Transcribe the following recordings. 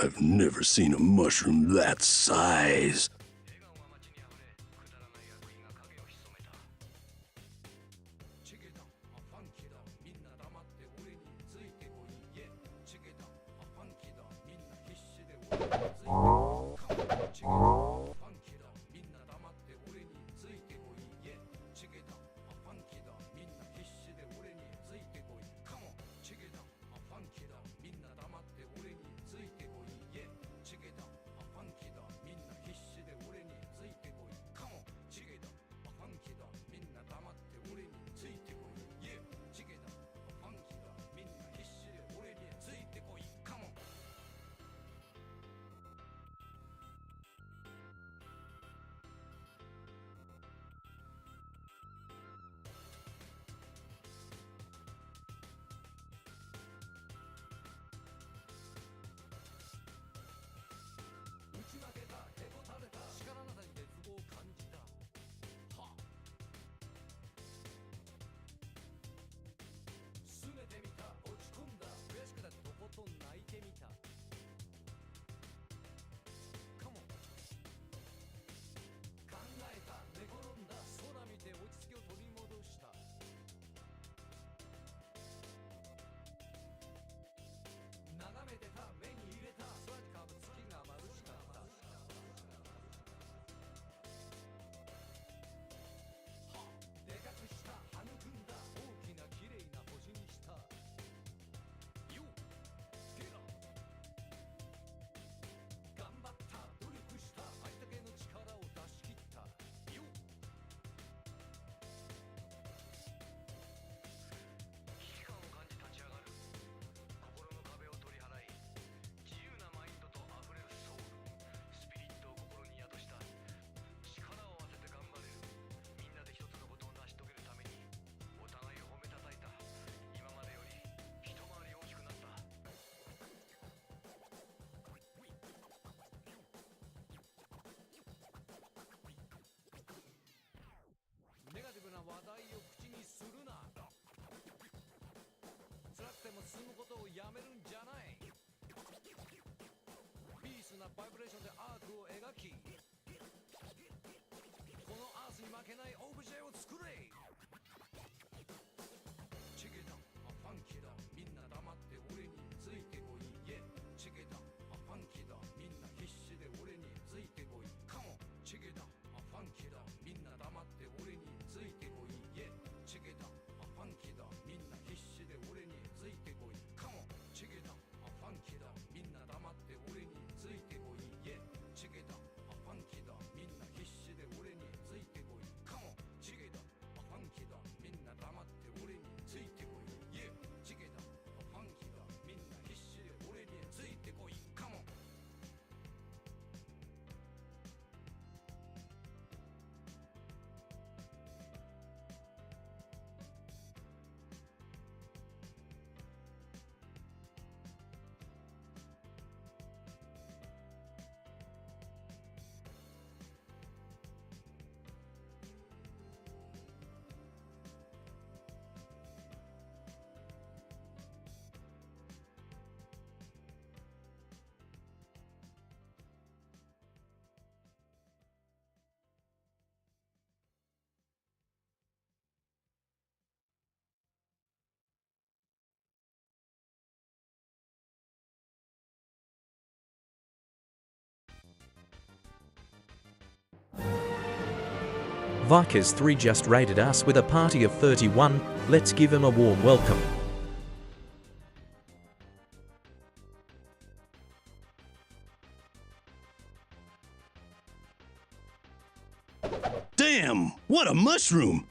I've never seen a mushroom that size.話題を口にするな。辛くても進むことをやめるんじゃない。ピースなバイブレーションでアートを描き、このアースに負けないオブジェを作れ。チゲだ、ファンキーだ、みんな黙って俺についてこい。チゲだ、ファンキーだ、みんな必死で俺についてこい。カモン。チゲだ、ファンキーだ、みんな黙って俺についてこい。チゲだ、ファンキーだ、みんな必死で俺についてこい。カモン。チゲだ、ファンキーだ、みんな黙って俺についてこい。チゲだ、ファンキーだ、みんな必死で俺についてこい。カモン。チゲだ、ファンキーだ、みんな黙って俺についてこい。チゲだ、ファンキーだ、みんな必死で俺についてこい。カモン。Vikers 3 just raided us with a party of 31, let's give him a warm welcome. Damn! What a mushroom!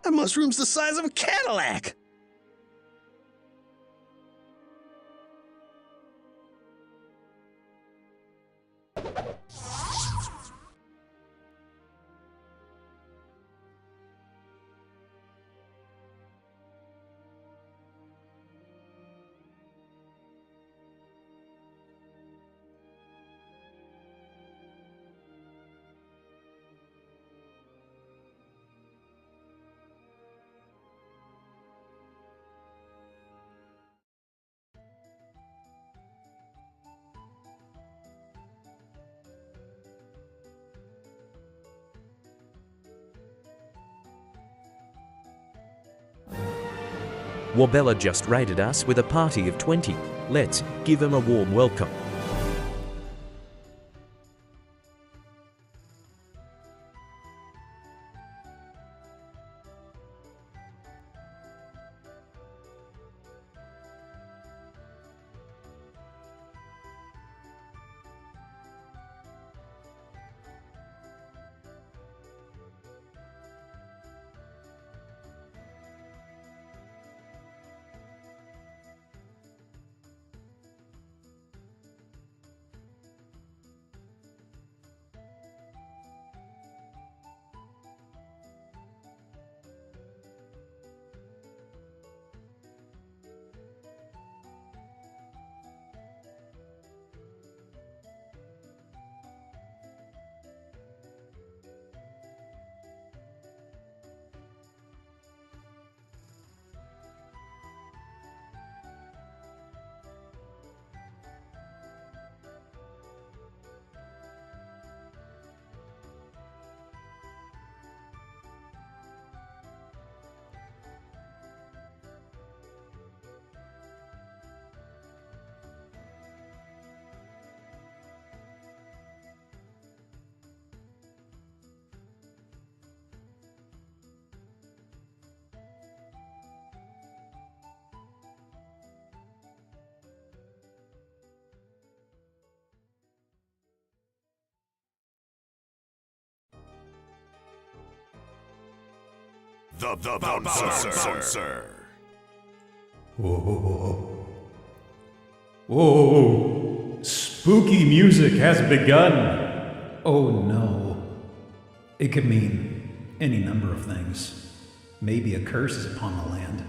That mushroom's the size of a Cadillac! Wabella just raided us with a party of 20. Let's give him a warm welcome. The bouncer. Oh, spooky music has begun. Oh no. It could mean any number of things. Maybe a curse is upon the land.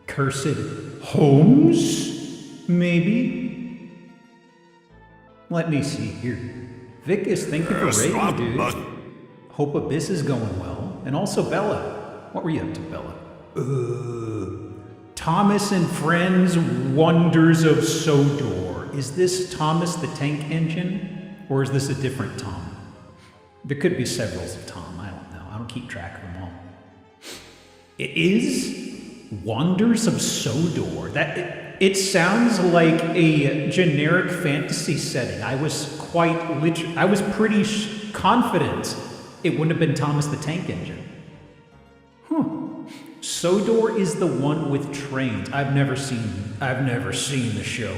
Cursed homes? Maybe? Let me see here. Vic is thank you for raiding, dude. Hope Abyss is going well. And also Bella. What were you up to, Bella? Thomas and Friends Wonders of Sodor. Is this Thomas the Tank Engine? Or is this a different Tom? There could be several of Tom. I don't know. I don't keep track of them all. It is Wonders of Sodor. It sounds like a generic fantasy setting. I was pretty confident it wouldn't have been Thomas the Tank Engine. Sodor is the one with trains. I've never seen the show.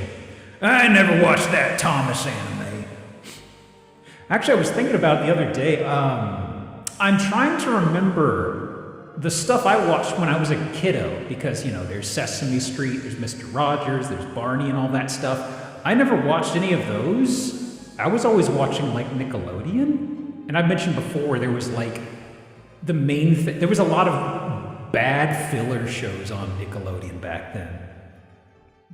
I never watched that Thomas anime. Actually, I was thinking about it the other day. I'm trying to remember the stuff I watched when I was a kiddo, because, you know, there's Sesame Street, there's Mr. Rogers, there's Barney and all that stuff. I never watched any of those. I was always watching, like, Nickelodeon. And I mentioned before, there was, like, the main thing. There was a lot of bad filler shows on Nickelodeon back then.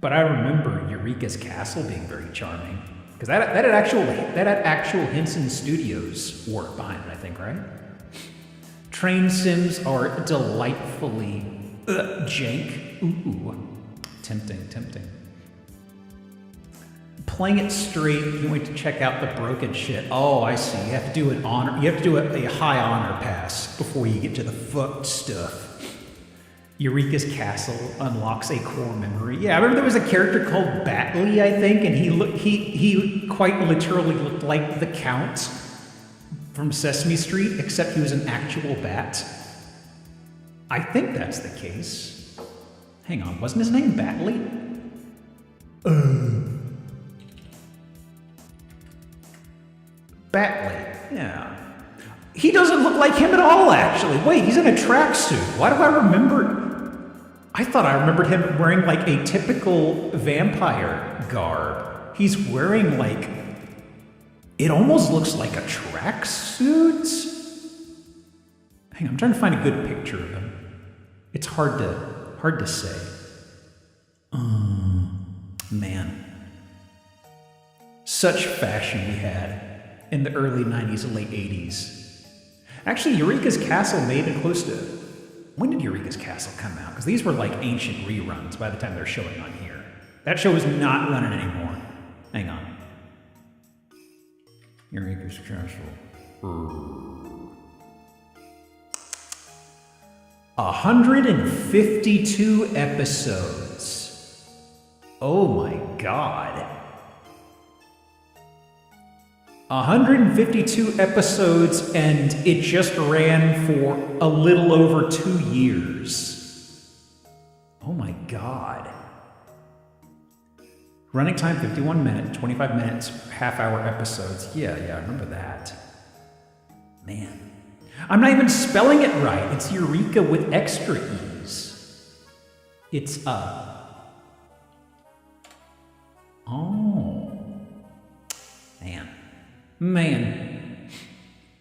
But I remember Eureka's Castle being very charming. Because that had actual Henson Studios work behind it, I think, right? Train sims are delightfully jank. Ooh, tempting. Playing it straight, you went to check out the broken shit. Oh, I see. You have to do a high honor pass before you get to the fucked stuff. Eureka's Castle unlocks a core memory. Yeah, I remember there was a character called Batley, I think, and he quite literally looked like the Count from Sesame Street, except he was an actual bat. I think that's the case. Hang on, wasn't his name Batley? Batley, yeah. He doesn't look like him at all, actually. Wait, he's in a tracksuit. Why do I remember? I thought I remembered him wearing like a typical vampire garb. He's wearing like, it almost looks like a tracksuit. Hang on, I'm trying to find a good picture of him. It's hard to say. Man. Such fashion we had in the early 90s and late 80s. Actually, Eureka's Castle made it close to... When did Eureka's Castle come out? Because these were like ancient reruns by the time they're showing on here. That show is not running anymore. Hang on. Eureka's Castle. 152 episodes. Oh my god. 152 episodes, and it just ran for a little over 2 years. Oh my god. Running time 51 minutes, 25 minutes, half-hour episodes. Yeah, I remember that. Man. I'm not even spelling it right. It's Eureka with extra E's. It's, Oh. Man.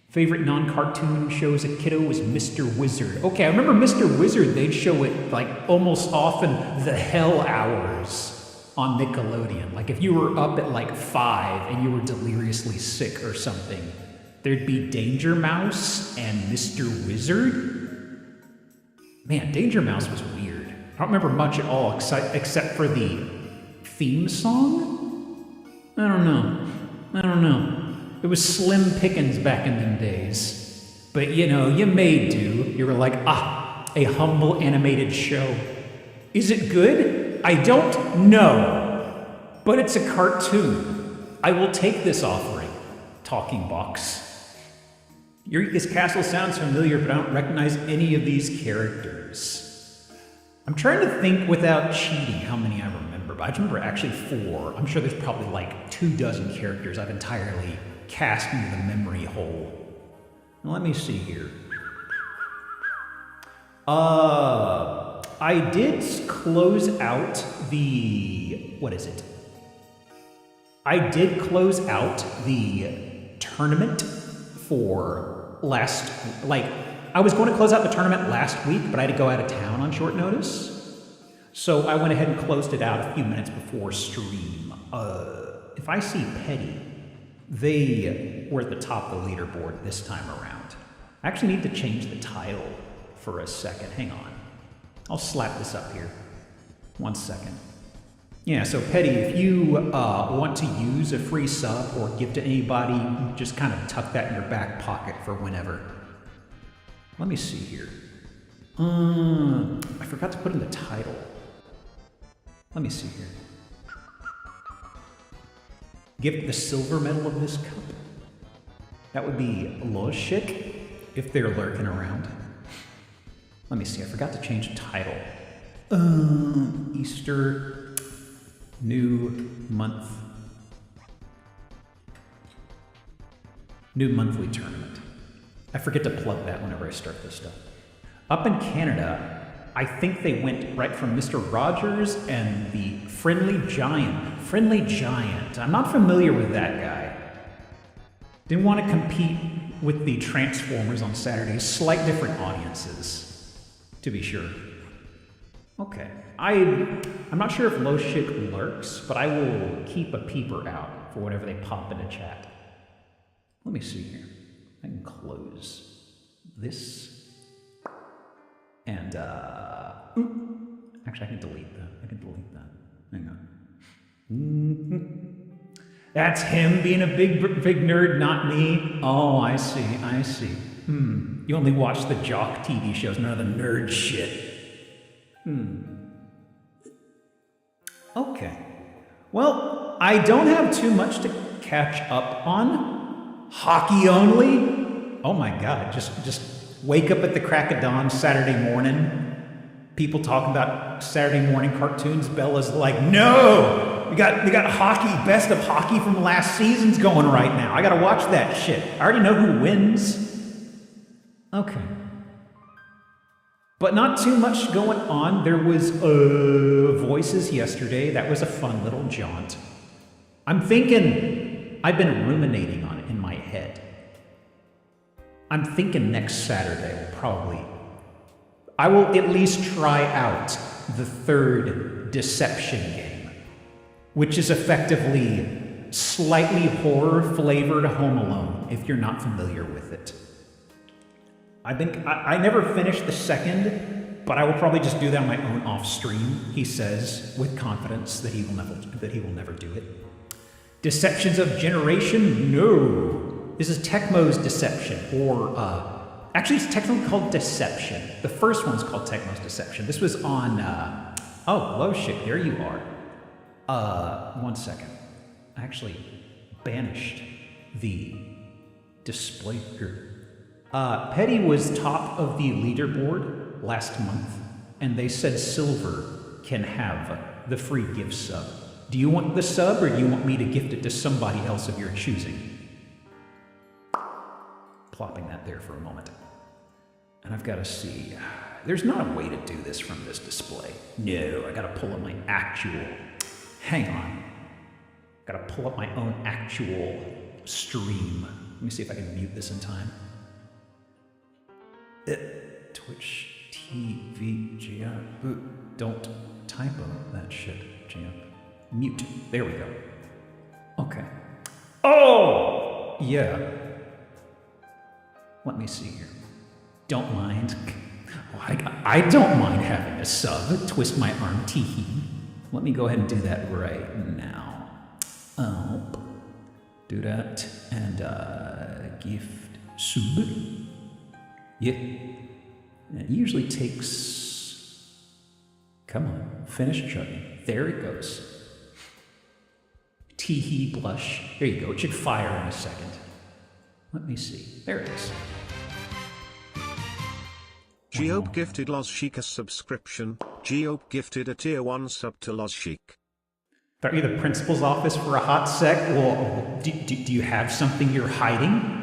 Favorite non-cartoon show as a kiddo was Mr. Wizard. Okay, I remember Mr. Wizard, they'd show it like almost often the hell hours on Nickelodeon. Like if you were up at like 5 and you were deliriously sick or something, there'd be Danger Mouse and Mr. Wizard. Man, Danger Mouse was weird. I don't remember much at all except for the theme song? I don't know. It was slim pickings back in them days. But you know, you made do. You were like, a humble animated show. Is it good? I don't know. But it's a cartoon. I will take this offering. Talking box. Eureka's Castle sounds familiar, but I don't recognize any of these characters. I'm trying to think without cheating how many I remember, but I remember actually 4. I'm sure there's probably like 24 characters I've entirely cast into the memory hole. Now, let me see here. I did close out the... What is it? I did close out the tournament for last... Like, I was going to close out the tournament last week, but I had to go out of town on short notice. So I went ahead and closed it out a few minutes before stream. If I see Petty, they were at the top of the leaderboard this time around. I actually need to change the title for a second. Hang on. I'll slap this up here. 1 second. Yeah, so Petty, if you want to use a free sub or give to anybody, just kind of tuck that in your back pocket for whenever. Let me see here. I forgot to put in the title. Let me see here. Give the silver medal of this cup. That would be Loshik, if they're lurking around. Let me see, I forgot to change the title. Easter, new month. New monthly tournament. I forget to plug that whenever I start this stuff. Up in Canada, I think they went right from Mr. Rogers and the Friendly Giant. Friendly Giant. I'm not familiar with that guy. Didn't want to compete with the Transformers on Saturdays. Slight different audiences, to be sure. Okay. I'm not sure if Loshik lurks, but I will keep a peeper out for whenever they pop into chat. Let me see here. I can close this. And, actually, I can delete that. Hang on. That's him being a big nerd, not me. Oh, I see. You only watch the jock TV shows, none of the nerd shit. Okay. Well, I don't have too much to catch up on. Hockey only. Oh my God, just wake up at the crack of dawn Saturday morning. People talking about Saturday morning cartoons. Bella's like, no, we got hockey, best of hockey from last season's going right now. I gotta watch that shit. I already know who wins. Okay. But not too much going on. There was voices yesterday. That was a fun little jaunt. I'm thinking, I've been ruminating on it in my head. I'm thinking next Saturday will probably, I will at least try out the third Deception game, which is effectively slightly horror-flavored Home Alone, if you're not familiar with it. I never finished the second, but I will probably just do that on my own off-stream, he says, with confidence that he will never do it. Deceptions of Generation? No. This is Tecmo's Deception, or, actually it's technically called Deception. The first one's called Tecmo's Deception. This was on, oh shit, there you are. 1 second. I actually banished the display here. Petty was top of the leaderboard last month, and they said Silver can have the free gift sub. Do you want the sub, or do you want me to gift it to somebody else of your choosing? Plopping that there for a moment. And I've got to see. There's not a way to do this from this display. No, I got to pull up my actual. Hang on. Got to pull up my own actual stream. Let me see if I can mute this in time. Twitch TV GR. Don't typo that shit, GR. Mute. There we go. Okay. Oh! Yeah. Let me see here. Don't mind. Oh, I don't mind having a sub. Twist my arm, teehee. Let me go ahead and do that right now. Do that and gift sub. Yeah. It usually takes. Come on, finish chugging. There it goes. Teehee blush. There you go. It should fire in a second. Let me see. There it is. Geope gifted Loz Chic a subscription. Geope gifted a tier 1 sub to Loz Chic. Thought you the principal's office for a hot sec? Well, do you have something you're hiding?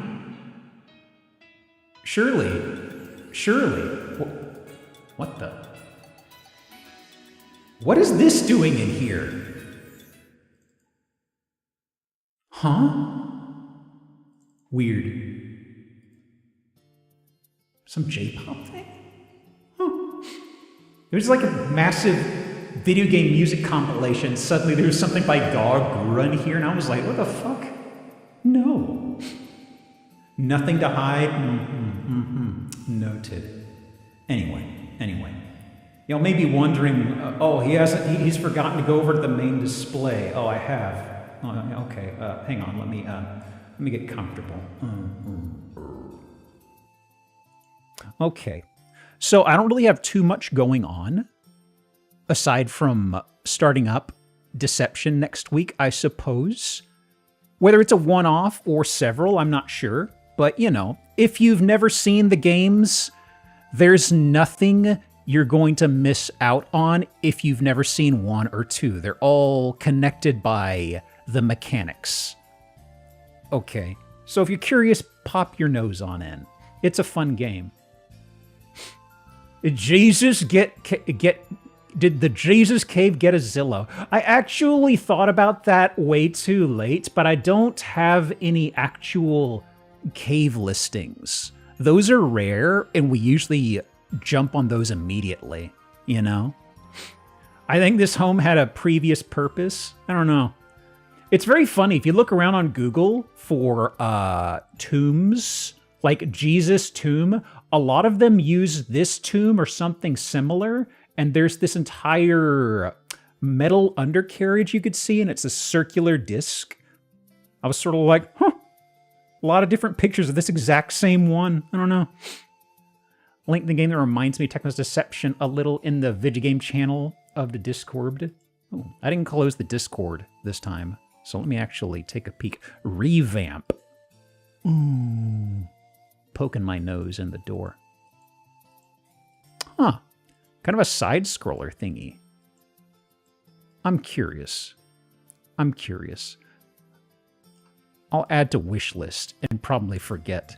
Surely. What the? What is this doing in here? Huh? Weird. Some J-pop thing? Huh. There's like a massive video game music compilation. Suddenly there's something by Dog Run here, and I was like, what the fuck? No. Nothing to hide. Noted. Anyway. Y'all may be wondering, he's forgotten to go over to the main display. Oh, I have. Oh, okay, hang on, let me get comfortable. Okay, so I don't really have too much going on, aside from starting up Deception next week, I suppose. Whether it's a one-off or several, I'm not sure. But, you know, if you've never seen the games, there's nothing you're going to miss out on if you've never seen 1 or 2. They're all connected by the mechanics. Okay, so if you're curious, pop your nose on in. It's a fun game. Did the Jesus Cave get a Zillow? I actually thought about that way too late, but I don't have any actual cave listings. Those are rare, and we usually jump on those immediately, you know? I think this home had a previous purpose. I don't know. It's very funny. If you look around on Google for tombs, like Jesus tomb, a lot of them use this tomb or something similar, and there's this entire metal undercarriage you could see, and it's a circular disc. I was sort of like, huh, a lot of different pictures of this exact same one. I don't know. Link the game that reminds me of Tecmo's Deception a little in the video game channel of the Discord. Oh, I didn't close the Discord this time, so let me actually take a peek. Revamp. Ooh. Poking my nose in the door. Huh. Kind of a side-scroller thingy. I'm curious. I'll add to wish list and probably forget.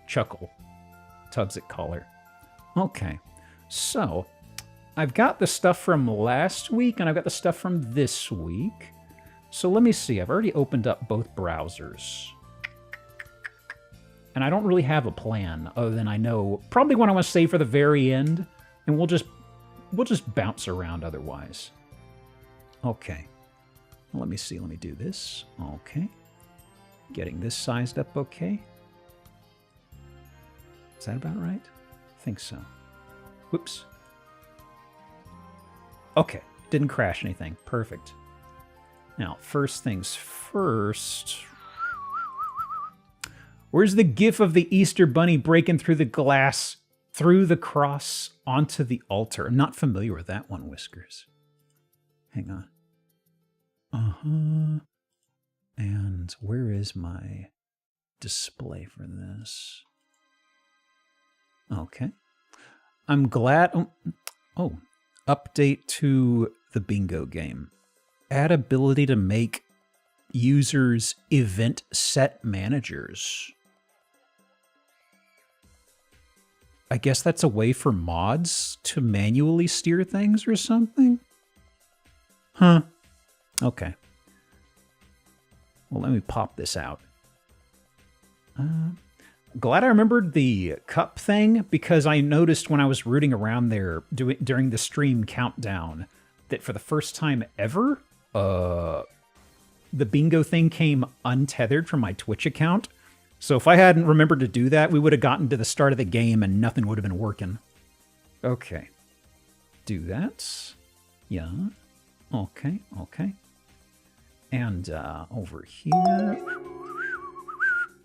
chuckle. Tugs at collar. Okay, so I've got the stuff from last week and I've got the stuff from this week. So let me see. I've already opened up both browsers. And I don't really have a plan other than I know probably what I want to save for the very end, and we'll just bounce around otherwise. Okay. Let me see. Let me do this. Okay. Getting this sized up okay. Is that about right? I think so. Whoops. Okay. Didn't crash anything. Perfect. Now, first things first. Where's the gif of the Easter Bunny breaking through the glass, through the cross, onto the altar? I'm not familiar with that one, Whiskers. Hang on. Uh-huh. And where is my display for this? Okay. I'm glad... Oh. Update to the bingo game. Add ability to make users event set managers. I guess that's a way for mods to manually steer things or something? Huh. Okay. Well, let me pop this out. Glad I remembered the cup thing, because I noticed when I was rooting around there during the stream countdown that for the first time ever, the bingo thing came untethered from my Twitch account. So if I hadn't remembered to do that, we would have gotten to the start of the game and nothing would have been working. Okay. Do that. Yeah. Okay, okay. And over here...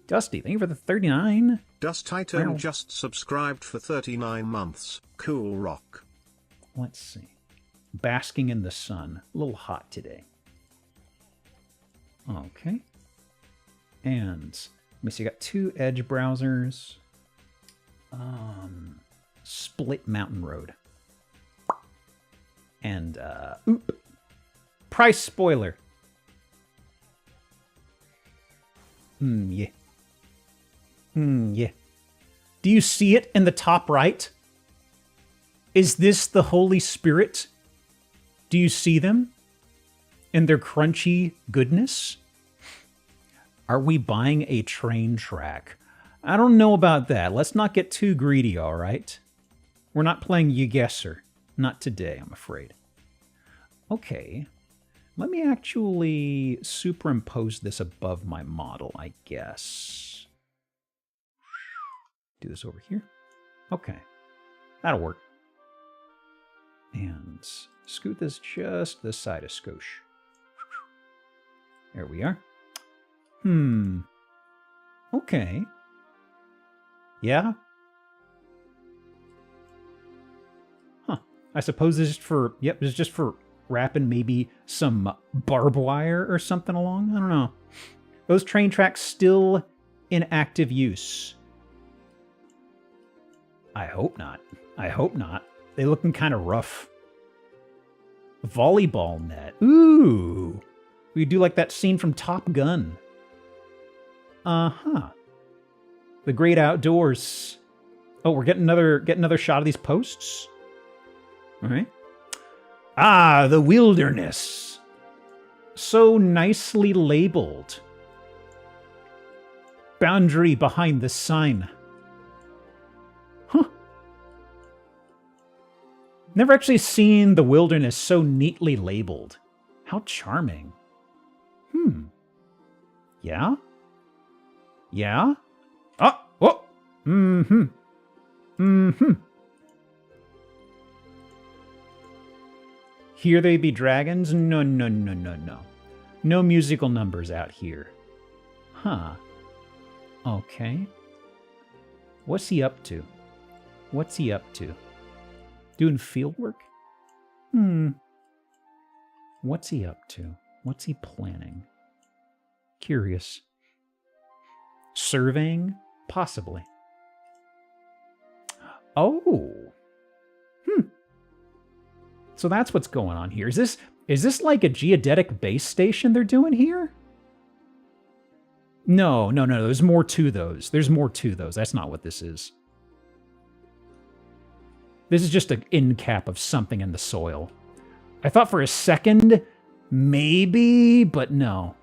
Dusty, thank you for the 39. Dust Titan Wow. just subscribed for 39 months. Cool rock. Let's see. Basking in the sun. A little hot today. Okay. And let me see, I got two Edge browsers. Split Mountain Road. And, price spoiler. Yeah. Yeah. Do you see it in the top right? Is this the Holy Spirit? Do you see them? In their crunchy goodness? Are we buying a train track? I don't know about that. Let's not get too greedy, all right? We're not playing You Guesser. Not today, I'm afraid. Okay. Let me actually superimpose this above my model, I guess. Do this over here. Okay. That'll work. And scoot this just this side of skosh. There we are. Okay. Yeah? Huh. I suppose this is for... Yep, this is just for wrapping maybe some barbed wire or something along. I don't know. Those train tracks still in active use. I hope not. I hope not. They looking kind of rough. Volleyball net. Ooh. We do like that scene from Top Gun. Uh-huh. The great outdoors. Oh, we're getting another shot of these posts. All right. Ah, the wilderness. So nicely labeled. Boundary behind the sign. Huh. Never actually seen the wilderness so neatly labeled. How charming. Yeah? Yeah? Oh! Oh! Mm-hmm. Mm-hmm. Here they be dragons? No, no, no, no, no. No musical numbers out here. Huh. Okay. What's he up to? What's he up to? Doing field work? What's he up to? What's he planning? Curious. Surveying? Possibly. Oh. So that's what's going on here. Is this like a geodetic base station they're doing here? No. There's more to those. That's not what this is. This is just an end cap of something in the soil. I thought for a second, maybe, but no.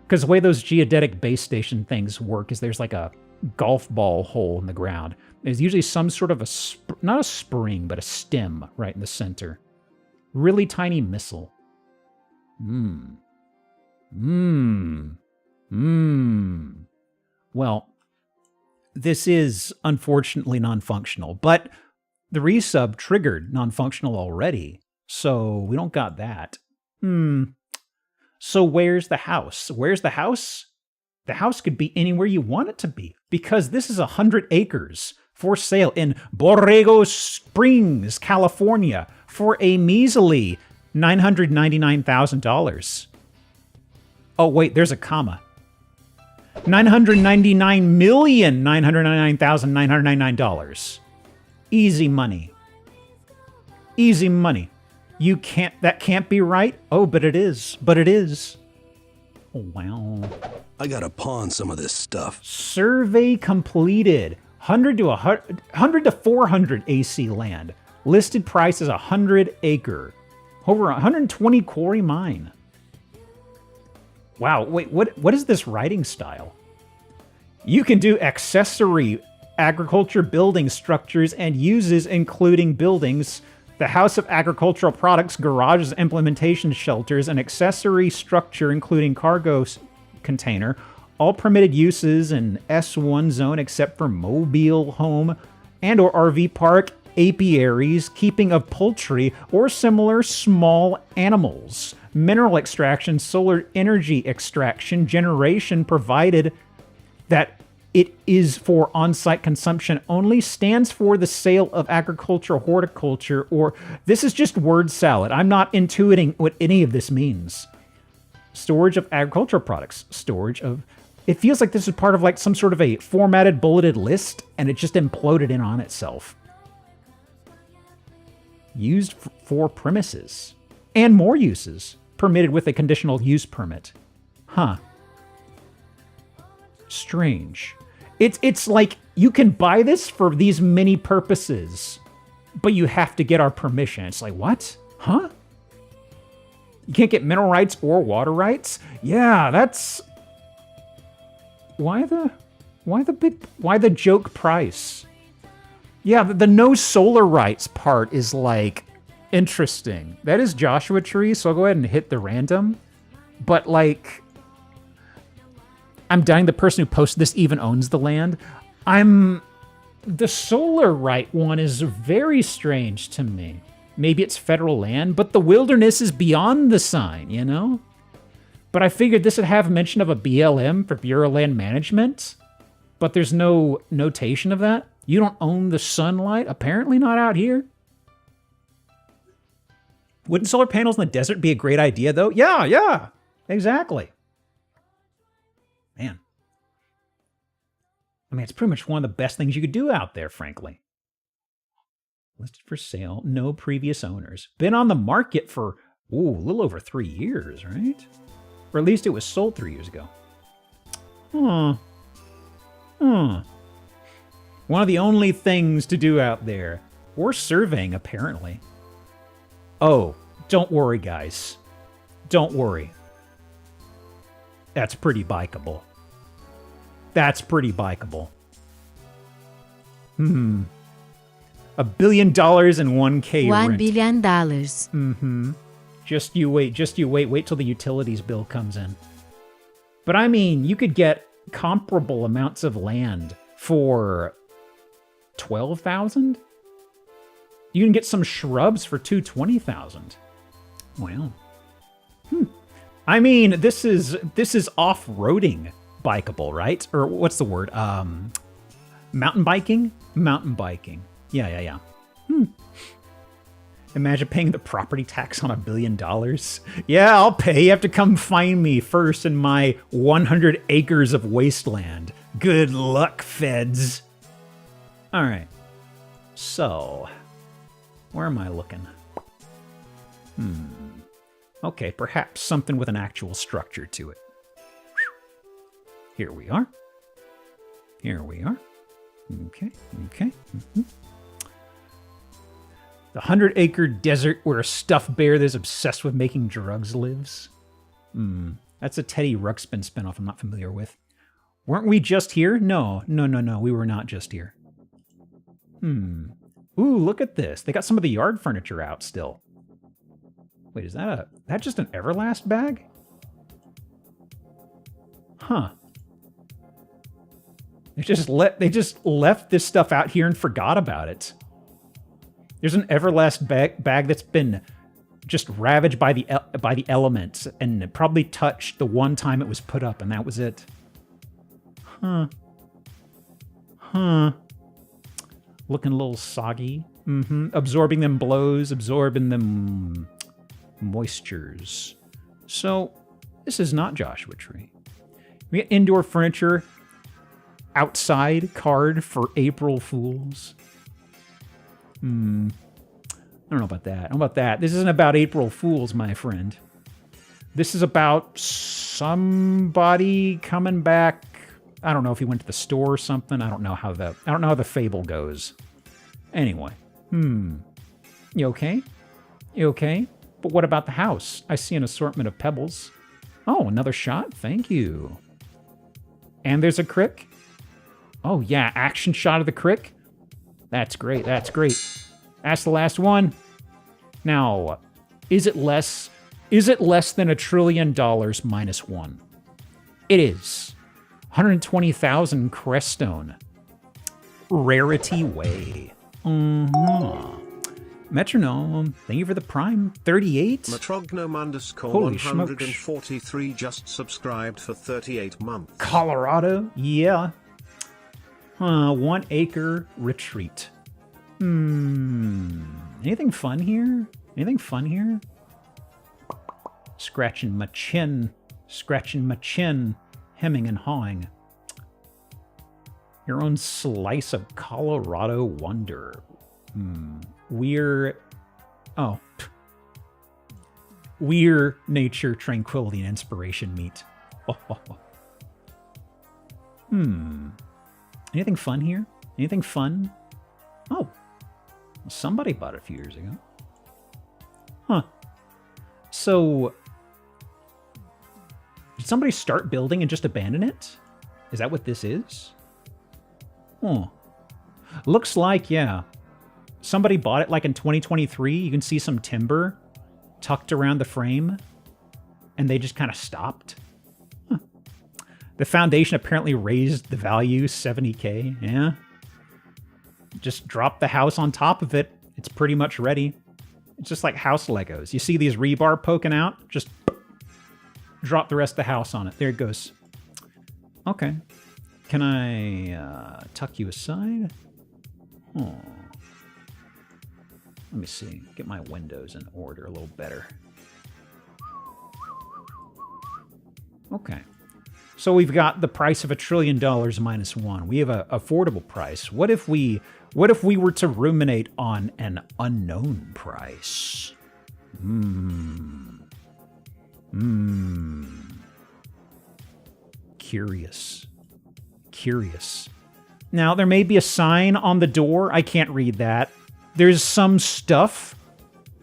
Because the way those geodetic base station things work is there's like a golf ball hole in the ground. There's usually some sort of not a spring, but a stem right in the center. Really tiny missile. Well, this is unfortunately non-functional, but the resub triggered non-functional already, so we don't got that. So where's the house? The house could be anywhere you want it to be, because this is 100 acres for sale in Borrego Springs, California, for a measly $999,000. Oh, wait, there's a comma. $999,999,999. Easy money. Easy money. That can't be right? Oh, but it is. Oh, wow. I gotta pawn some of this stuff. Survey completed. 100 to 400 AC land. Listed price is 100 acre. Over 120 quarry mine. Wow, wait, what is this writing style? You can do accessory agriculture building structures and uses including buildings, the House of Agricultural Products, garages, implementation shelters, an accessory structure including cargo container, all permitted uses in S1 zone except for mobile home and or RV park, apiaries, keeping of poultry or similar small animals, mineral extraction, solar energy extraction, generation provided that it is for on-site consumption only, stands for the sale of agriculture, horticulture, or this is just word salad. I'm not intuiting what any of this means. Storage of agricultural products, it feels like this is part of like some sort of a formatted bulleted list and it just imploded in on itself. Used for premises and more uses permitted with a conditional use permit. Huh. Strange. It's like you can buy this for these many purposes, but you have to get our permission. It's like, what? Huh? You can't get mineral rights or water rights? Yeah, that's... Why the joke price? Yeah, the no solar rights part is like interesting. That is Joshua Tree, so I'll go ahead and hit the random. But like, I'm dying the person who posted this even owns the land. The solar right one is very strange to me. Maybe it's federal land, but the wilderness is beyond the sign, you know? But I figured this would have mention of a BLM for Bureau of Land Management, but there's no notation of that. You don't own the sunlight? Apparently not out here. Wouldn't solar panels in the desert be a great idea, though? Yeah, exactly. Man. I mean, it's pretty much one of the best things you could do out there, frankly. Listed for sale, no previous owners. Been on the market for, a little over 3 years, right? Or at least it was sold 3 years ago. One of the only things to do out there. Or surveying, apparently. Oh, don't worry, guys. Don't worry. That's pretty bikeable. $1 billion and 1K $1 rent. billion. Just you wait. Wait till the utilities bill comes in. But I mean, you could get comparable amounts of land for $12,000. You can get some shrubs for $220,000. Wow. I mean, this is off-roading bikeable, right? Or what's the word? Mountain biking? Mountain biking. Yeah. Imagine paying the property tax on $1 billion. Yeah, I'll pay. You have to come find me first in my 100 acres of wasteland. Good luck, feds. All right. So, where am I looking? Okay, perhaps something with an actual structure to it. Here we are. Here we are. Okay, okay. Mm-hmm. The 100-acre desert where a stuffed bear that's obsessed with making drugs lives. That's a Teddy Ruxpin spinoff I'm not familiar with. Weren't we just here? No. We were not just here. Ooh, look at this. They got some of the yard furniture out still. Wait, is that just an Everlast bag? Huh. They just left this stuff out here and forgot about it. There's an Everlast bag that's been just ravaged by the elements and it probably touched the one time it was put up, and that was it. Huh. Looking a little soggy. Absorbing them blows, absorbing them moistures. So, this is not Joshua Tree. We get indoor furniture, outside card for April Fools. I don't know about that. I don't know about that. This isn't about April Fools, my friend. This is about somebody coming back. I don't know if he went to the store or something. I don't know how the fable goes. Anyway. You okay? You okay? But what about the house? I see an assortment of pebbles. Oh, another shot? Thank you. And there's a crick? Oh yeah, action shot of the crick? That's great, that's great. That's the last one. Now, is it less than $1 trillion minus one? It is. 120,000 Crestone. Rarity Way. Metronome, thank you for the Prime. 38? Metrognome Holy 143 just subscribed for 38 months. Colorado? Yeah. 1 acre retreat. Anything fun here? Anything fun here? Scratching my chin. Hemming and hawing. Your own slice of Colorado wonder. We're nature, tranquility, and inspiration meet. Anything fun here? Anything fun? Oh, somebody bought it a few years ago. Huh. So, did somebody start building and just abandon it? Is that what this is? Oh, looks like, yeah. Somebody bought it like in 2023. You can see some timber tucked around the frame, and they just kind of stopped. Huh. The foundation apparently raised the value 70K. Yeah. Just drop the house on top of it. It's pretty much ready. It's just like house Legos. You see these rebar poking out? Just drop the rest of the house on it. There it goes. Okay. Can I tuck you aside? Oh. Let me see. Get my windows in order a little better. Okay. So we've got the price of $1 trillion minus one. We have an affordable price. What if we were to ruminate on an unknown price? Curious. Now, there may be a sign on the door. I can't read that. There's some stuff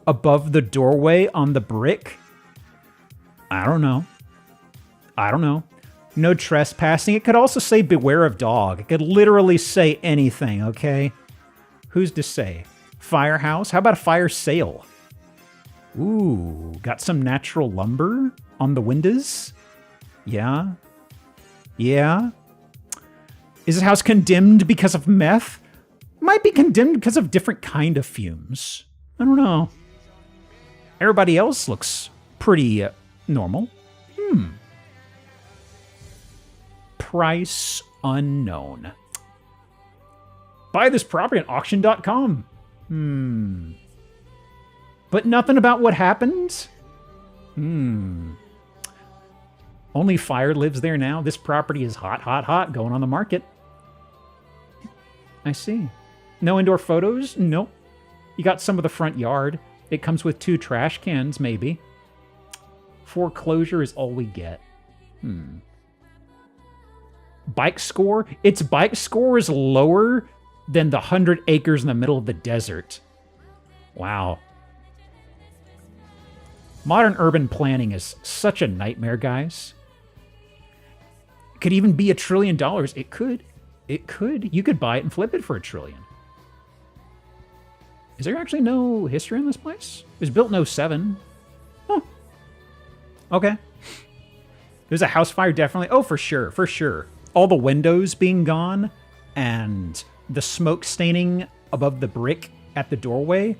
above the doorway on the brick. I don't know. No trespassing. It could also say beware of dog. It could literally say anything, okay? Who's to say? Firehouse? How about a fire sale? Ooh, got some natural lumber on the windows? Yeah. Is this house condemned because of meth? Might be condemned because of different kind of fumes. I don't know. Everybody else looks pretty normal. Price unknown. Buy this property on auction.com. But nothing about what happened? Only fire lives there now. This property is hot, going on the market. I see. No indoor photos? Nope. You got some of the front yard. It comes with 2 trash cans, maybe. Foreclosure is all we get. bike score. Its bike score is lower than the 100 acres in the middle of the desert. Wow. Modern urban planning is such a nightmare, guys. It could even be $1 trillion. It could. It could. You could buy it and flip it for $1 trillion. Is there actually no history on this place? It was built in 07. Oh. Okay. There's a house fire, definitely. Oh, for sure, for sure. All the windows being gone and the smoke staining above the brick at the doorway.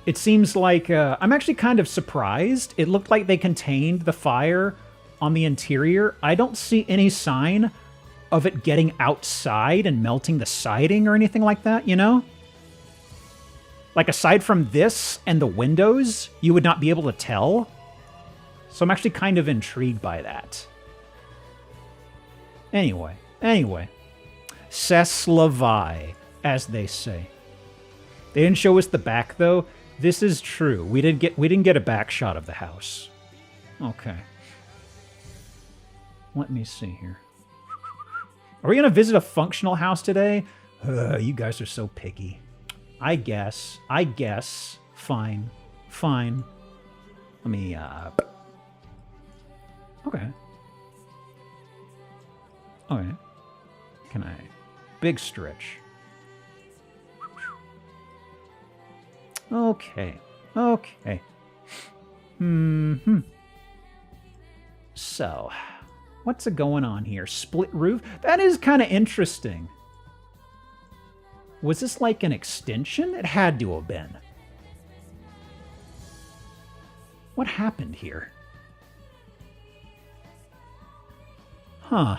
It seems like, I'm actually kind of surprised. It looked like they contained the fire on the interior. I don't see any sign of it getting outside and melting the siding or anything like that, you know? Like, aside from this and the windows, you would not be able to tell. So I'm actually kind of intrigued by that. Anyway. Seslavai, as they say. They didn't show us the back, though. This is true. We didn't get a back shot of the house. Okay. Let me see here. Are we going to visit a functional house today? You guys are so picky. I guess. Fine. Let me, Okay. Can I? Big stretch. Okay. So, what's going on here? Split roof? That is kind of interesting. Was this like an extension? It had to have been. What happened here? Huh.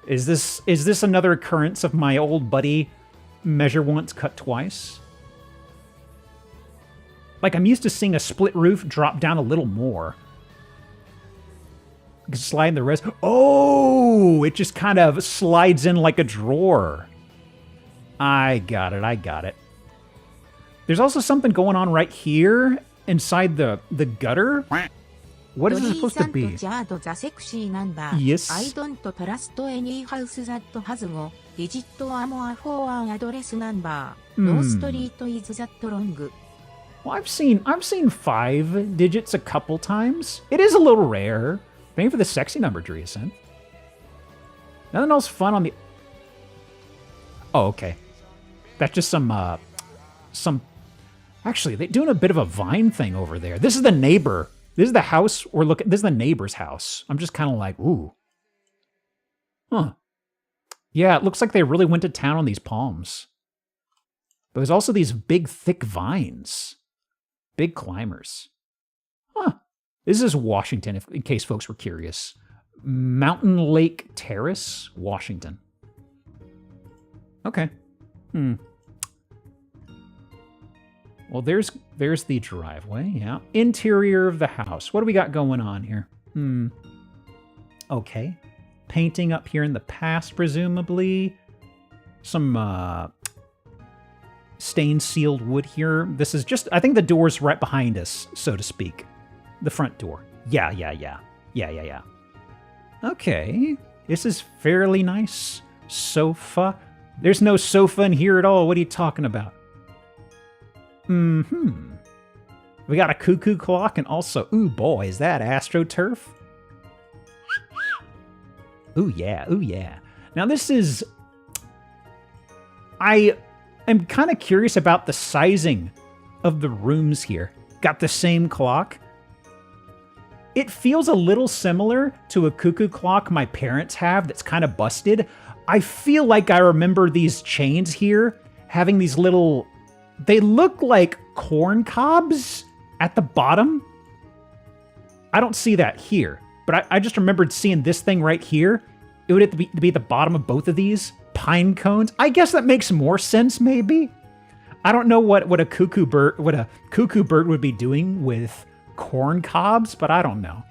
Is this another occurrence of my old buddy measure once, cut twice? Like, I'm used to seeing a split roof drop down a little more. Slide the rest. Oh, it just kind of slides in like a drawer. I got it. There's also something going on right here inside the gutter. What is this supposed to be? Yes. I don't trust any house that has no digit or more for an address number. No street is that wrong. Well, I've seen 5 digits a couple times. It is a little rare. Thank you for the sexy number, Dreesen. Nothing else fun on the... Oh, okay. That's just some... Actually, they're doing a bit of a Vine thing over there. This is the neighbor. This is the house we're looking... This is the neighbor's house. I'm just kind of like, ooh. Huh. Yeah, it looks like they really went to town on these palms. But there's also these big, thick vines. Big climbers. Huh. This is Washington, in case folks were curious. Mountain Lake Terrace, Washington. Okay. Well, there's the driveway, yeah. Interior of the house. What do we got going on here? Okay. Painting up here in the past, presumably. Some, stained sealed wood here. This is just, I think the door's right behind us, so to speak. The front door. Yeah. Okay. This is fairly nice. Sofa. There's no sofa in here at all. What are you talking about? We got a cuckoo clock and also, ooh boy, is that AstroTurf? Ooh yeah. Now this is... I am kind of curious about the sizing of the rooms here. Got the same clock. It feels a little similar to a cuckoo clock my parents have that's kind of busted. I feel like I remember these chains here having these little... They look like corn cobs at the bottom. I don't see that here, but I just remembered seeing this thing right here. It would have to be at the bottom of both of these pine cones. I guess that makes more sense, maybe. I don't know what a cuckoo bird would be doing with corn cobs, but I don't know.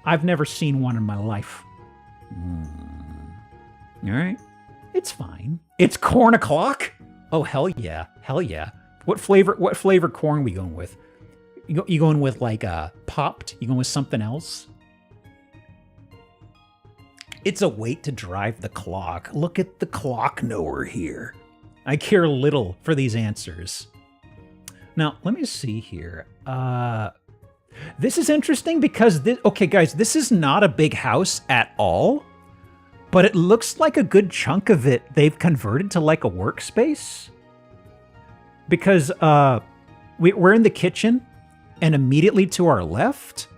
I've never seen one in my life. All right, it's fine. It's corn o'clock. Oh hell yeah. What flavor corn we going with? You going with like popped? You going with something else? It's a weight to drive the clock. Look at the clock knower here. I care little for these answers. Now, let me see here. This is interesting because okay, guys, this is not a big house at all, but it looks like a good chunk of it they've converted to like a workspace. Because we're in the kitchen, and immediately to our left,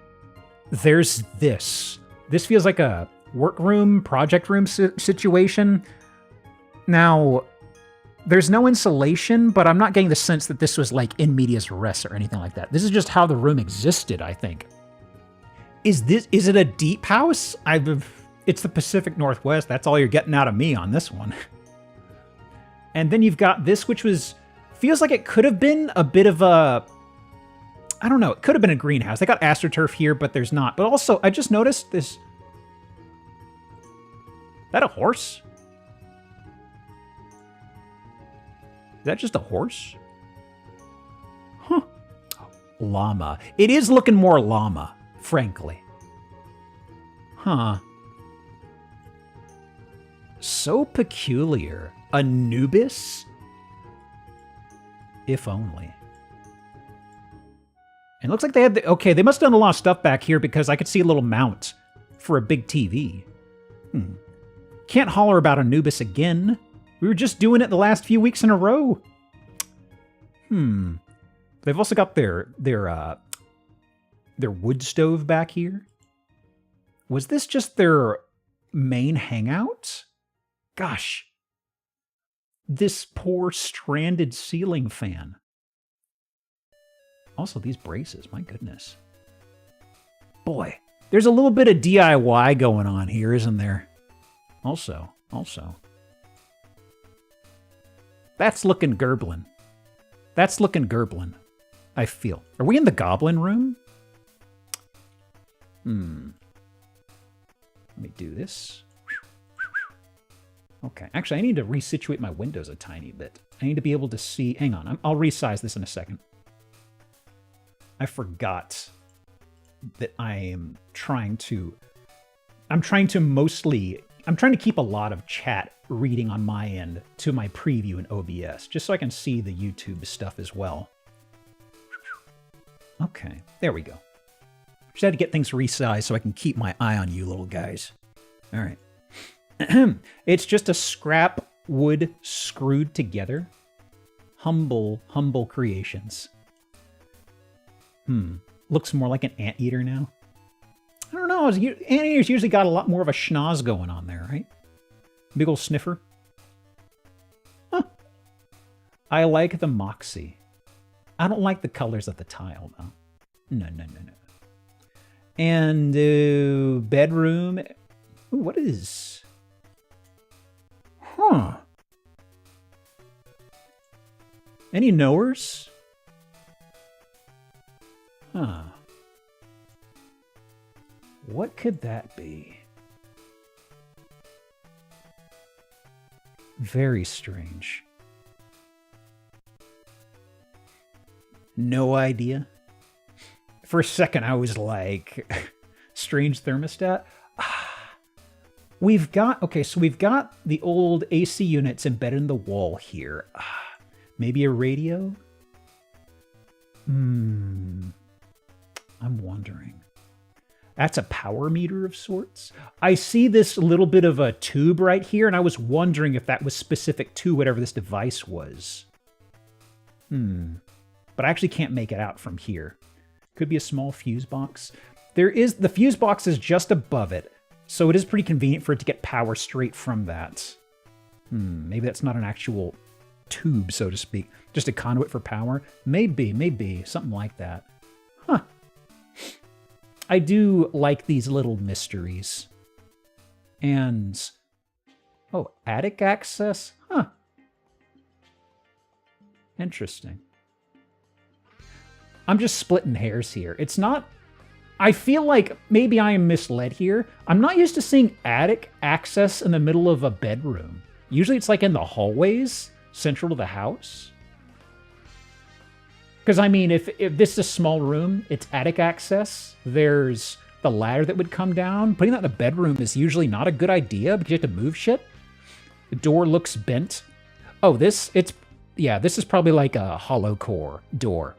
there's this. This feels like a workroom, project room situation. Now, there's no insulation, but I'm not getting the sense that this was like in medias res or anything like that. This is just how the room existed, I think. Is it a deep house? It's the Pacific Northwest. That's all you're getting out of me on this one. And then you've got this, which feels like it could have been a bit of a, I don't know, it could have been a greenhouse. They got AstroTurf here, but there's not. But also, I just noticed this. Is that a horse? Is that just a horse? Huh. Llama. It is looking more llama, frankly. Huh. So peculiar. Anubis? If only. And it looks like they had okay, they must have done a lot of stuff back here because I could see a little mount for a big TV. Can't holler about Anubis again. We were just doing it the last few weeks in a row. They've also got their wood stove back here. Was this just their main hangout? Gosh. This poor stranded ceiling fan. Also, these braces, my goodness. Boy, there's a little bit of DIY going on here, isn't there? Also. That's looking Gerblin. That's looking Gerblin, I feel. Are we in the Goblin Room? Let me do this. Okay, actually, I need to resituate my windows a tiny bit. I need to be able to see... Hang on, I'll resize this in a second. I forgot that I'm trying to keep a lot of chat reading on my end to my preview in OBS, just so I can see the YouTube stuff as well. Okay, there we go. Just had to get things resized so I can keep my eye on you little guys. All right. It's just a scrap wood screwed together. Humble creations. Looks more like an anteater now. I don't know. Anteaters usually got a lot more of a schnoz going on there, right? Big ol' sniffer. Huh. I like the Moxie. I don't like the colors of the tile, though. No. And bedroom. Ooh, what is... Huh. Any knowers? Huh. What could that be? Very strange. No idea. For a second, I was like, strange thermostat? We've got the old AC units embedded in the wall here. Maybe a radio? I'm wondering. That's a power meter of sorts. I see this little bit of a tube right here, and I was wondering if that was specific to whatever this device was. But I actually can't make it out from here. Could be a small fuse box. The fuse box is just above it, so it is pretty convenient for it to get power straight from that. Maybe that's not an actual tube, so to speak. Just a conduit for power? Maybe. Something like that. Huh. I do like these little mysteries. And... oh, attic access? Huh. Interesting. I'm just splitting hairs here. It's not... I feel like maybe I am misled here. I'm not used to seeing attic access in the middle of a bedroom. Usually it's like in the hallways, central to the house. Because, I mean, if this is a small room, it's attic access. There's the ladder that would come down. Putting that in a bedroom is usually not a good idea because you have to move shit. The door looks bent. Oh, this is probably like a hollow core door.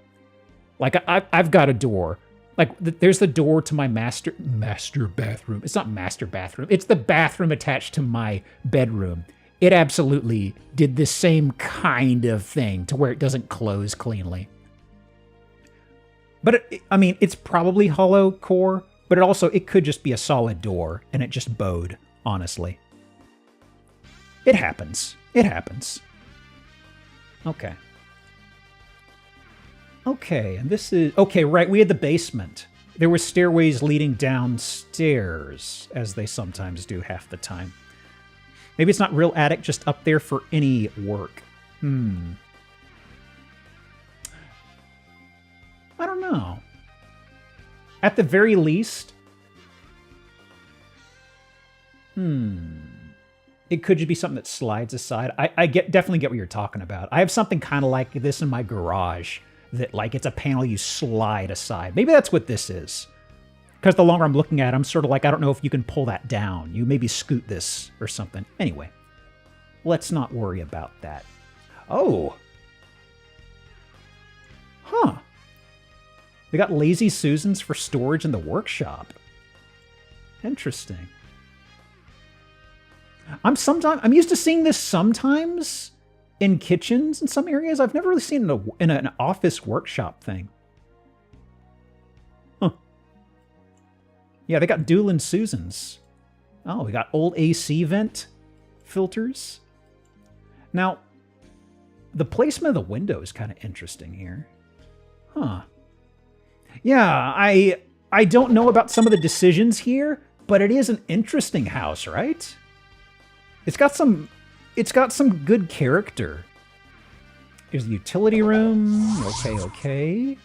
Like I've got a door. Like there's the door to my master bathroom. It's not master bathroom. It's the bathroom attached to my bedroom. It absolutely did this same kind of thing to where it doesn't close cleanly. But it's probably hollow core, but it could just be a solid door and it just bowed, honestly. It happens. It happens. Okay. Okay, and this is... Okay, right, we had the basement. There were stairways leading downstairs, as they sometimes do half the time. Maybe it's not real attic, just up there for any work. I don't know. At the very least... It could just be something that slides aside. I definitely get what you're talking about. I have something kind of like this in my garage. That, like, it's a panel you slide aside. Maybe that's what this is. Because the longer I'm looking at it, I'm sort of like, I don't know if you can pull that down. You maybe scoot this or something. Anyway, let's not worry about that. Oh. Huh. They got Lazy Susans for storage in the workshop. Interesting. I'm used to seeing this sometimes in kitchens in some areas. I've never really seen it in an office workshop thing. Huh. Yeah, they got Doolin Susans. Oh, we got old AC vent filters. Now, the placement of the window is kind of interesting here. Huh. Yeah, I don't know about some of the decisions here, but it is an interesting house, right? It's got some good character. There's the utility room. Okay.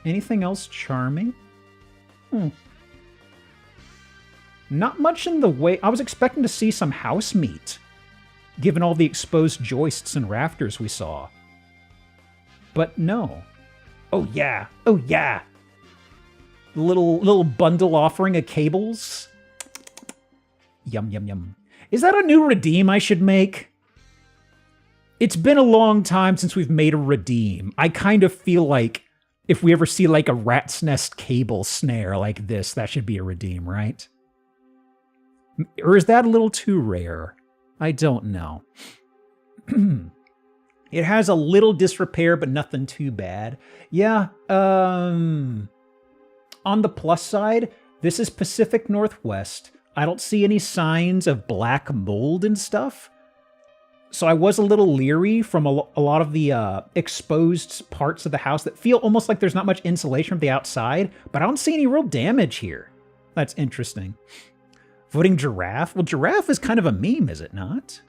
Anything else charming? Not much in the way... I was expecting to see some house meat, given all the exposed joists and rafters we saw. But no. Oh yeah. Little bundle offering of cables. Yum. Is that a new redeem I should make? It's been a long time since we've made a redeem. I kind of feel like if we ever see like a rat's nest cable snare like this, that should be a redeem, right? Or is that a little too rare? I don't know. It has a little disrepair, but nothing too bad. Yeah, on the plus side, this is Pacific Northwest. I don't see any signs of black mold and stuff. So I was a little leery from a lot of the exposed parts of the house that feel almost like there's not much insulation from the outside, but I don't see any real damage here. That's interesting. Voting giraffe? Well, giraffe is kind of a meme, is it not?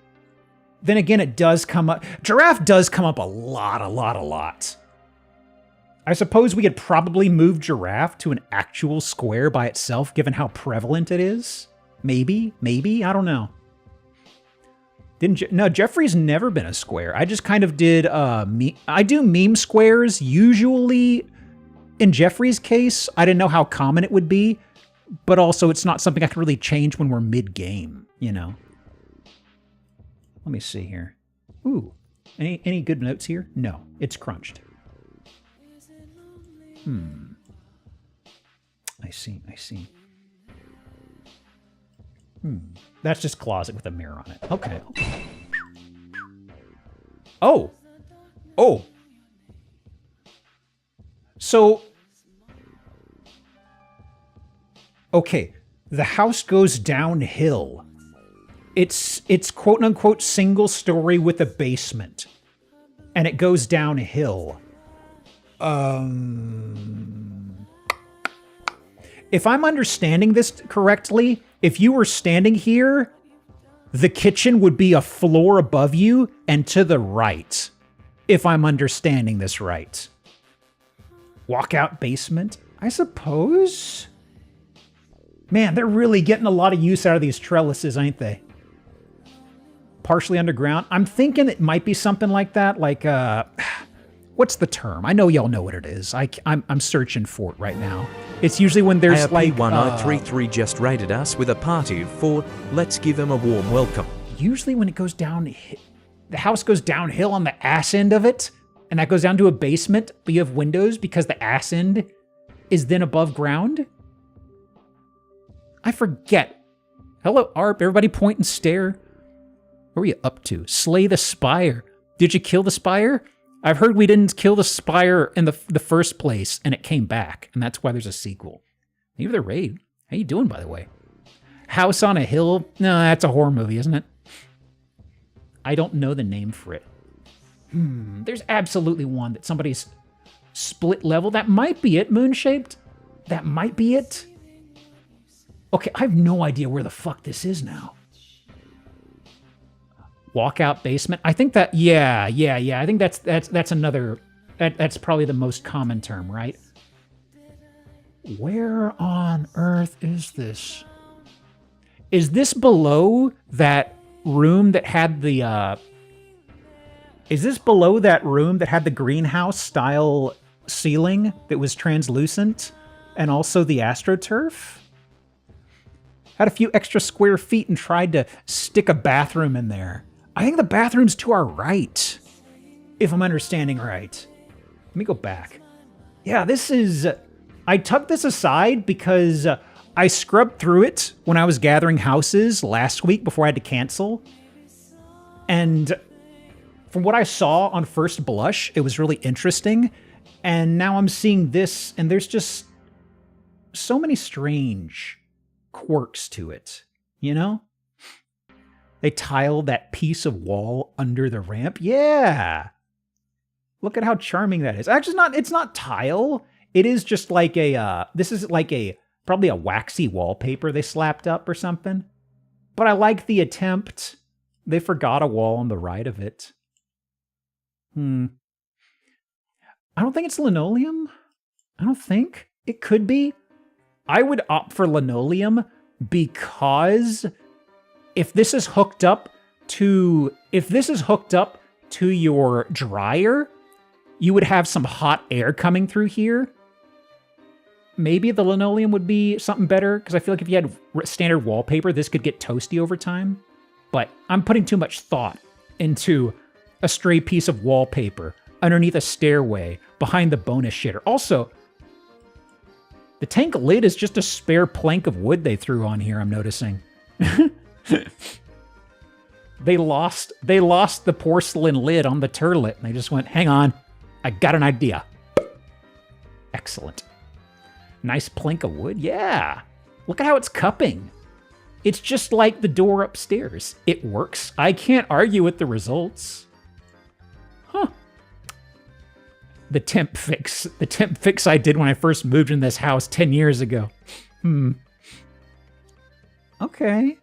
Then again, it does come up... Giraffe does come up a lot. I suppose we could probably move giraffe to an actual square by itself, given how prevalent it is. Maybe, I don't know. No, Jeffrey's never been a square. I just kind of did, I do meme squares, usually, in Jeffrey's case. I didn't know how common it would be, but also it's not something I can really change when we're mid-game, you know? Let me see here. Ooh, any good notes here? No, it's crunched. I see. That's just closet with a mirror on it. Okay. Oh. So, okay, the house goes downhill. It's quote unquote single story with a basement, and it goes downhill. If I'm understanding this correctly, if you were standing here, the kitchen would be a floor above you and to the right. If I'm understanding this right. Walkout basement, I suppose? Man, they're really getting a lot of use out of these trellises, ain't they? Partially underground. I'm thinking it might be something like that, like, What's the term? I know y'all know what it is. I'm searching for it right now. It's usually when there's like... ARP1033 just rated us with a party of 4. Let's give him a warm welcome. Usually when it goes down... The house goes downhill on the ass end of it, and that goes down to a basement, but you have windows because the ass end is then above ground? I forget. Hello, ARP. Everybody point and stare. What were you up to? Slay the spire. Did you kill the spire? I've heard we didn't kill the spire in the first place, and it came back, and that's why there's a sequel. Maybe the raid. How you doing, by the way? House on a Hill? No, that's a horror movie, isn't it? I don't know the name for it. There's absolutely one that somebody's split level. That might be it, moon-shaped. That might be it. Okay, I have no idea where the fuck this is now. Walkout basement. I think that, yeah. I think that's another, that's probably the most common term, right? Where on earth is this? Is this below that room that had the, is this below that room that had the greenhouse style ceiling that was translucent and also the AstroTurf? Had a few extra square feet and tried to stick a bathroom in there. I think the bathroom's to our right, if I'm understanding right. Let me go back. Yeah, this is... I tucked this aside because I scrubbed through it when I was gathering houses last week before I had to cancel. And from what I saw on first blush, it was really interesting. And now I'm seeing this, and there's just so many strange quirks to it, you know? They tiled that piece of wall under the ramp. Yeah. Look at how charming that is. Actually, it's not tile. It is just like a, this is like probably a waxy wallpaper they slapped up or something. But I like the attempt. They forgot a wall on the right of it. I don't think it's linoleum. I don't think. It could be. I would opt for linoleum because if this is hooked up to your dryer, you would have some hot air coming through here. Maybe the linoleum would be something better, because I feel like if you had standard wallpaper, this could get toasty over time. But I'm putting too much thought into a stray piece of wallpaper underneath a stairway behind the bonus shitter. Also, the tank lid is just a spare plank of wood they threw on here, I'm noticing. They lost the porcelain lid on the turlet, and they just went, hang on, I got an idea. Excellent. Nice plank of wood, yeah. Look at how it's cupping. It's just like the door upstairs. It works. I can't argue with the results. Huh. The temp fix I did when I first moved in this house 10 years ago. Okay.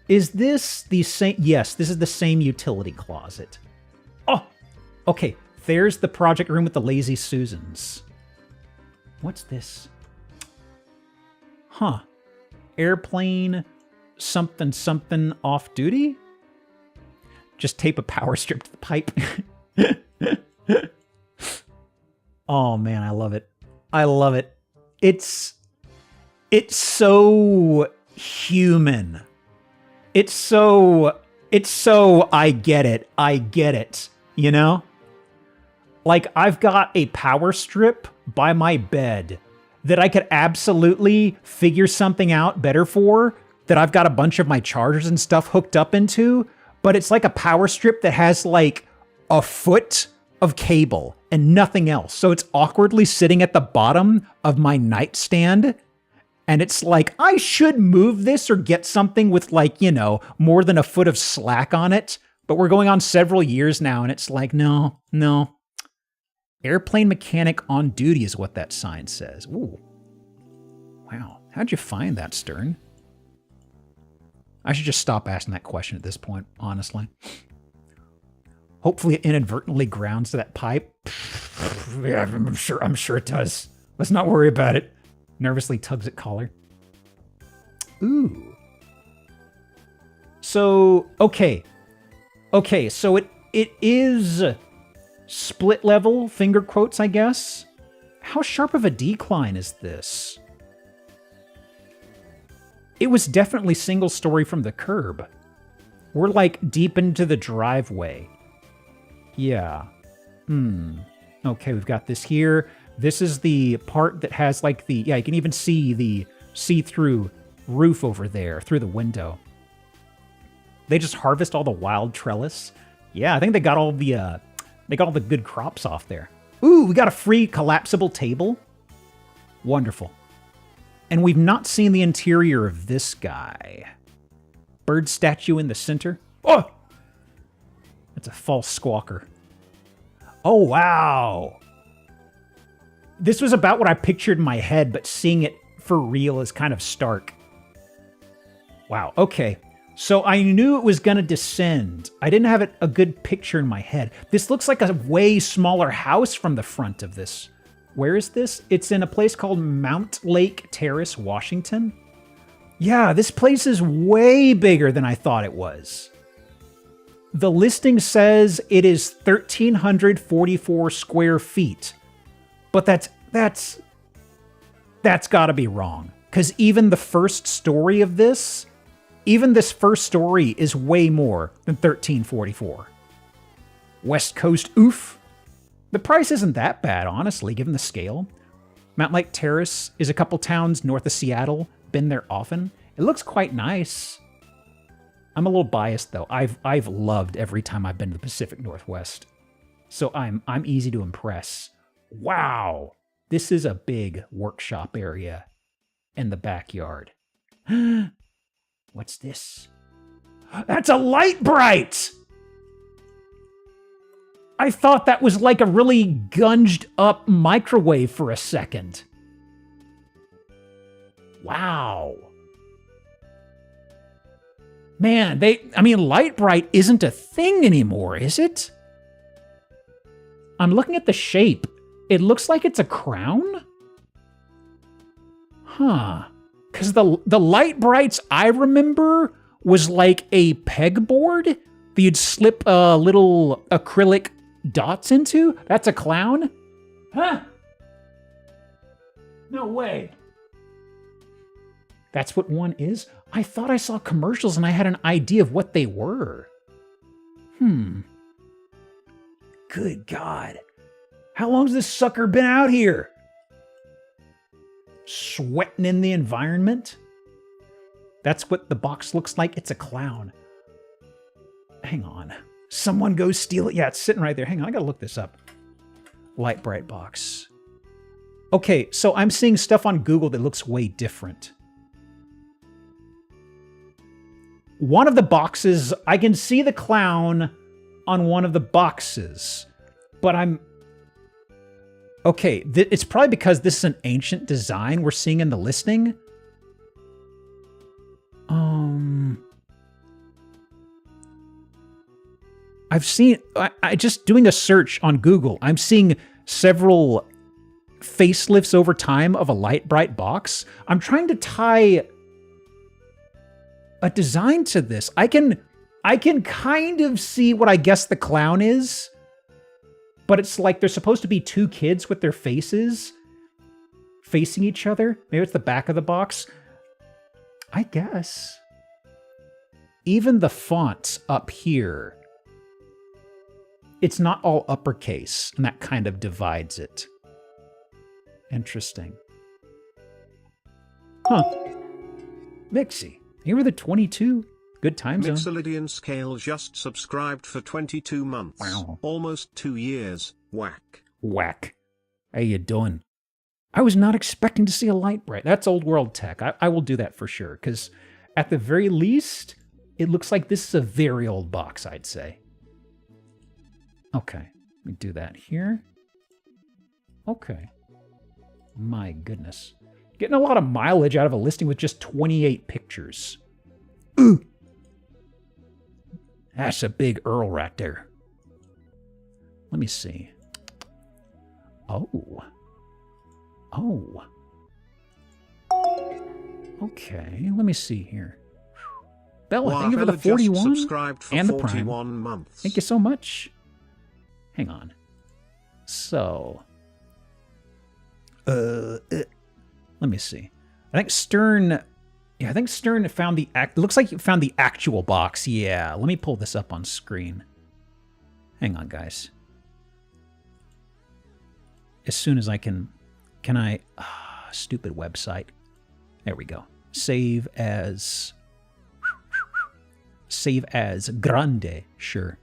Is this the same? Yes, this is the same utility closet. Oh, okay. There's the project room with the lazy Susans. What's this? Huh. Airplane something something off duty? Just tape a power strip to the pipe. Oh man, I love it. I love it. It's so human. It's so I get it, you know? Like, I've got a power strip by my bed that I could absolutely figure something out better for, that I've got a bunch of my chargers and stuff hooked up into, but it's like a power strip that has like a foot of cable and nothing else. So it's awkwardly sitting at the bottom of my nightstand. And it's like, I should move this or get something with like, you know, more than a foot of slack on it. But we're going on several years now, and it's like, no. Airplane mechanic on duty is what that sign says. Ooh. Wow. How'd you find that, Stern? I should just stop asking that question at this point, honestly. Hopefully it inadvertently grounds to that pipe. Yeah, I'm sure it does. Let's not worry about it. Nervously tugs at collar. Ooh. So, okay. Okay, so it is split level, finger quotes, I guess. How sharp of a decline is this? It was definitely single story from the curb. We're like deep into the driveway. Yeah. Okay, we've got this here. This is the part that has like the, yeah, you can even see the see-through roof over there through the window. They just harvest all the wild trellis. Yeah, I think they got all the good crops off there. Ooh, we got a free collapsible table. Wonderful. And we've not seen the interior of this guy. Bird statue in the center. Oh! That's a false squawker. Oh, wow. This was about what I pictured in my head, but seeing it for real is kind of stark. Wow, okay. So I knew it was going to descend. I didn't have a good picture in my head. This looks like a way smaller house from the front of this. Where is this? It's in a place called Mount Lake Terrace, Washington. Yeah, this place is way bigger than I thought it was. The listing says it is 1,344 square feet. But that's got to be wrong. Because even the first story of this, even this first story is way more than 1,344. West Coast oof. The price isn't that bad, honestly, given the scale. Mount Lake Terrace is a couple towns north of Seattle. Been there often. It looks quite nice. I'm a little biased though. I've loved every time I've been to the Pacific Northwest. So I'm easy to impress. Wow. This is a big workshop area in the backyard. What's this? That's a light bright! I thought that was like a really gunged up microwave for a second. Wow. Man, light bright isn't a thing anymore, is it? I'm looking at the shape. It looks like it's a crown? Huh. Because the light brights I remember was like a pegboard that you'd slip little acrylic dots into. That's a clown? Huh? No way. That's what one is? I thought I saw commercials and I had an idea of what they were. Good God. How long's this sucker been out here? Sweating in the environment? That's what the box looks like. It's a clown. Hang on. Someone go steal it. Yeah, it's sitting right there. Hang on, I gotta look this up. Light bright box. Okay, so I'm seeing stuff on Google that looks way different. One of the boxes, I can see the clown on one of the boxes, but okay, it's probably because this is an ancient design we're seeing in the listing. I've seen, I just doing a search on Google, I'm seeing several facelifts over time of a light bright box. I'm trying to tie a design to this. I can kind of see what I guess the clown is, but it's like they're supposed to be two kids with their faces facing each other. Maybe it's the back of the box. I guess. Even the font up here, it's not all uppercase, and that kind of divides it. Interesting. Huh. Mixie. Here were the 22. Good time zone. Mixolydian Scale just subscribed for 22 months. Wow. Almost 2 years. Whack. Whack. How you doing? I was not expecting to see a light bright. That's old world tech. I will do that for sure, because at the very least, it looks like this is a very old box, I'd say. Okay, let me do that here. Okay. My goodness. Getting a lot of mileage out of a listing with just 28 pictures. Ooh! That's a big Earl right there. Let me see. Oh. Oh. Okay, let me see here. Bella, thank you for the 41 subscribed for and the 41 Prime. months. Thank you so much. Hang on. So, let me see. I think Stern found the looks like you found the actual box. Yeah, let me pull this up on screen. Hang on, guys. As soon as I can I, stupid website. There we go. Save as grande, sure.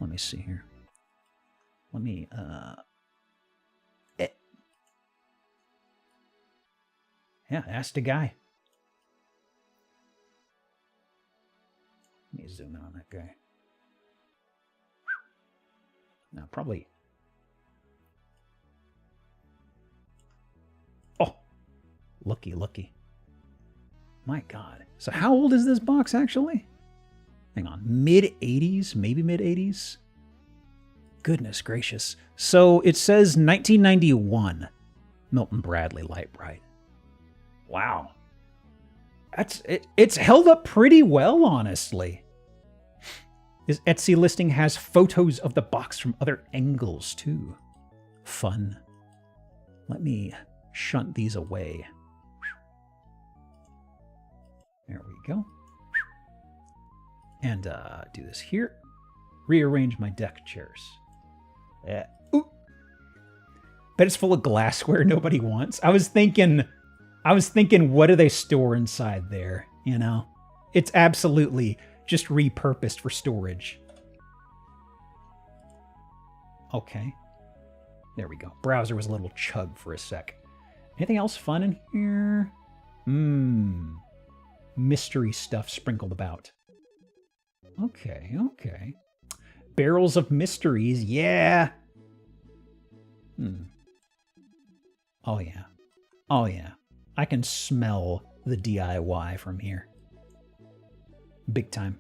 Let me see here. Let me, yeah, ask the guy. Let me zoom in on that guy. Now, probably. Oh, looky. My God. So how old is this box, actually? Hang on. Mid-80s? Maybe mid-80s? Goodness gracious. So it says 1991. Milton Bradley Light Bright. Wow. It's held up pretty well, honestly. This Etsy listing has photos of the box from other angles, too. Fun. Let me shunt these away. There we go. And do this here. Rearrange my deck chairs. Ooh. Bet it's full of glassware nobody wants. I was thinking, what do they store inside there? You know? It's absolutely just repurposed for storage. Okay. There we go. Browser was a little chug for a sec. Anything else fun in here? Mystery stuff sprinkled about. Okay. Barrels of mysteries, yeah. Oh yeah. I can smell the DIY from here. Big time.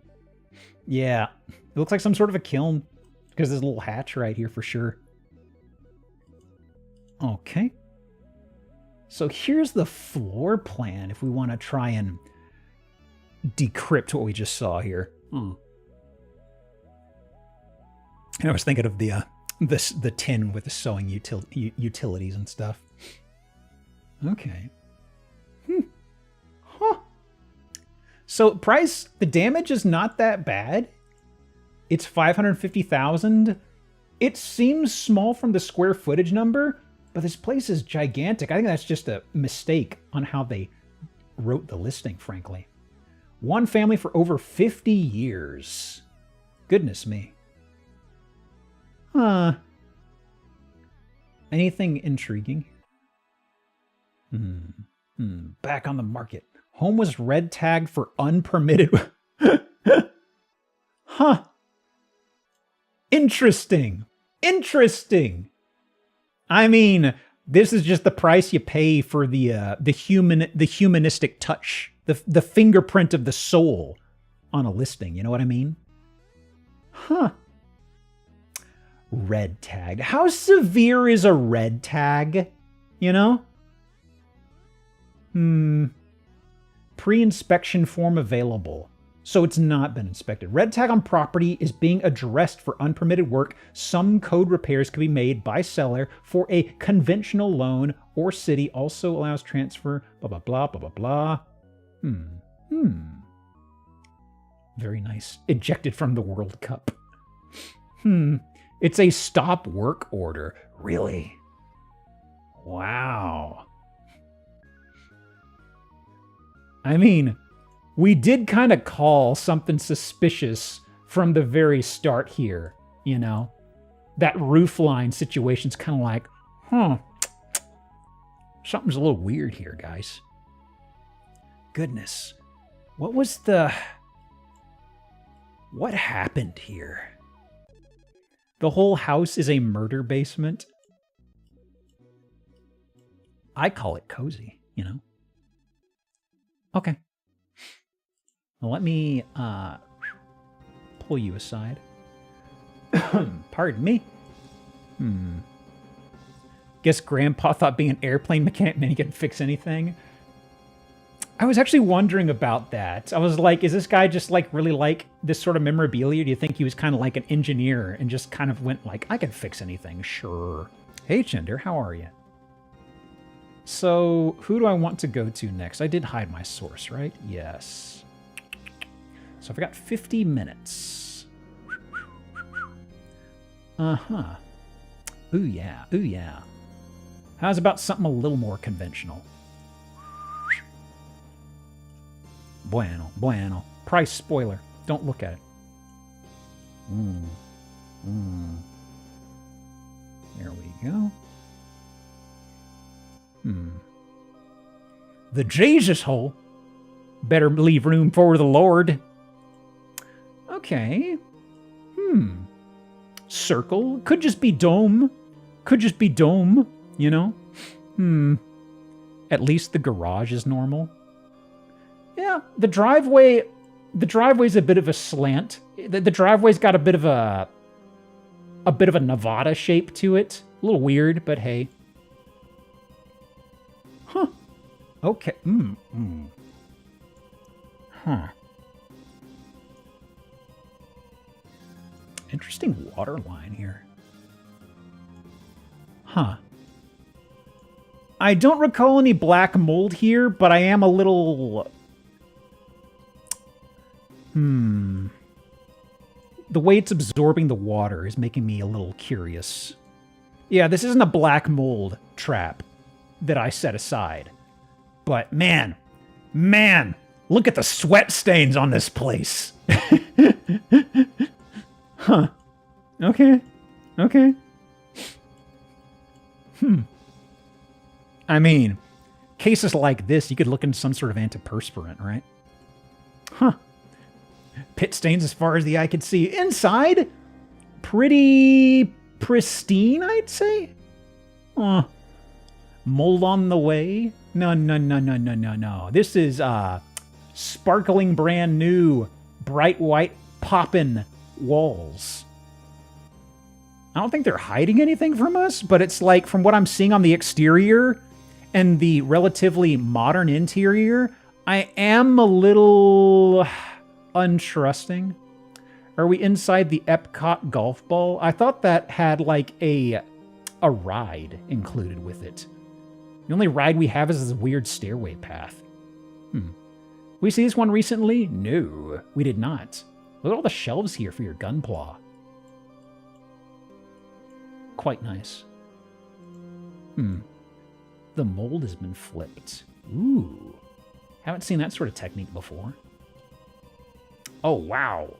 Yeah. It looks like some sort of a kiln, because there's a little hatch right here for sure. Okay. So here's the floor plan if we want to try and decrypt what we just saw here. And I was thinking of the tin with the sewing utilities and stuff. Okay. Huh. So price, the damage is not that bad. It's 550,000. It seems small from the square footage number, but this place is gigantic. I think that's just a mistake on how they wrote the listing, frankly. One family for over 50 years. Goodness me. Huh. Anything intriguing? Back on the market. Home was red tagged for unpermitted. Huh. Interesting. I mean, this is just the price you pay for the humanistic touch, the fingerprint of the soul on a listing. You know what I mean? Huh. Red tag. How severe is a red tag? You know? Pre-inspection form available. So it's not been inspected. Red tag on property is being addressed for unpermitted work. Some code repairs can be made by seller for a conventional loan, or city also allows transfer, blah, blah, blah, blah, blah, blah. Very nice. Ejected from the World Cup. It's a stop work order. Really? Wow. I mean, we did kind of call something suspicious from the very start here, you know? That roofline situation's kind of like, something's a little weird here, guys. Goodness. What happened here? The whole house is a murder basement. I call it cozy, you know? Okay. Well, let me pull you aside. Pardon me. Guess Grandpa thought being an airplane mechanic meant he could fix anything. I was actually wondering about that. I was like, is this guy just like really like this sort of memorabilia? Do you think he was kind of like an engineer and just kind of went like, I can fix anything, sure. Hey, Chinder, how are you? So, who do I want to go to next? I did hide my source, right? Yes. So I've got 50 minutes. Uh-huh. Ooh, yeah. Ooh, yeah. How's about something a little more conventional? Bueno, bueno. Price spoiler. Don't look at it. There we go. The Jesus hole. Better leave room for the Lord. Okay. Circle. Could just be dome. Could just be dome, you know? At least the garage is normal. Yeah, the driveway's a bit of a slant. The driveway's got a bit of a Nevada shape to it. A little weird, but hey. Huh. Okay. Huh. Interesting water line here. Huh. I don't recall any black mold here, but I am a little... The way it's absorbing the water is making me a little curious. Yeah, this isn't a black mold trap that I set aside. But man, look at the sweat stains on this place. Huh. Okay. I mean, cases like this, you could look into some sort of antiperspirant, right? Huh. Pit stains as far as the eye could see. Inside, pretty pristine, I'd say. Mold on the way. No. This is sparkling brand new, bright white poppin' walls. I don't think they're hiding anything from us, but it's like, from what I'm seeing on the exterior and the relatively modern interior, I am a little untrusting. Are we inside the Epcot golf ball? I thought that had like a ride included with it. The only ride we have is this weird stairway path. We see this one recently? No, we did not. Look at all the shelves here for your gunpla. Quite nice. The mold has been flipped. Ooh. Haven't seen that sort of technique before. Oh, wow.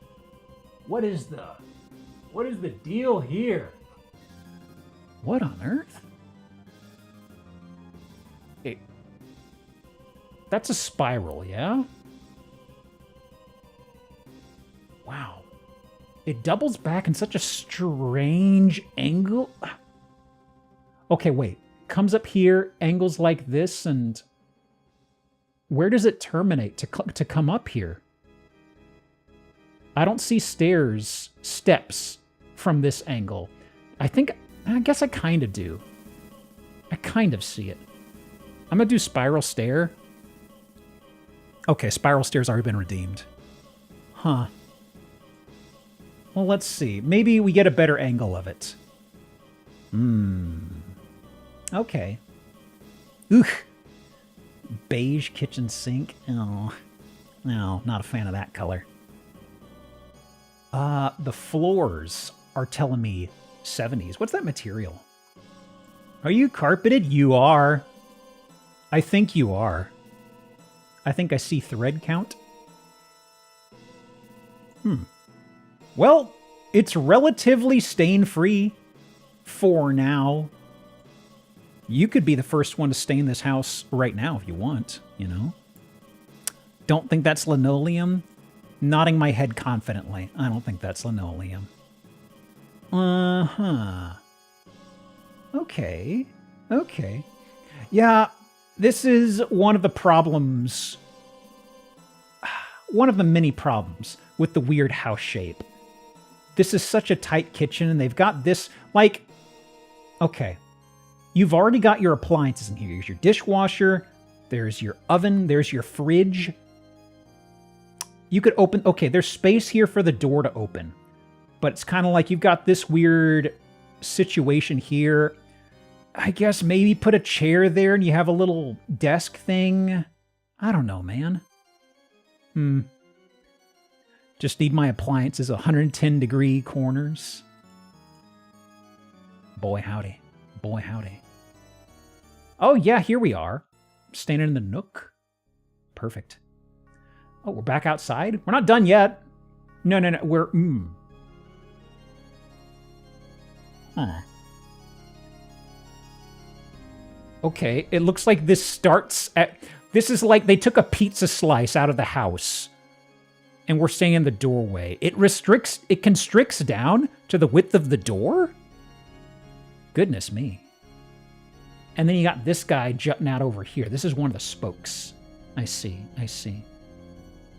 What is the deal here? What on earth? That's a spiral, yeah? Wow. It doubles back in such a strange angle. Okay, wait. Comes up here, angles like this, and where does it terminate to come up here? I don't see steps from this angle. I guess I kind of do. I kind of see it. I'm gonna do spiral stair. Okay, spiral stair's already been redeemed. Huh. Well, let's see. Maybe we get a better angle of it. Okay. Beige kitchen sink. Oh, no, not a fan of that color. The floors are telling me 70s. What's that material? Are you carpeted? You are. I think you are. I think I see thread count. Well, it's relatively stain-free for now. You could be the first one to stain this house right now if you want, you know? Don't think that's linoleum? Nodding my head confidently. I don't think that's linoleum. Uh-huh. Okay. Yeah, this is one of the problems. One of the many problems with the weird house shape. This is such a tight kitchen, and they've got this, like... Okay. You've already got your appliances in here. Here's your dishwasher. There's your oven. There's your fridge. You could open... Okay, there's space here for the door to open. But it's kind of like you've got this weird situation here. I guess maybe put a chair there and you have a little desk thing. I don't know, man. Just need my appliances 110-degree corners. Boy, howdy. Boy, howdy. Oh, yeah, here we are. Standing in the nook. Perfect. Oh, we're back outside? We're not done yet. No. We're... Huh. Okay, it looks like this starts at... This is like they took a pizza slice out of the house. And we're staying in the doorway. It constricts down to the width of the door? Goodness me. And then you got this guy jutting out over here. This is one of the spokes. I see.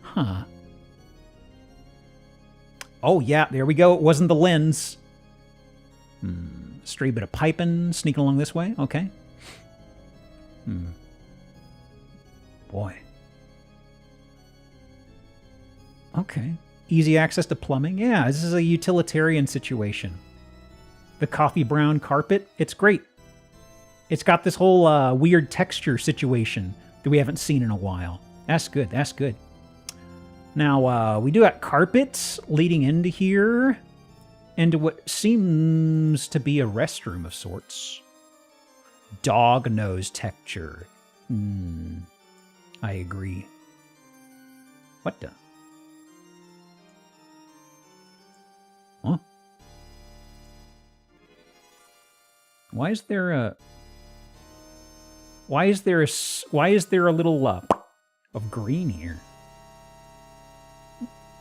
Huh. Oh, yeah, there we go. It wasn't the lens. Stray bit of piping sneaking along this way. Okay. Boy. Okay. Easy access to plumbing. Yeah, this is a utilitarian situation. The coffee brown carpet, it's great. It's got this whole weird texture situation that we haven't seen in a while. That's good, that's good. Now, we do got carpets leading into here, into what seems to be a restroom of sorts. Dog nose texture. I agree. What the? Huh? Why is there a little of green here?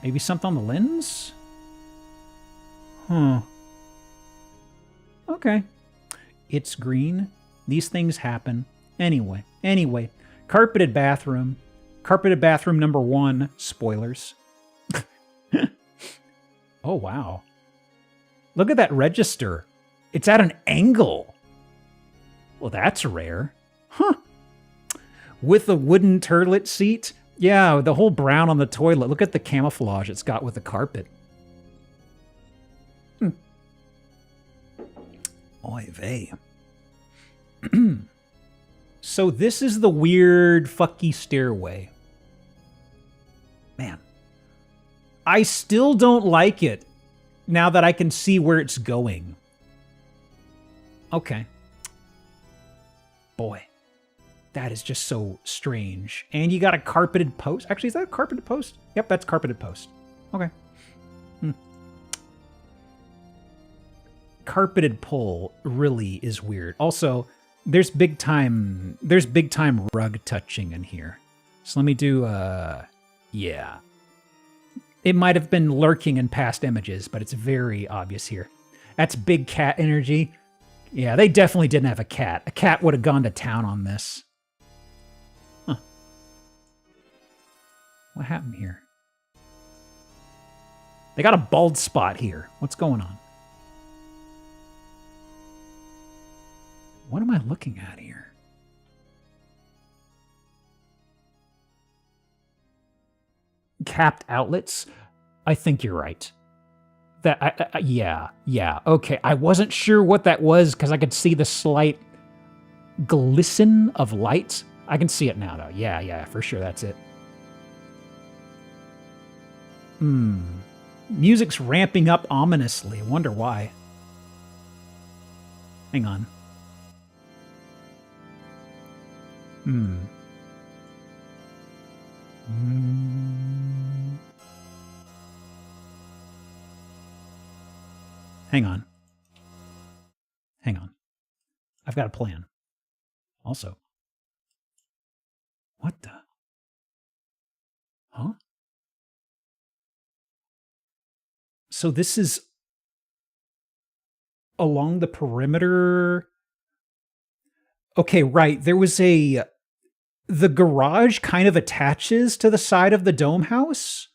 Maybe something on the lens? Huh. Okay. It's green. These things happen. Anyway. Carpeted bathroom. Carpeted bathroom number 1. Spoilers. Oh, wow. Look at that register. It's at an angle. Well, that's rare. Huh. With a wooden toilet seat. Yeah, the whole brown on the toilet. Look at the camouflage it's got with the carpet. Oy vey. So this is the weird fucky stairway. Man. I still don't like it now that I can see where it's going. Okay. Boy. That is just so strange. And you got a carpeted post. Actually, is that a carpeted post? Yep, that's carpeted post. Okay. Carpeted pole really is weird. Also, there's big time rug touching in here. So let me do yeah. It might have been lurking in past images, but it's very obvious here. That's big cat energy. Yeah, they definitely didn't have a cat. A cat would have gone to town on this. Huh. What happened here? They got a bald spot here. What's going on? What am I looking at here? Capped outlets? I think you're right. That yeah. Okay, I wasn't sure what that was because I could see the slight glisten of light. I can see it now, though. Yeah, for sure, that's it. Music's ramping up ominously. I wonder why. Hang on. Hang on. I've got a plan. Also. What the? Huh? So this is along the perimeter. Okay, right. There was the garage kind of attaches to the side of the dome house.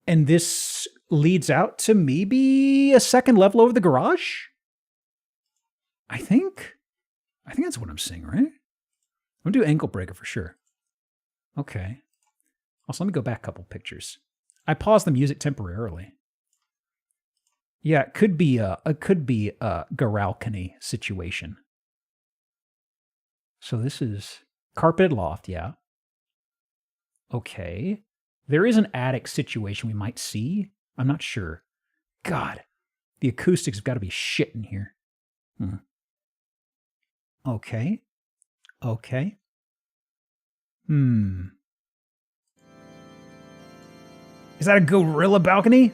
And this leads out to maybe a second level over the garage? I think that's what I'm seeing, right? I'm gonna do ankle breaker for sure. Okay. Also, let me go back a couple pictures. I paused the music temporarily. Yeah, it could be a Garalkany situation. So this is carpeted loft, yeah. Okay. There is an attic situation we might see. I'm not sure. God, the acoustics have got to be shit in here. Okay. Okay. Is that a gorilla balcony?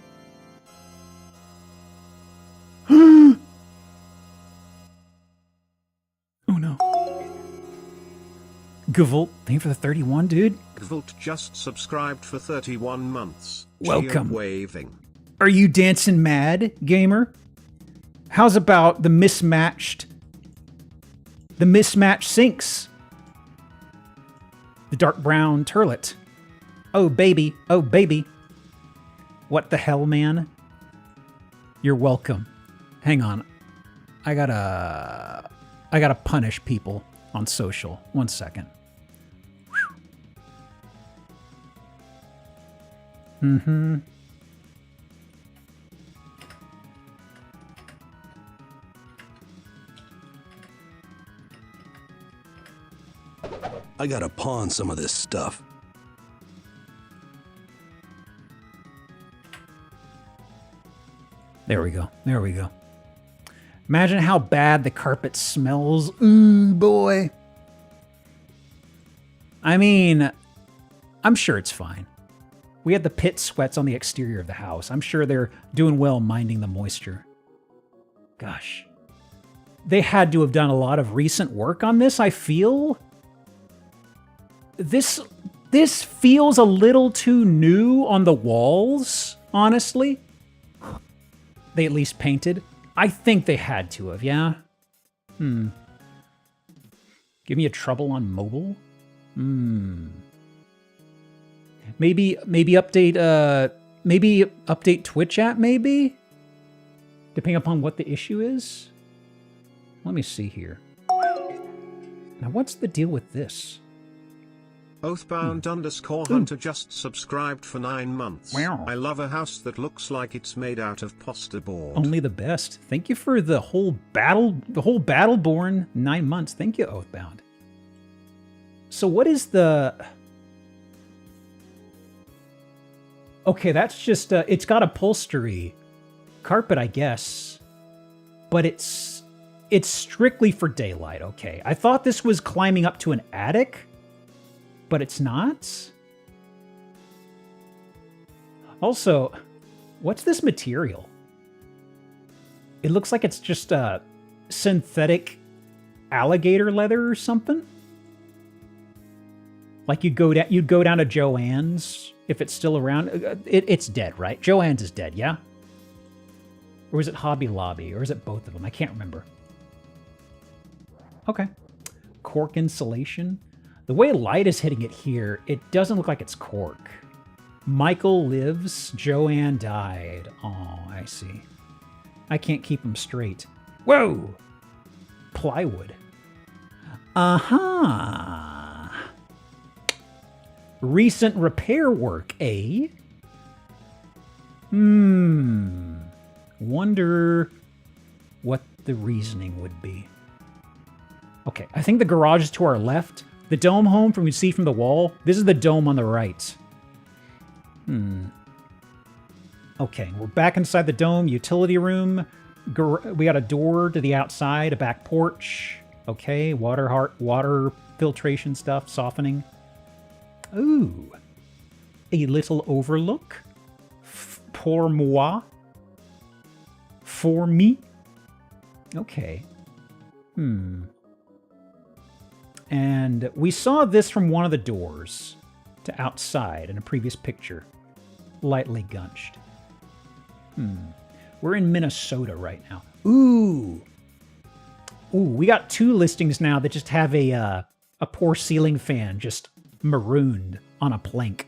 Oh no. Gavolt, thank you for the 31, dude. Gavolt just subscribed for 31 months. Welcome. Waving. Are you dancing mad, gamer? How's about the mismatched sinks? The dark brown turlet. Oh baby, oh baby. What the hell, man? You're welcome. Hang on. I gotta punish people on social. 1 second. I gotta pawn some of this stuff. There we go. There we go. Imagine how bad the carpet smells. Ooh, boy. I mean, I'm sure it's fine. We had the pit sweats on the exterior of the house. I'm sure they're doing well minding the moisture. Gosh. They had to have done a lot of recent work on this, I feel. This feels a little too new on the walls, honestly. They at least painted. I think they had to have, yeah? Give me a trouble on mobile? Maybe update Twitch app, maybe? Depending upon what the issue is? Let me see here. Now, what's the deal with this? Oathbound_Hunter just subscribed for 9 months. Wow. I love a house that looks like it's made out of poster board. Only the best. Thank you for the whole Battleborn 9 months. Thank you, Oathbound. So what is the... Okay, that's just, it's got upholstery. Carpet, I guess. But it's strictly for daylight, okay. I thought this was climbing up to an attic, but it's not. Also, what's this material? It looks like it's just a synthetic alligator leather or something. Like you'd go down to Joann's if it's still around. It's dead, right? Joann's is dead, yeah? Or is it Hobby Lobby? Or is it both of them? I can't remember. Okay. Cork insulation. The way light is hitting it here, it doesn't look like it's cork. Michael lives. Joanne died. Oh, I see. I can't keep them straight. Whoa! Plywood. Uh-huh. Recent repair work, eh? Wonder what the reasoning would be. Okay, I think the garage is to our left. The dome home from we see from the wall. This is the dome on the right. Okay, we're back inside the dome. Utility room. We got a door to the outside, a back porch. Okay, water filtration stuff, softening. Ooh, a little overlook. Pour moi. For me. Okay. And we saw this from one of the doors to outside in a previous picture. Lightly gunched. We're in Minnesota right now. Ooh, we got 2 listings now that just have a poor ceiling fan just marooned on a plank.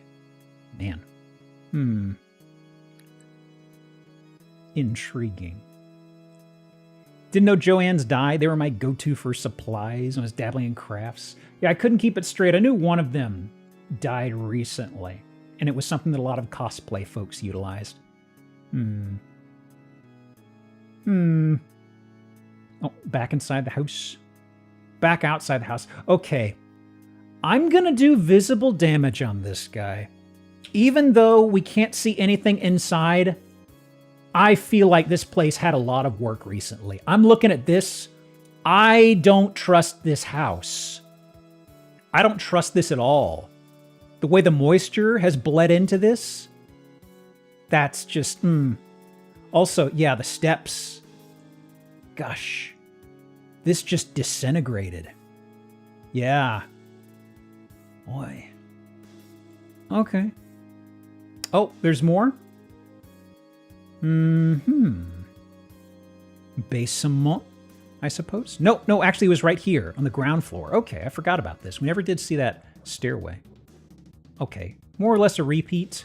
Man. Intriguing. Didn't know Joann's died. They were my go-to for supplies when I was dabbling in crafts. Yeah, I couldn't keep it straight. I knew one of them died recently, and it was something that a lot of cosplay folks utilized. Oh, back inside the house. Back outside the house. Okay. I'm gonna do visible damage on this guy. Even though we can't see anything inside, I feel like this place had a lot of work recently. I'm looking at this. I don't trust this house. I don't trust this at all. The way the moisture has bled into this, that's just, Also, yeah, the steps. Gosh. This just disintegrated. Yeah. Boy. Okay. Oh, there's more? Basement, I suppose? No, actually it was right here on the ground floor. Okay, I forgot about this. We never did see that stairway. Okay, more or less a repeat.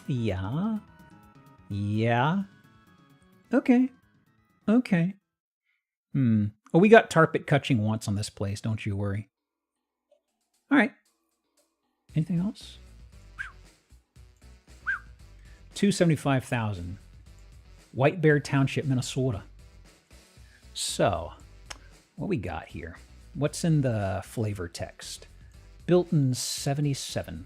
Yeah. Yeah. Okay. Okay. Oh, we got carpet catching once on this place, don't you worry. All right. Anything else? 275,000. White Bear Township, Minnesota. So, what we got here? What's in the flavor text? Built in 77.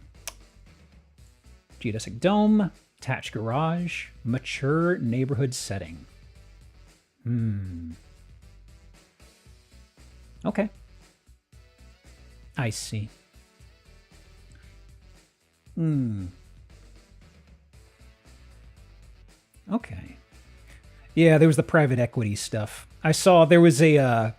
Geodesic dome, attached garage, mature neighborhood setting. Okay. I see. Okay. Yeah, there was the private equity stuff. I saw there was a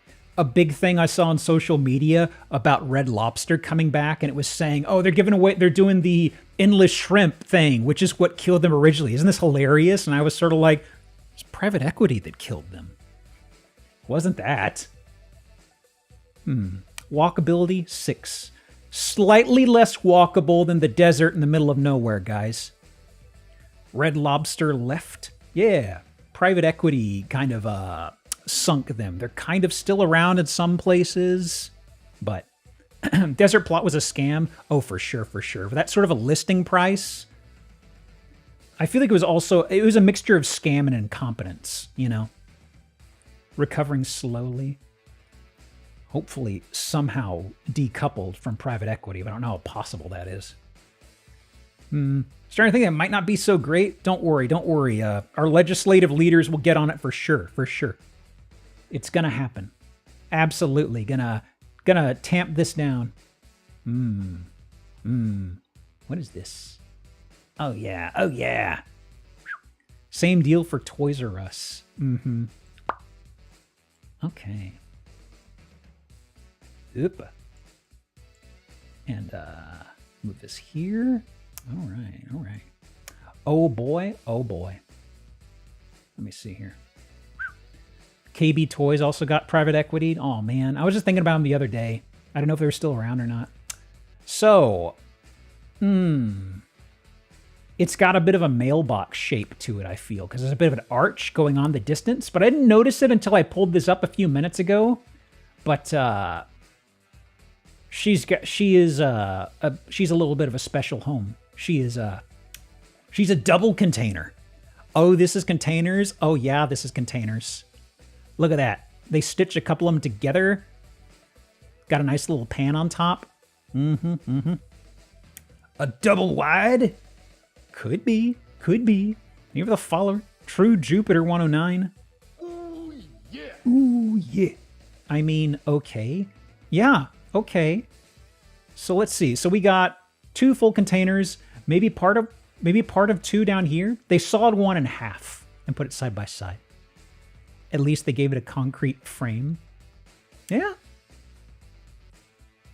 big thing I saw on social media about Red Lobster coming back, and it was saying, oh, they're giving away, they're doing the endless shrimp thing, which is what killed them originally. Isn't this hilarious? And I was sort of like, it's private equity that killed them. Wasn't that? Walkability, 6. Slightly less walkable than the desert in the middle of nowhere, guys. Red Lobster left. Yeah, private equity kind of sunk them. They're kind of still around in some places, but Desert Plot was a scam. Oh, for sure, for sure. For that sort of a listing price, I feel like it was a mixture of scam and incompetence, you know? Recovering slowly. Hopefully somehow decoupled from private equity, but I don't know how possible that is. Starting to think that might not be so great. Don't worry, don't worry. Our legislative leaders will get on it for sure, for sure. It's gonna happen. Absolutely gonna tamp this down. What is this? Oh yeah, oh yeah. Same deal for Toys R Us. Okay. Oop. And move this here. All right, all right. Oh boy, oh boy. Let me see here. KB Toys also got private equity. Oh man, I was just thinking about them the other day. I don't know if they were still around or not. So, it's got a bit of a mailbox shape to it, I feel, because there's a bit of an arch going on the distance, but I didn't notice it until I pulled this up a few minutes ago. But she's a little bit of a special home. She's a double container. Oh, this is containers. Oh yeah, this is containers. Look at that. They stitched a couple of them together. Got a nice little pan on top. A double wide? Could be. Could be. You ever the follower? True Jupiter 109. Ooh, yeah. Ooh, yeah. I mean, okay. Yeah, okay. So let's see. So we got 2 full containers, maybe part of 2 down here. They sawed one in half and put it side by side. At least they gave it a concrete frame. Yeah.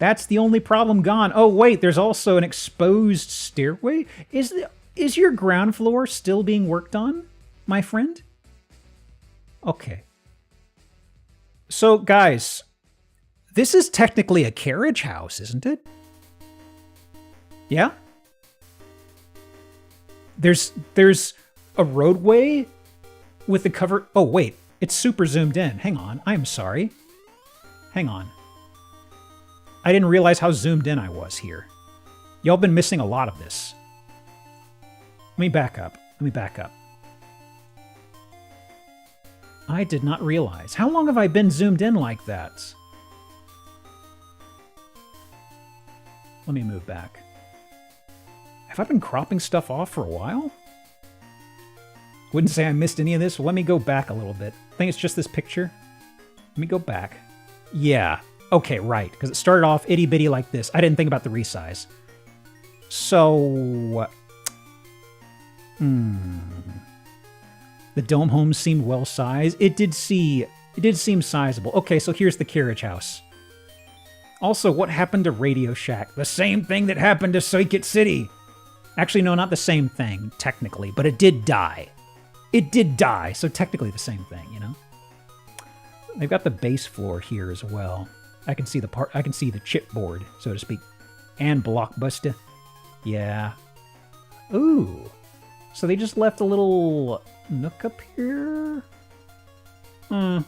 That's the only problem gone. Oh, wait, there's also an exposed stairway. Is your ground floor still being worked on, my friend? Okay. So, guys, this is technically a carriage house, isn't it? Yeah? There's a roadway with the cover... Oh, wait. It's super zoomed in. Hang on. I'm sorry. Hang on. I didn't realize how zoomed in I was here. Y'all been missing a lot of this. Let me back up. Let me back up. I did not realize. How long have I been zoomed in like that? Let me move back. Have I been cropping stuff off for a while? Wouldn't say I missed any of this. Let me go back a little bit. I think it's just this picture. Let me go back. Yeah. Okay, right. Because it started off itty-bitty like this. I didn't think about the resize. So... The dome home seemed well-sized. It did seem sizable. Okay, so here's the carriage house. Also, what happened to Radio Shack? The same thing that happened to Circuit City. Actually, no, not the same thing, technically, but it did die. It did die, so technically the same thing, you know? They've got the base floor here as well. I can see the chipboard, so to speak. And Blockbuster. Yeah. Ooh. So they just left a little nook up here? Oh,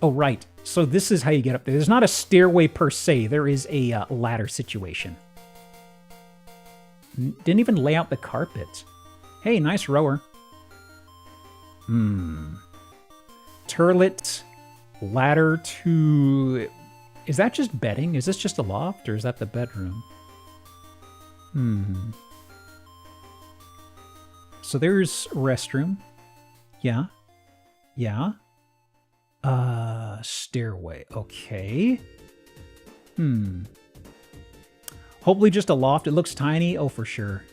right. So this is how you get up there. There's not a stairway per se. There is a ladder situation. Didn't even lay out the carpet. Hey, nice rower. Turlet, ladder to... Is that just bedding? Is this just a loft, or is that the bedroom? So there's restroom. Yeah. Yeah. Stairway. Okay. Hopefully just a loft. It looks tiny. Oh, for sure.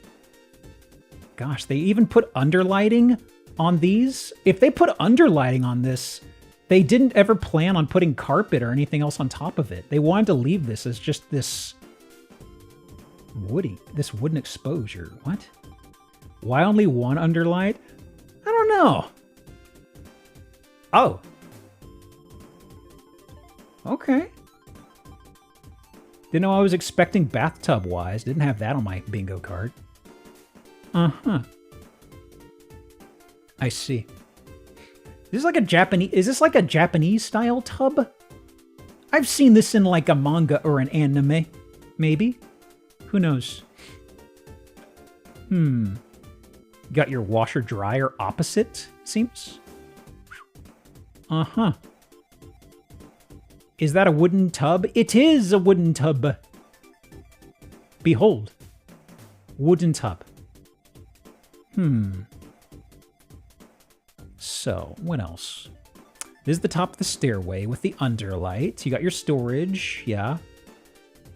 Gosh, they even put underlighting on these? If they put underlighting on this, they didn't ever plan on putting carpet or anything else on top of it. They wanted to leave this as just this wooden exposure. What? Why only one underlight? I don't know. Oh. Okay. Didn't know I was expecting bathtub-wise. Didn't have that on my bingo card. Uh-huh. I see. Is this like a Japanese style tub? I've seen this in like a manga or an anime. Maybe. Who knows? Got your washer dryer opposite, seems. Uh-huh. Is that a wooden tub? It is a wooden tub. Behold. Wooden tub. So, what else? This is the top of the stairway with the underlight. You got your storage, yeah.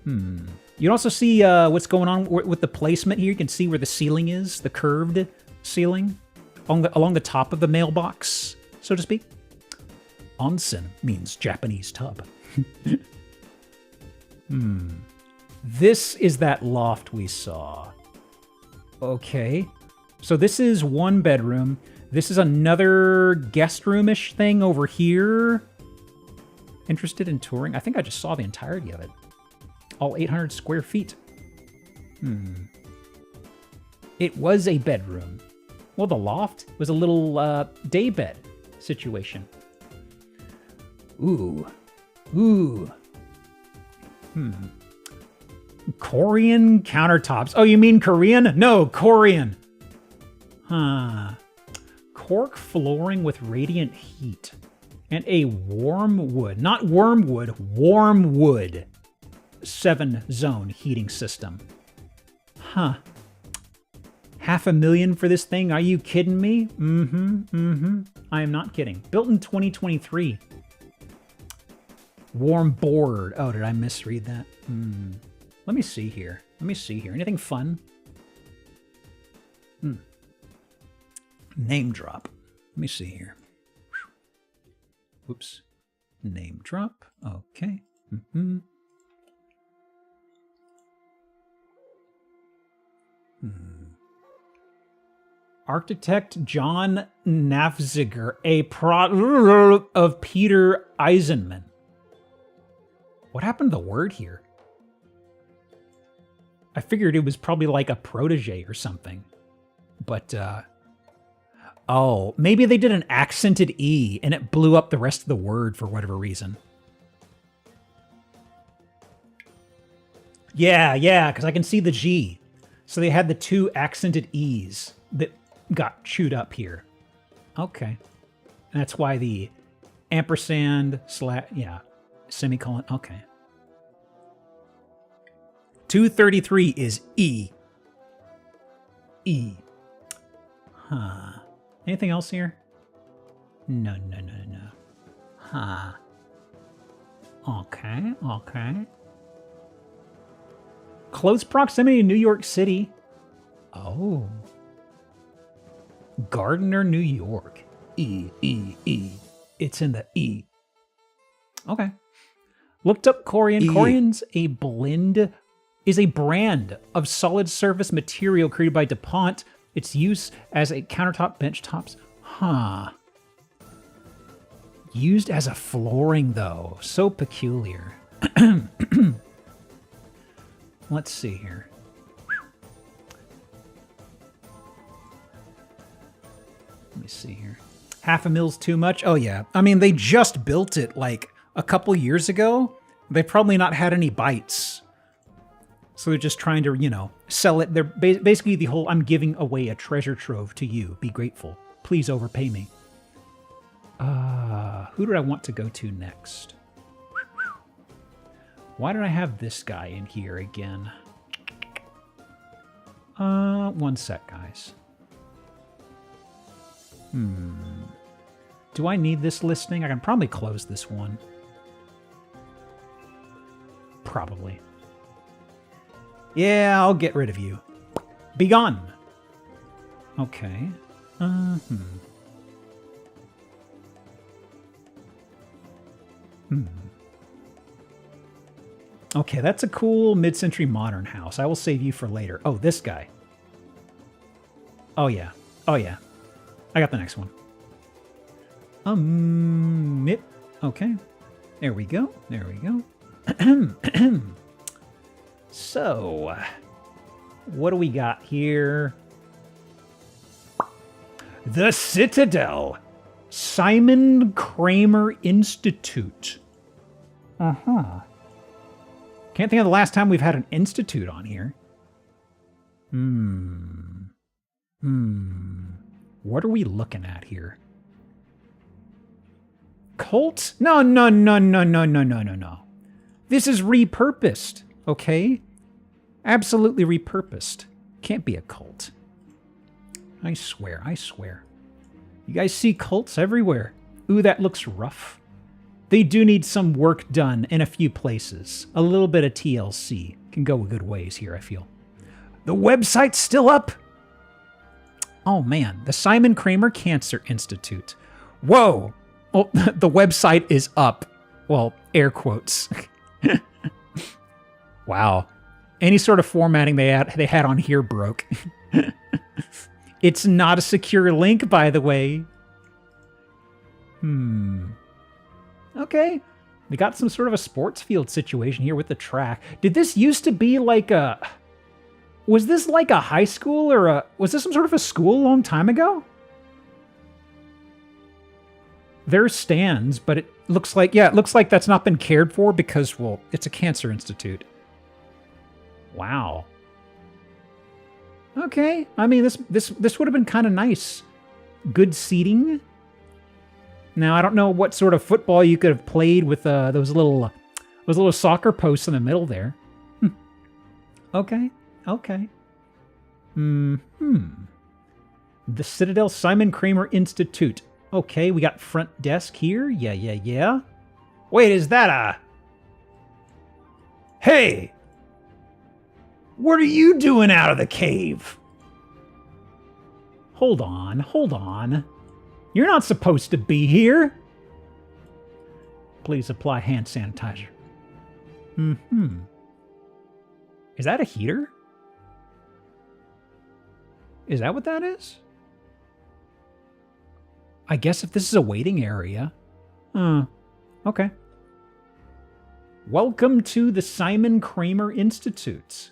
You can also see what's going on with the placement here. You can see where the ceiling is, the curved ceiling, along the top of the mailbox, so to speak. Onsen means Japanese tub. This is that loft we saw. Okay. So this is one bedroom. This is another guest room-ish thing over here. Interested in touring? I think I just saw the entirety of it. All 800 square feet. It was a bedroom. Well, the loft was a little day bed situation. Ooh. Korean countertops. Oh, you mean Korean? No, Korean. Cork flooring with radiant heat. And a warm wood, not wormwood, warm wood 7-zone heating system. $500,000 for this thing? Are you kidding me? I am not kidding. Built in 2023. Warm board. Oh, did I misread that? Let me see here. Anything fun? Name drop. Let me see here. Oops. Name drop. Okay. Architect John Nafziger, a product of Peter Eisenman. What happened to the word here? I figured it was probably like a protege or something. But, oh, maybe they did an accented E and it blew up the rest of the word for whatever reason. Yeah, because I can see the G. So they had the two accented E's that got chewed up here. Okay. And that's why the ampersand semicolon. Okay. 233 is E. E. Huh. Anything else here? No. Huh. Okay. Close proximity to New York City. Oh. Gardner, New York. E. It's in the E. Okay. Looked up Corian. E. Corian's is a brand of solid surface material created by DuPont. Its use as a countertop, bench tops. Huh. Used as a flooring, though. So peculiar. Let's see here. Let me see here. Half a mil's too much? Oh, yeah. I mean, they just built it like a couple years ago. They've probably not had any bites. So they're just trying to, sell it. They're basically the whole, I'm giving away a treasure trove to you. Be grateful. Please overpay me. Who did I want to go to next? Why did I have this guy in here again? One sec, guys. Do I need this listing? I can probably close this one. Probably. Yeah, I'll get rid of you. Be gone. Okay. Okay, that's a cool mid-century modern house. I will save you for later. Oh, this guy. Oh, yeah. I got the next one. Yep. Okay. There we go. So, what do we got here? The Citadel. Simon Kramer Institute. Can't think of the last time we've had an institute on here. What are we looking at here? Cult? No. This is repurposed, okay? Absolutely repurposed. Can't be a cult. I swear. You guys see cults everywhere. Ooh, that looks rough. They do need some work done in a few places. A little bit of TLC can go a good ways here, I feel. The website's still up. Oh man, the Simon Kramer Cancer Institute. Whoa. Well, the website is up. Well, air quotes. Wow. Any sort of formatting they had on here broke. It's not a secure link, by the way. Okay. We got some sort of a sports field situation here with the track. Did this used to be like a... Was this like a high school or a... Was this some sort of a school a long time ago? There's stands, but it looks like... Yeah, it looks like that's not been cared for because, well, it's a cancer institute. Wow. Okay. I mean, this would have been kind of nice. Good seating. Now, I don't know what sort of football you could have played with those little soccer posts in the middle there. Okay. The Citadel Simon Kramer Institute. Okay, we got front desk here. Yeah. Wait, is that a... Hey! What are you doing out of the cave? Hold on. You're not supposed to be here. Please apply hand sanitizer. Is that a heater? Is that what that is? I guess if this is a waiting area. Okay. Welcome to the Simon Kramer Institute.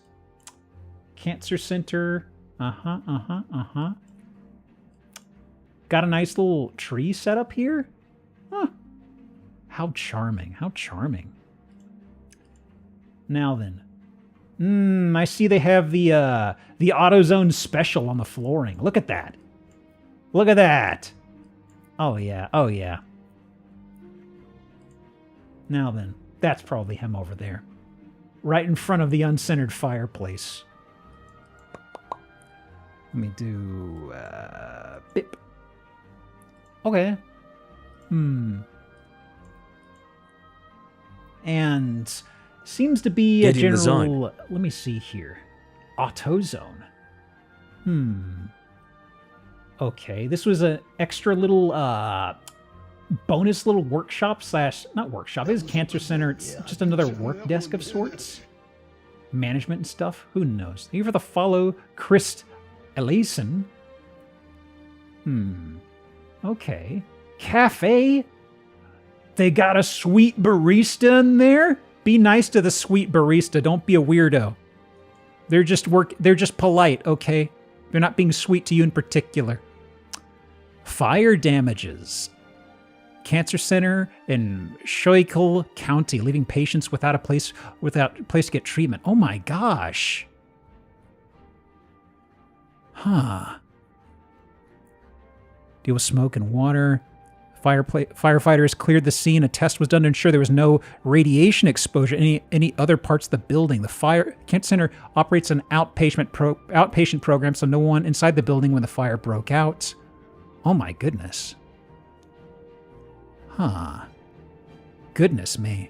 Cancer Center. Got a nice little tree set up here. Huh. How charming. How charming. Now then. I see they have the AutoZone special on the flooring. Look at that. Look at that. Oh, yeah. Oh, yeah. Now then. That's probably him over there. Right in front of the uncentered fireplace. Let me do... bip. Okay. And seems to be a general... Let me see here. AutoZone. Okay, this was an extra little bonus little workshop slash... Not workshop, it is cancer center. It's just another work desk of sorts. Management and stuff. Who knows? Thank you for the follow, Chris Elison. Okay. Cafe? They got a sweet barista in there? Be nice to the sweet barista. Don't be a weirdo. They're just polite, okay? They're not being sweet to you in particular. Fire damages. Cancer center in Schuylkill County, leaving patients without a place to get treatment. Oh my gosh. Huh. Deal with smoke and water. Firefighters cleared the scene. A test was done to ensure there was no radiation exposure in any other parts of the building. The cancer center operates an outpatient program, so no one inside the building when the fire broke out. Oh my goodness. Huh. Goodness me.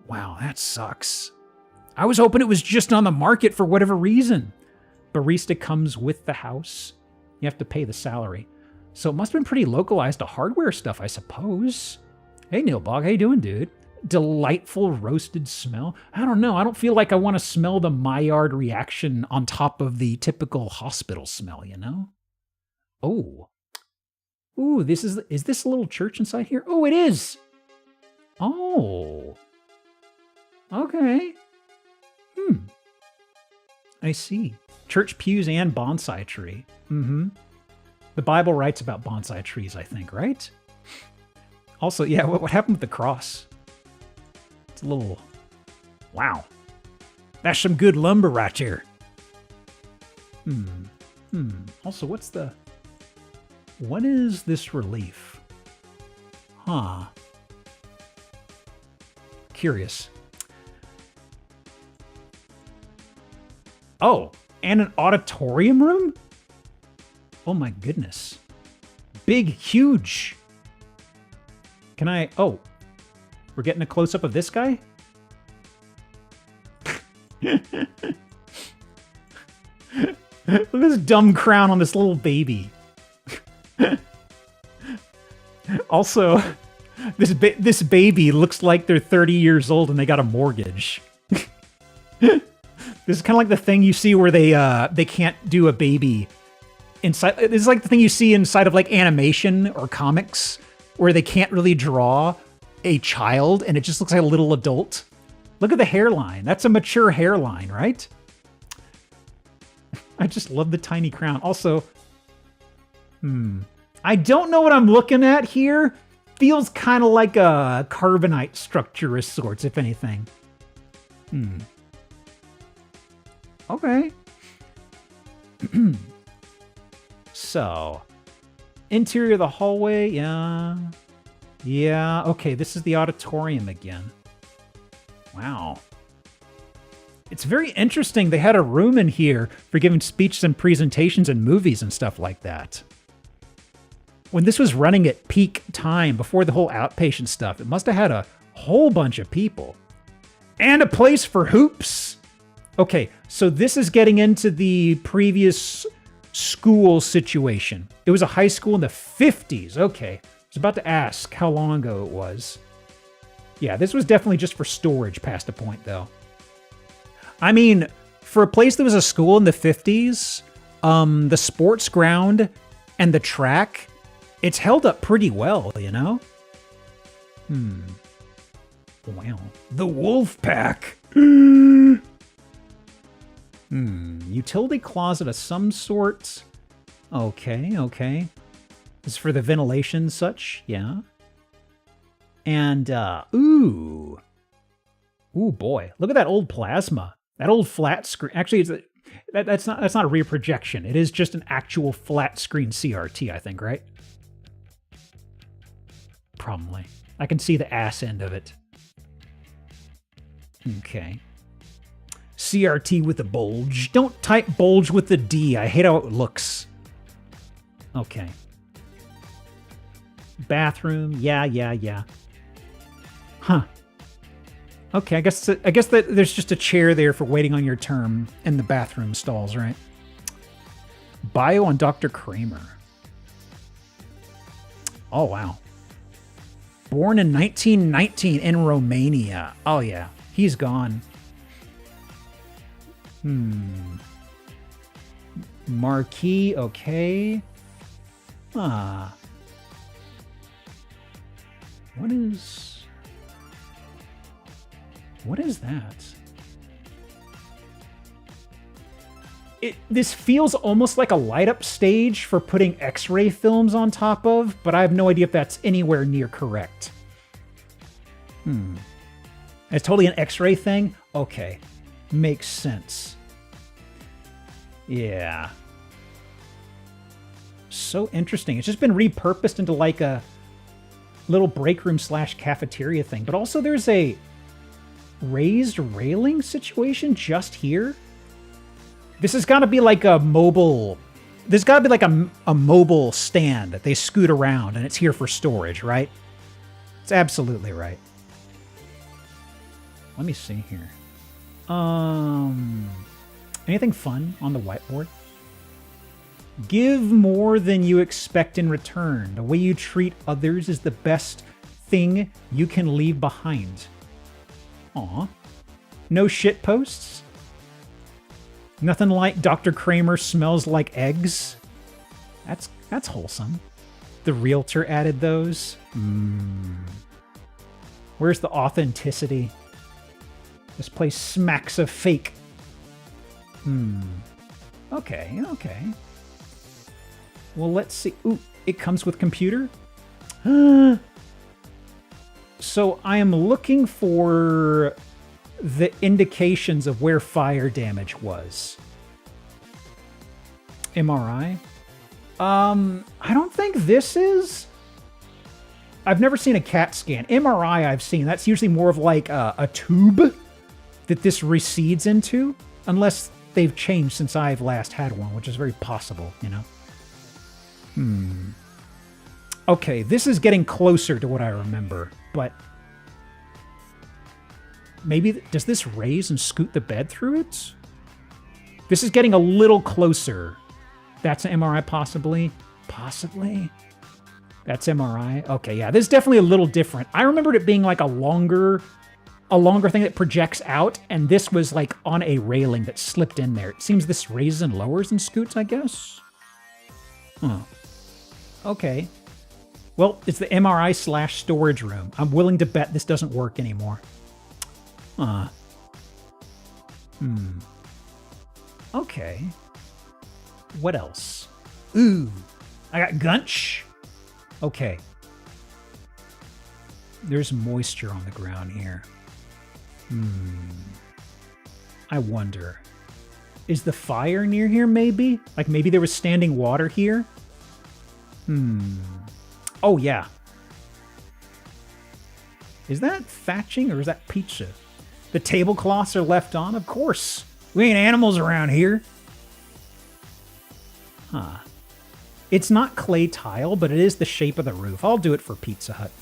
Wow, that sucks. I was hoping it was just on the market for whatever reason. Barista comes with the house. You have to pay the salary. So it must have been pretty localized to hardware stuff, I suppose. Hey, Neilbog, how you doing, dude? Delightful roasted smell. I don't know. I don't feel like I want to smell the Maillard reaction on top of the typical hospital smell, you know? Oh. Ooh, is this a little church inside here? Oh, it is. Oh. Okay. I see. Church pews and bonsai tree. The Bible writes about bonsai trees, I think, right? Also, yeah, what happened with the cross? It's a little... Wow. That's some good lumber right here. Also, what is this relief? Huh. Curious. Oh, and an auditorium room? Oh my goodness. Big, huge. Can I... Oh. We're getting a close-up of this guy? Look at this dumb crown on this little baby. Also, this baby looks like they're 30 years old and they got a mortgage. This is kind of like the thing you see where they can't do a baby inside. This is like the thing you see inside of like animation or comics where they can't really draw a child and it just looks like a little adult. Look at the hairline. That's a mature hairline, right? I just love the tiny crown. Also, I don't know what I'm looking at here. Feels kind of like a carbonite structure of sorts, if anything. Okay. So, interior of the hallway, yeah. Yeah, okay, this is the auditorium again. Wow. It's very interesting. They had a room in here for giving speeches and presentations and movies and stuff like that. When this was running at peak time, before the whole outpatient stuff, it must have had a whole bunch of people. And a place for hoops. Okay, so this is getting into the previous school situation. It was a high school in the 50s. Okay, I was about to ask how long ago it was. Yeah, this was definitely just for storage past a point, though. I mean, for a place that was a school in the 50s, the sports ground and the track, it's held up pretty well, you know? Wow. The Wolf Pack. Utility closet of some sort. Okay, okay. This is for the ventilation and such, yeah. And, ooh. Ooh, boy. Look at that old plasma. That old flat screen. Actually, that's not a rear projection. It is just an actual flat screen CRT, I think, right? Probably. I can see the ass end of it. Okay. CRT with a bulge. Don't type bulge with the D. I hate how it looks. Okay. Bathroom. Yeah. Huh. Okay, I guess that there's just a chair there for waiting on your turn in the bathroom stalls, right? Bio on Dr. Kramer. Oh, wow. Born in 1919 in Romania. Oh, yeah. He's gone. Marquee, okay. What is that? This feels almost like a light-up stage for putting X-ray films on top of, but I have no idea if that's anywhere near correct. It's totally an X-ray thing? Okay. Makes sense. Yeah. So interesting. It's just been repurposed into like a little break room / cafeteria thing. But also there's a raised railing situation just here. This has got to be like a mobile... There's got to be like a mobile stand that they scoot around and it's here for storage, right? It's absolutely right. Let me see here. Anything fun on the whiteboard? Give more than you expect in return. The way you treat others is the best thing you can leave behind. Aw. No shit posts? Nothing like Dr. Kramer smells like eggs? That's wholesome. The realtor added those. Where's the authenticity? This place smacks of fake. Okay. Well, let's see. Ooh, it comes with computer? So I am looking for the indications of where fire damage was. MRI? I don't think this is. I've never seen a CAT scan. MRI I've seen. That's usually more of like a tube that this recedes into. Unless they've changed since I've last had one, which is very possible, you know? Okay, this is getting closer to what I remember, but maybe, does this raise and scoot the bed through it? This is getting a little closer. That's an MRI, possibly? Possibly? That's MRI? Okay, yeah, this is definitely a little different. I remembered it being like a longer thing that projects out, and this was like on a railing that slipped in there. It seems this raises and lowers and scoots, I guess? Huh. Okay. Well, it's the MRI / storage room. I'm willing to bet this doesn't work anymore. Okay. What else? Ooh. I got Gunch. Okay. There's moisture on the ground here. I wonder. Is the fire near here, maybe? Like maybe there was standing water here? Oh, yeah. Is that thatching or is that pizza? The tablecloths are left on? Of course. We ain't animals around here. Huh. It's not clay tile, but it is the shape of the roof. I'll do it for Pizza Hut.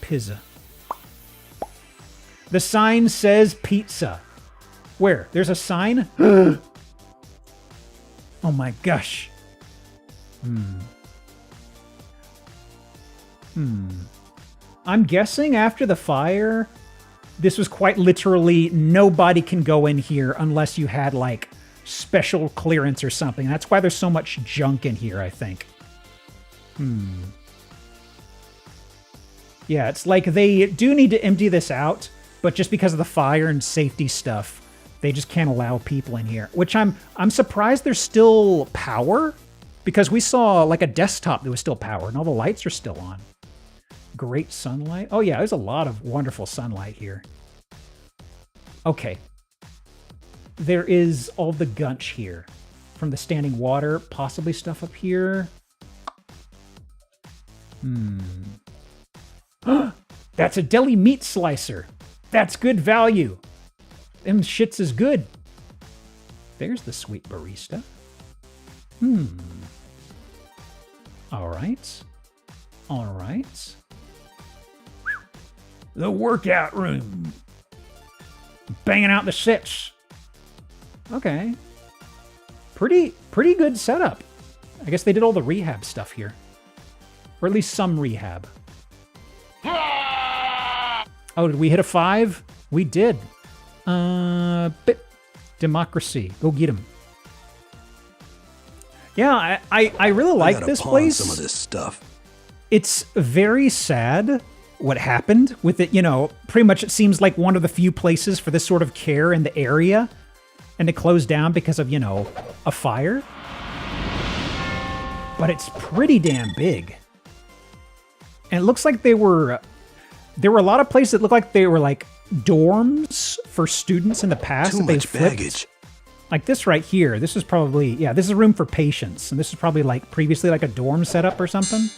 Pizza. The sign says pizza. Where? There's a sign? Oh my gosh. I'm guessing after the fire, this was quite literally nobody can go in here unless you had like special clearance or something. That's why there's so much junk in here, I think. Yeah, it's like they do need to empty this out, but just because of the fire and safety stuff, they just can't allow people in here. Which I'm surprised there's still power, because we saw like a desktop that was still powered and all the lights are still on. Great sunlight. Oh yeah, there's a lot of wonderful sunlight here. Okay. There is all the gunch here from the standing water, possibly stuff up here. That's a deli meat slicer. That's good value. Them shits is good. There's the sweet barista. All right. All right. The workout room. Banging out the sits. Okay. Pretty good setup. I guess they did all the rehab stuff here. Or at least some rehab. Oh, did we hit a 5? We did. Democracy. Go get him. Yeah, I really like this place. Some of this stuff. It's very sad what happened with it. You know, pretty much it seems like one of the few places for this sort of care in the area. And it closed down because of, you know, a fire. But it's pretty damn big. And it looks like there were a lot of places that looked like they were like dorms for students in the past. Too much flipped. baggage. Like this right here. This is probably, yeah, this is a room for patients. And this is probably like previously like a dorm setup or something.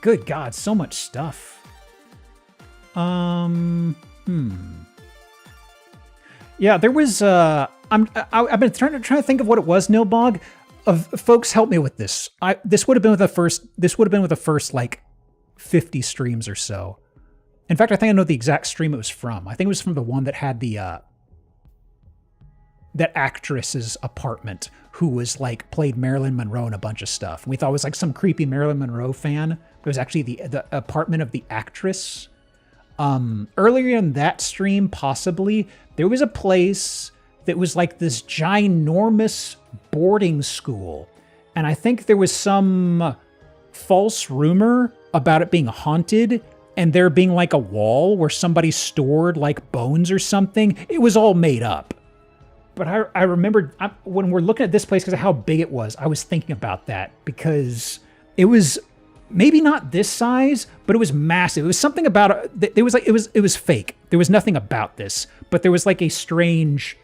Good God, so much stuff. Yeah, there was, I've been trying to think of what it was, Nilbog. Folks, help me with this. This would have been with the first like 50 streams or so. In fact, I think I know the exact stream it was from. I think it was from the one that had the that actress's apartment who was like played Marilyn Monroe in a bunch of stuff. And we thought it was like some creepy Marilyn Monroe fan. It was actually the apartment of the actress. Earlier in that stream, possibly, there was a place that was like this ginormous boarding school. And I think there was some false rumor about it being haunted and there being like a wall where somebody stored like bones or something. It was all made up. But I remembered when we're looking at this place because of how big it was, I was thinking about that because it was maybe not this size, but it was massive. It was something about it was like it was fake. There was nothing about this, but there was like a strange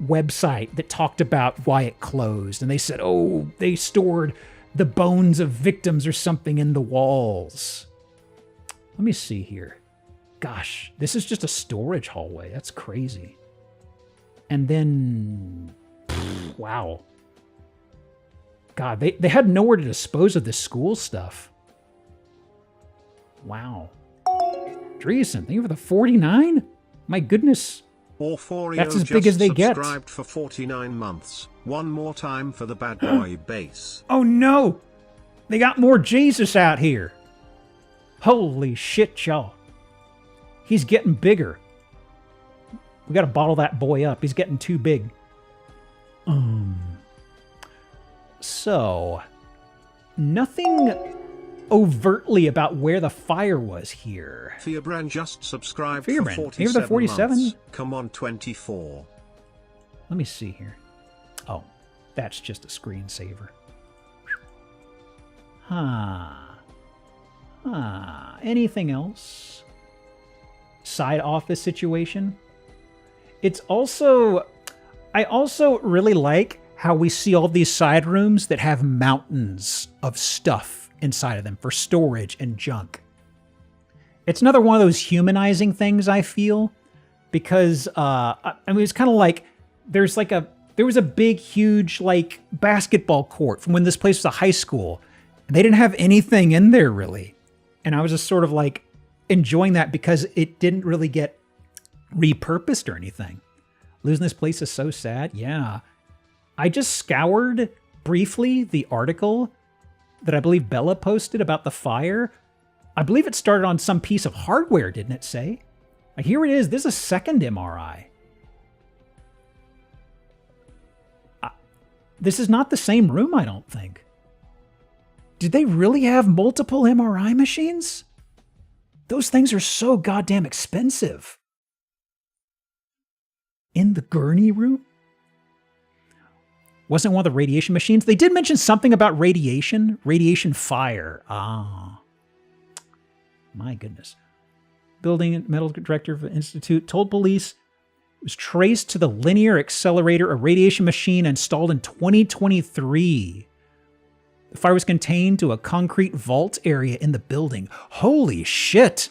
website that talked about why it closed, and they said, "Oh, they stored the bones of victims or something in the walls." Let me see here. Gosh, this is just a storage hallway. That's crazy. And then, wow. God, they had nowhere to dispose of this school stuff. Wow. Dreesen, thank you for the 49? My goodness. That's as big as they get. Subscribed for 49 months. One more time for the bad boy base. Oh no! They got more Jesus out here. Holy shit, y'all. He's getting bigger. We gotta bottle that boy up. He's getting too big. So, nothing overtly about where the fire was here. Fearbrand just subscribed Fearbrand. for 47 Here the 47? months. Come on, 24. Let me see here. Oh, that's just a screensaver. Anything else? Side office situation? It's also... I also really like how we see all these side rooms that have mountains of stuff inside of them for storage and junk. It's another one of those humanizing things, I feel, because I mean, it's kind of like there was a big, huge like basketball court from when this place was a high school, and they didn't have anything in there really, and I was just sort of like enjoying that because it didn't really get repurposed or anything. Losing this place is so sad. Yeah. I just scoured briefly the article that I believe Bella posted about the fire. I believe it started on some piece of hardware, didn't it say? Here it is. This is a second MRI. This is not the same room, I don't think. Did they really have multiple MRI machines? Those things are so goddamn expensive. In the gurney room? Wasn't one of the radiation machines? They did mention something about radiation fire. Ah. My goodness. Building metal director of the institute told police it was traced to the linear accelerator, a radiation machine installed in 2023. The fire was contained to a concrete vault area in the building. Holy shit.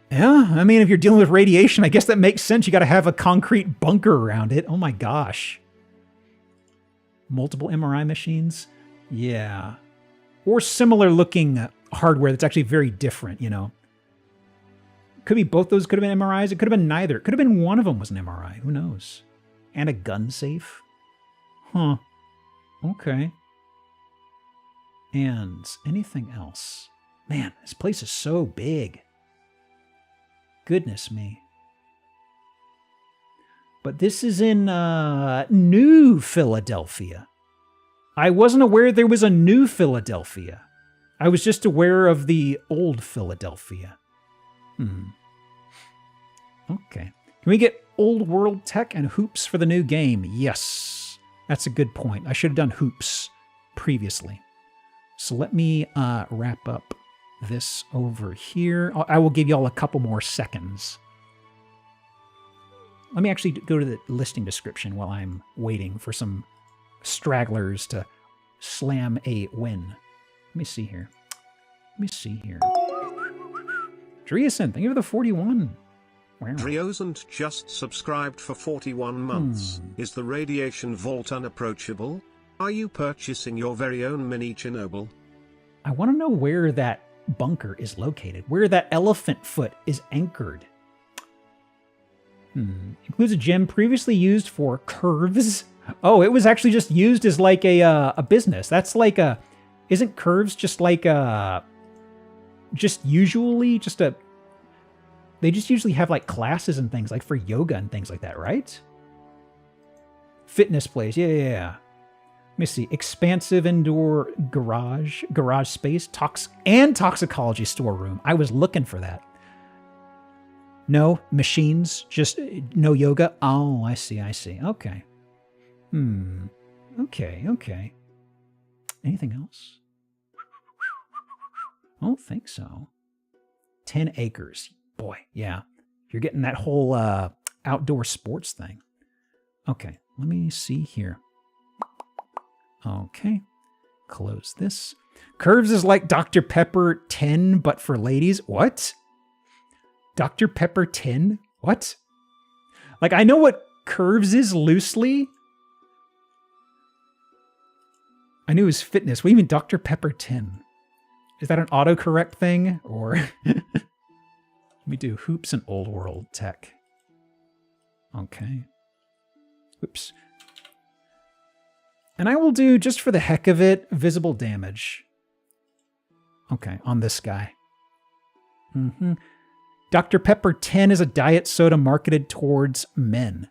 Yeah, I mean, if you're dealing with radiation, I guess that makes sense. You got to have a concrete bunker around it. Oh my gosh. Multiple MRI machines? Yeah. Or similar looking hardware that's actually very different, you know. Could be both those could have been MRIs. It could have been neither. It could have been one of them was an MRI. Who knows? And a gun safe? Huh. Okay. And anything else? Man, this place is so big. Goodness me. But this is in New Philadelphia. I wasn't aware there was a New Philadelphia. I was just aware of the old Philadelphia. Okay. Can we get old world tech and hoops for the new game? Yes. That's a good point. I should have done hoops previously. So let me wrap up this over here. I will give y'all a couple more seconds. Let me actually go to the listing description while I'm waiting for some stragglers to slam a win. Let me see here. Driasen, thank you for the 41. Wow. Driosant just subscribed for 41 months. Is the radiation vault unapproachable? Are you purchasing your very own mini Chernobyl? I want to know where that bunker is located, where that elephant foot is anchored. Includes a gem previously used for curves. Oh, it was actually just used as like a business. That's like a... Isn't curves just like a... They just usually have like classes and things like for yoga and things like that, right? Fitness place. Yeah. Let me see. Expansive indoor garage space, toxicology storeroom. I was looking for that. No machines, just no yoga. Oh, I see. Okay. Okay. Anything else? I don't think so. 10 acres. Boy, yeah. You're getting that whole outdoor sports thing. Okay, let me see here. Okay, close this. Curves is like Dr. Pepper 10, but for ladies. What? Dr. Pepper 10? What? Like, I know what Curves is loosely. I knew it was fitness. What do you mean Dr. Pepper 10? Is that an autocorrect thing? Or... Let me do hoops and old world tech. Okay. Oops. And I will do, just for the heck of it, visible damage. Okay, on this guy. Dr. Pepper 10 is a diet soda marketed towards men.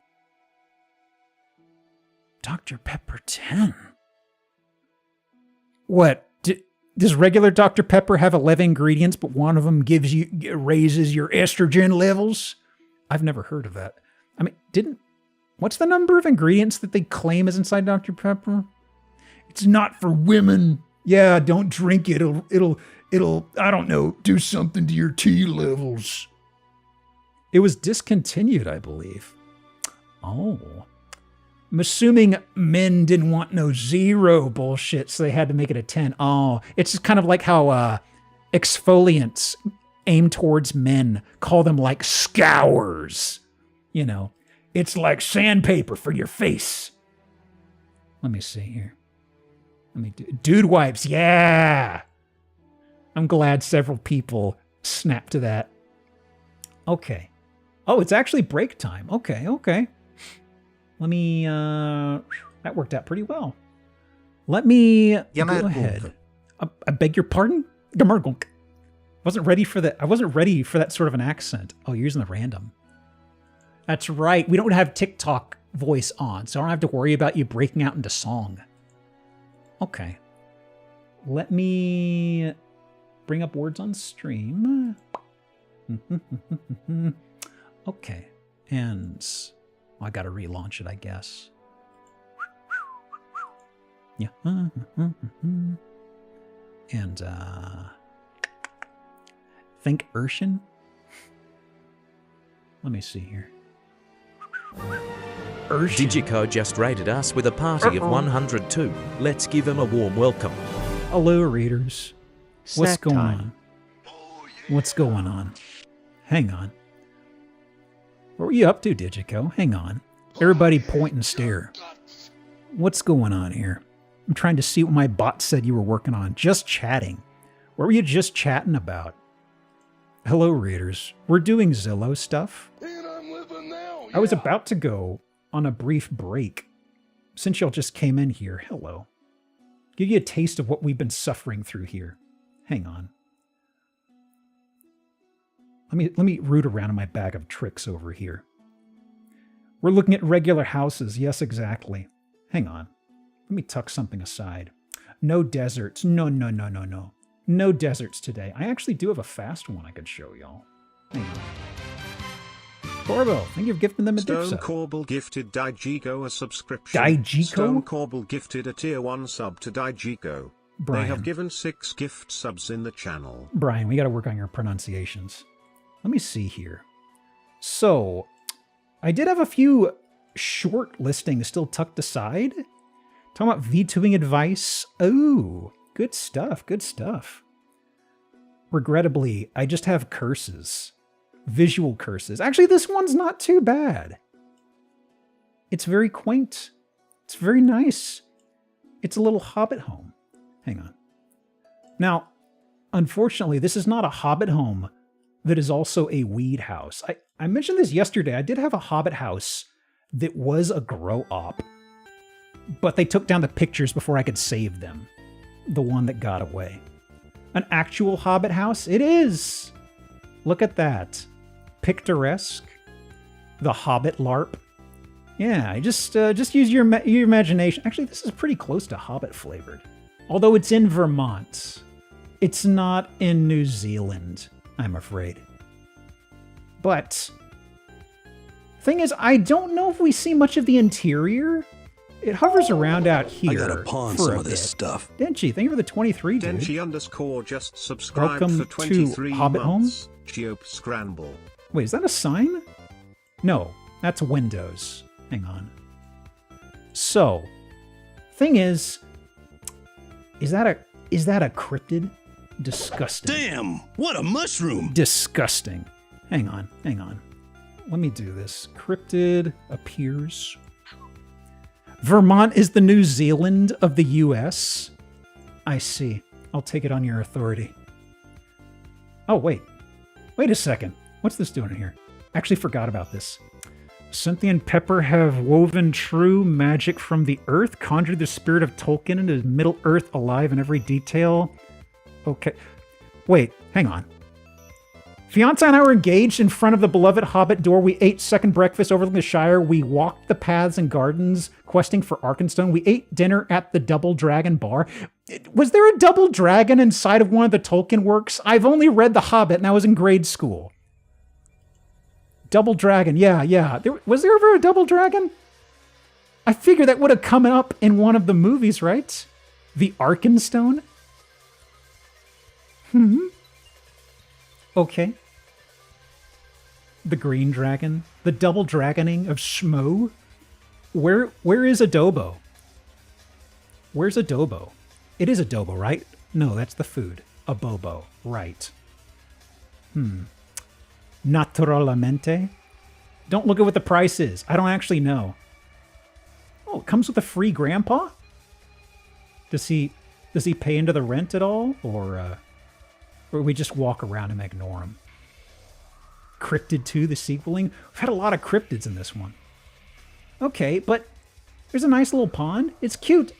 Dr. Pepper 10? What? Does regular Dr. Pepper have 11 ingredients, but one of them raises your estrogen levels? I've never heard of that. I mean, what's the number of ingredients that they claim is inside Dr. Pepper? It's not for women. Yeah, don't drink it. It'll, I don't know, do something to your T levels. It was discontinued, I believe. Oh. I'm assuming men didn't want no zero bullshit, so they had to make it a 10. Oh, it's just kind of like how exfoliants aimed towards men call them like scours. You know, it's like sandpaper for your face. Let me see here. Dude wipes, yeah. I'm glad several people snapped to that. Okay. Oh, it's actually break time. Okay. Let me, that worked out pretty well. Let me go ahead. I beg your pardon? I wasn't ready for that. I wasn't ready for that sort of an accent. Oh, you're using the random. That's right. We don't have TikTok voice on, so I don't have to worry about you breaking out into song. Okay. Let me bring up words on stream. Okay. And I gotta relaunch it, I guess. Yeah. And think Urshan? Let me see here. Urshan. Digico just rated us with a party of 102. Let's give him a warm welcome. Hello, readers. What's Snack going time. on? What's going on? Hang on. What were you up to, Digico? Hang on. Everybody point and stare. What's going on here? I'm trying to see what my bot said you were working on. Just chatting. What were you just chatting about? Hello, readers. We're doing Zillow stuff. I was about to go on a brief break. Since y'all just came in here, hello. Give you a taste of what we've been suffering through here. Hang on. Let me root around in my bag of tricks over here. We're looking at regular houses. Yes, exactly. Hang on. Let me tuck something aside. No deserts. No. No deserts today. I actually do have a fast one I could show y'all. Hang on. Corbo, thank you for gifting them a dip Stone sub. Corbel gifted Daijigo a subscription. Daijigo? Stone Corbel gifted a tier 1 sub to Daijigo. Brian. They have given 6 gift subs in the channel. Brian, we got to work on your pronunciations. Let me see here. So, I did have a few short listings still tucked aside. Talking about VTubing advice. Oh, good stuff, good stuff. Regrettably, I just have curses. Visual curses. Actually, this one's not too bad. It's very quaint. It's very nice. It's a little hobbit home. Hang on. Now, unfortunately, this is not a hobbit home that is also a weed house. I mentioned this yesterday. I did have a hobbit house that was a grow op, but they took down the pictures before I could save them. The one that got away. An actual hobbit house? It is! Look at that. Picturesque. The Hobbit LARP. Yeah, just use your imagination. Actually, this is pretty close to Hobbit flavored. Although it's in Vermont. It's not in New Zealand, I'm afraid. But, thing is, I don't know if we see much of the interior. It hovers around out here. I gotta pawn for some a of this bit. stuff. Denchi, thank you for the 23, dude. Denchi_ just subscribed Welcome for to 23 Hobbit months. Geop Scramble. Wait, is that a sign? No, that's Windows. Hang on. So, thing is that a cryptid? Disgusting. Damn! What a mushroom! Disgusting. Hang on. Let me do this. Cryptid appears. Vermont is the New Zealand of the US? I see. I'll take it on your authority. Oh, wait. Wait a second. What's this doing here? Actually forgot about this. Cynthia and Pepper have woven true magic from the earth, conjured the spirit of Tolkien into Middle Earth alive in every detail. Okay. Wait, hang on. Fiancé and I were engaged in front of the beloved Hobbit door. We ate second breakfast overlooking the Shire. We walked the paths and gardens, questing for Arkenstone. We ate dinner at the Double Dragon Bar. Was there a Double Dragon inside of one of the Tolkien works? I've only read The Hobbit and I was in grade school. Double Dragon, yeah. Was there ever a Double Dragon? I figure that would have come up in one of the movies, right? The Arkenstone? Okay. The Green Dragon? The Double Dragoning of Schmo? Where is Adobo? Where's Adobo? It is Adobo, right? No, that's the food. Abobo, right. Naturalmente? Don't look at what the price is. I don't actually know. Oh, it comes with a free grandpa? Does he pay into the rent at all? Or we just walk around and ignore him? Cryptid 2, the sequeling? We've had a lot of cryptids in this one. Okay, but there's a nice little pond. It's cute.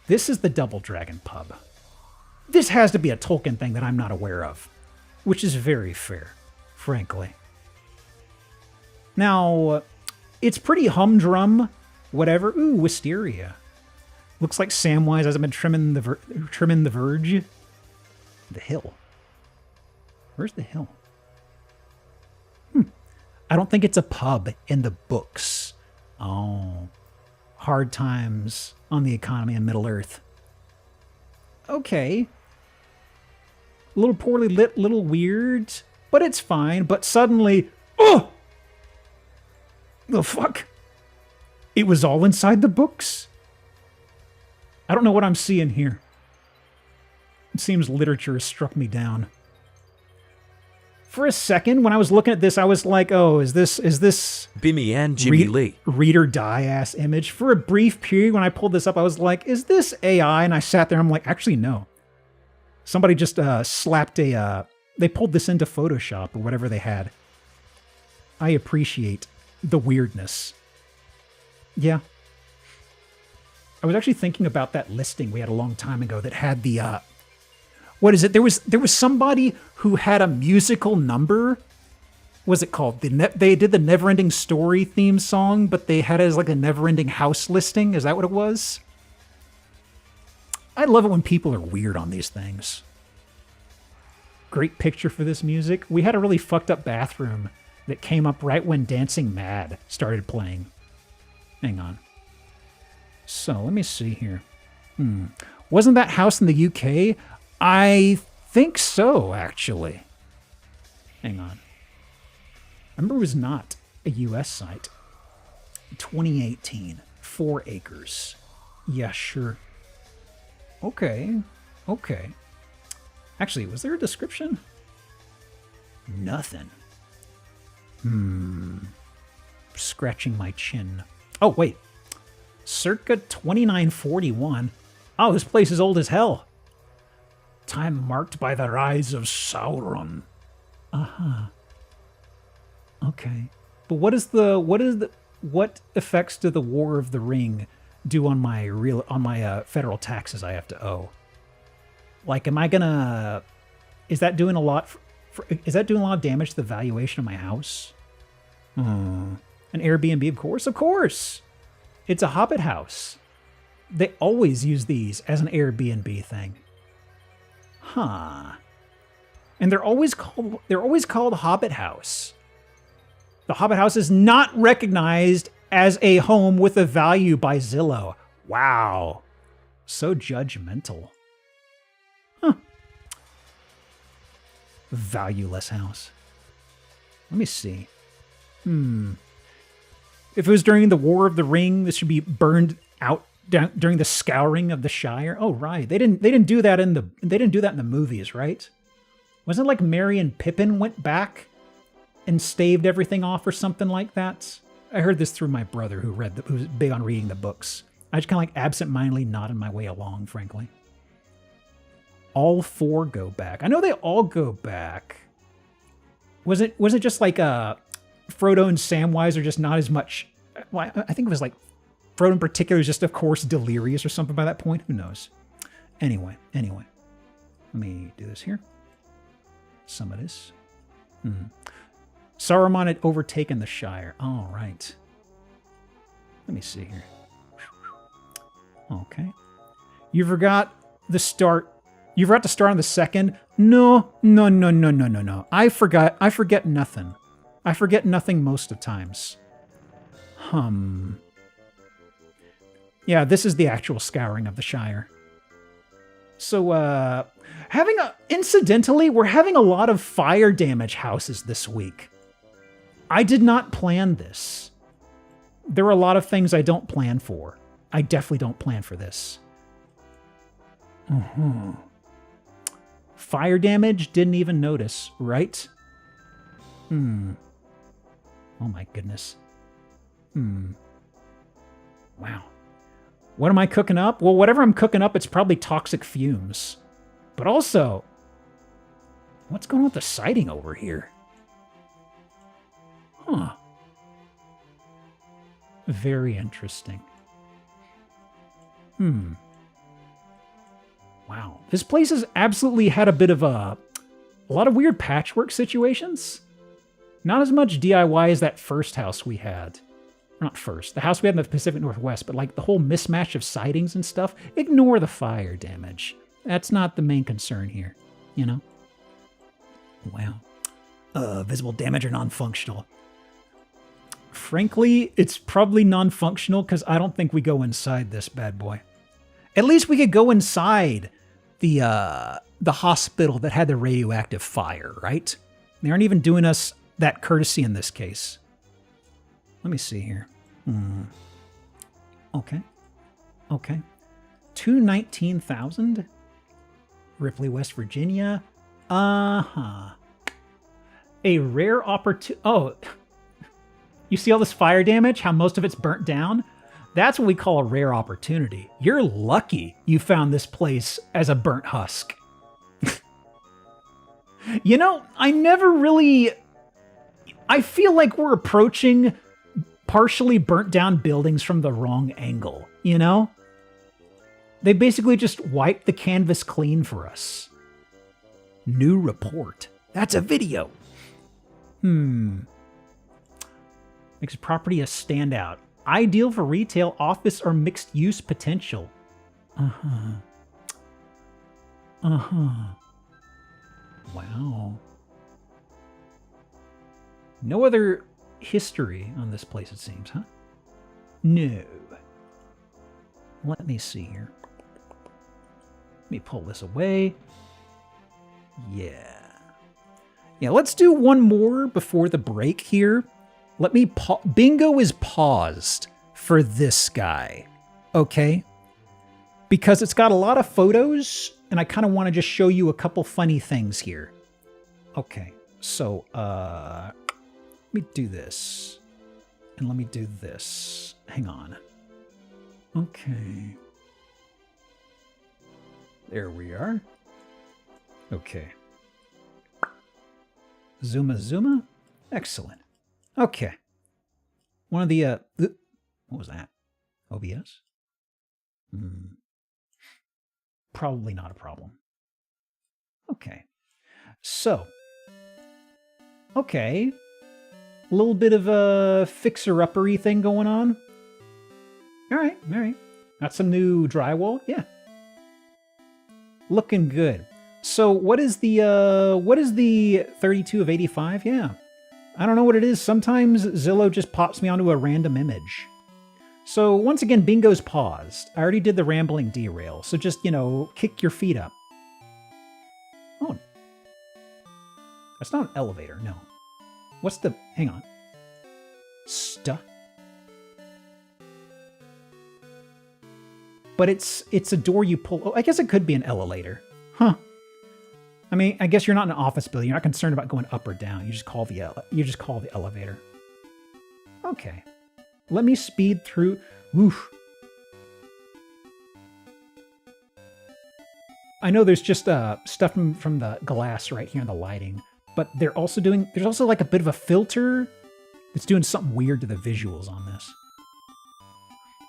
This is the Double Dragon pub. This has to be a Tolkien thing that I'm not aware of, which is very fair, frankly. Now, it's pretty humdrum, whatever. Ooh, wisteria. Looks like Samwise hasn't been trimming the verge. The hill. Where's the hill? I don't think it's a pub in the books. Oh. Hard times on the economy in Middle Earth. Okay. A little poorly lit, little weird, but it's fine. But suddenly, oh! The fuck? It was all inside the books? I don't know what I'm seeing here. It seems literature has struck me down. For a second, when I was looking at this, I was like, oh, is this Bimmy and Jimmy Lee. read or die ass image? For a brief period, when I pulled this up, I was like, is this AI? And I sat there, I'm like, actually, no. Somebody just slapped they pulled this into Photoshop or whatever they had. I appreciate the weirdness. Yeah. I was actually thinking about that listing we had a long time ago that had the, what is it? There was somebody who had a musical number. What was it called? They did the Neverending Story theme song, but they had it as like a Neverending House listing. Is that what it was? I love it when people are weird on these things. Great picture for this music. We had a really fucked up bathroom that came up right when Dancing Mad started playing. Hang on. So, let me see here. Wasn't that house in the UK? I think so, actually. Hang on. I remember it was not a US site. 2018. 4 acres. Yeah, sure. Okay. Actually, was there a description? Nothing. Scratching my chin. Oh, wait. Circa 2941. Oh, this place is old as hell. Time marked by the rise of Sauron. Okay. But what effects do the War of the Ring do on my federal taxes I have to owe? Like, am I gonna? Is that doing a lot? Is that doing a lot of damage to the valuation of my house? An Airbnb, of course. Of course, it's a Hobbit house. They always use these as an Airbnb thing. Huh. And they're always called Hobbit House. The Hobbit House is not recognized as a home with a value by Zillow. Wow. So judgmental. Huh. Valueless house. Let me see. If it was during the War of the Ring, this should be burned out during the scouring of the Shire. Oh, right. They didn't do that in the movies, right? Wasn't it like Merry and Pippin went back and staved everything off or something like that? I heard this through my brother who's big on reading the books. I just kind of like absentmindedly nodded my way along, frankly. All 4 go back. I know they all go back. Was it just like Frodo and Samwise are just not as much? Well, I think it was like Frodo in particular is just, of course, delirious or something by that point. Who knows? Anyway. Let me do this here. Some of this. Saruman had overtaken the Shire. All right. Let me see here. Okay. You forgot the start. You forgot to start on the second. No. I forget nothing. I forget nothing most of times. Yeah, this is the actual scouring of the Shire. So, incidentally, we're having a lot of fire damage houses this week. I did not plan this. There are a lot of things I don't plan for. I definitely don't plan for this. Fire damage, didn't even notice, right? Oh my goodness. Wow. What am I cooking up? Well, whatever I'm cooking up, it's probably toxic fumes. But also, what's going on with the siding over here? Huh. Very interesting. Wow. This place has absolutely had a bit of a lot of weird patchwork situations. Not as much DIY as that first house we had. Not first. The house we had in the Pacific Northwest, but like the whole mismatch of sightings and stuff. Ignore the fire damage. That's not the main concern here, you know? Wow. Visible damage or non-functional. Frankly, it's probably non-functional because I don't think we go inside this bad boy. At least we could go inside the hospital that had the radioactive fire, right? They aren't even doing us that courtesy in this case. Let me see here. Okay. 219,000? Ripley, West Virginia. Uh-huh. A rare opportunity. Oh, you see all this fire damage? How most of it's burnt down? That's what we call a rare opportunity. You're lucky you found this place as a burnt husk. You know, I feel like we're approaching partially burnt down buildings from the wrong angle, you know? They basically just wiped the canvas clean for us. New report. That's a video. Makes a property a standout. Ideal for retail, office, or mixed use potential. Wow. No other history on this place, it seems, huh? No. Let me see here. Let me pull this away. Yeah, let's do one more before the break here. Let me Bingo is paused for this guy, okay? Because it's got a lot of photos, and I kind of want to just show you a couple funny things here. Okay, so, let me do this. And let me do this. Hang on. Okay. There we are. Okay. Zuma. Excellent. Okay. One of the, what was that? OBS? Probably not a problem. Okay. So. Okay. A little bit of a fixer-uppery thing going on. All right. Got some new drywall? Yeah. Looking good. So what is the 32 of 85? Yeah. I don't know what it is. Sometimes Zillow just pops me onto a random image. So once again, Bingo's paused. I already did the rambling derail. So just, kick your feet up. Oh. That's not an elevator, no. What's the... Hang on. But it's a door you pull... Oh, I guess it could be an elevator. Huh. I mean, I guess you're not in an office building. You're not concerned about going up or down. You just call the elevator. Okay. Let me speed through. Oof. I know there's just stuff from the glass right here in the lighting, but there's also like a bit of a filter that's doing something weird to the visuals on this.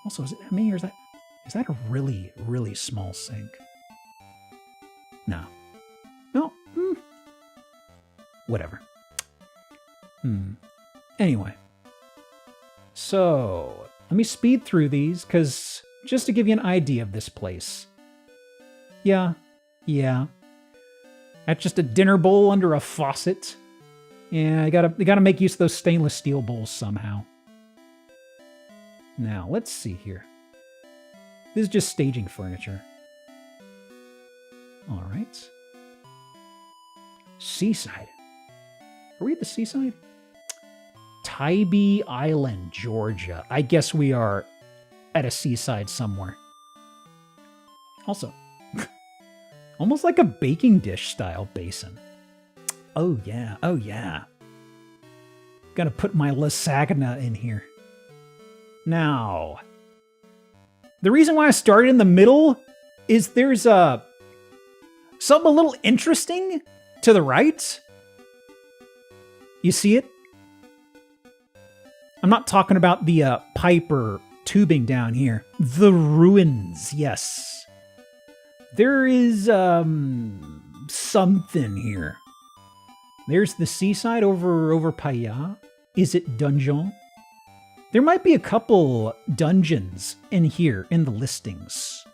Also, is it me or is that a really, really small sink? No. Whatever. Anyway. So, let me speed through these, because just to give you an idea of this place. Yeah. That's just a dinner bowl under a faucet. Yeah, you gotta make use of those stainless steel bowls somehow. Now, let's see here. This is just staging furniture. All right. Seaside. Are we at the seaside? Tybee Island, Georgia. I guess we are at a seaside somewhere. Also, almost like a baking dish style basin. Oh yeah. Gotta put my lasagna in here. Now, the reason why I started in the middle is there's something a little interesting to the right. You see it? I'm not talking about the pipe or tubing down here. The ruins, yes. There is something here. There's the seaside over Paya. Is it dungeon? There might be a couple dungeons in here in the listings.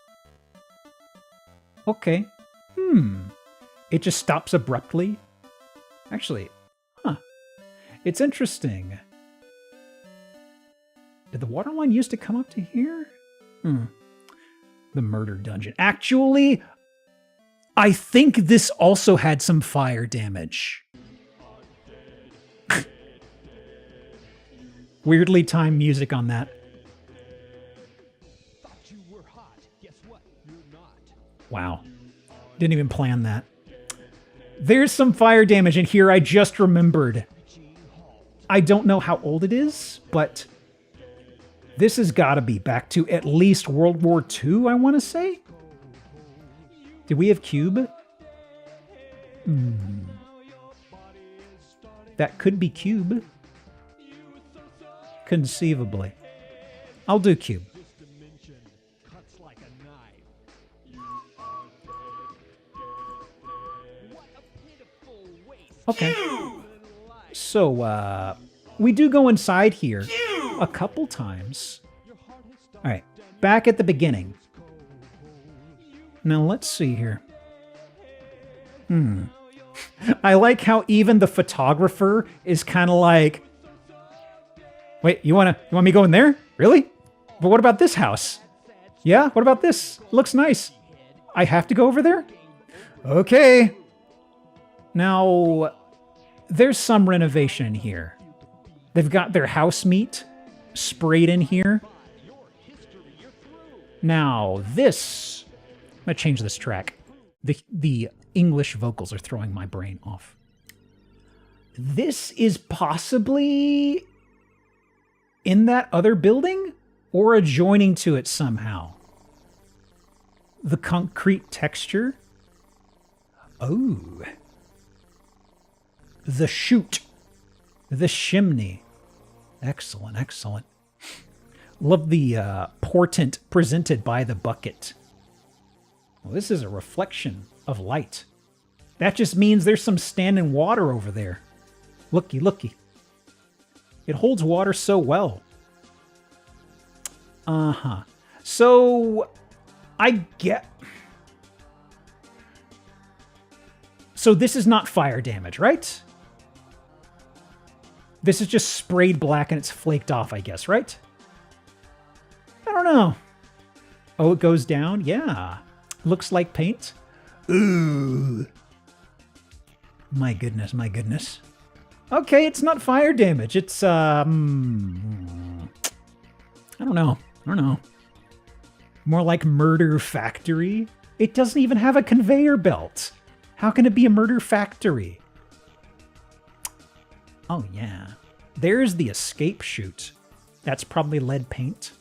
Okay. It just stops abruptly. Actually, it's interesting. Did the water line used to come up to here? The murder dungeon. Actually, I think this also had some fire damage. Weirdly timed music on that. Wow. Didn't even plan that. There's some fire damage in here, I just remembered. I don't know how old it is, but this has got to be back to at least World War II, I want to say. Did we have cube? That could be cube. Conceivably. I'll do cube. Okay. So, we do go inside here a couple times. All right, back at the beginning. Now, let's see here. I like how even the photographer is kind of like, wait, you want me to go in there? Really? But what about this house? Yeah, what about this? Looks nice. I have to go over there? Okay. Now, there's some renovation in here. They've got their house meat sprayed in here. Now, this... I'm going to change this track. The English vocals are throwing my brain off. This is possibly in that other building or adjoining to it somehow. The concrete texture. Oh. The chute. The chimney. Excellent, excellent. Love the portent presented by the bucket. Well, this is a reflection of light. That just means there's some standing water over there. Looky, looky. It holds water so well. So, I get... So this is not fire damage, right? This is just sprayed black and it's flaked off, I guess, right? I don't know. Oh, it goes down? Yeah. Looks like paint. Ooh. My goodness, my goodness. Okay, it's not fire damage. It's, I don't know. More like murder factory. It doesn't even have a conveyor belt. How can it be a murder factory? Oh, yeah. There's the escape chute. That's probably lead paint.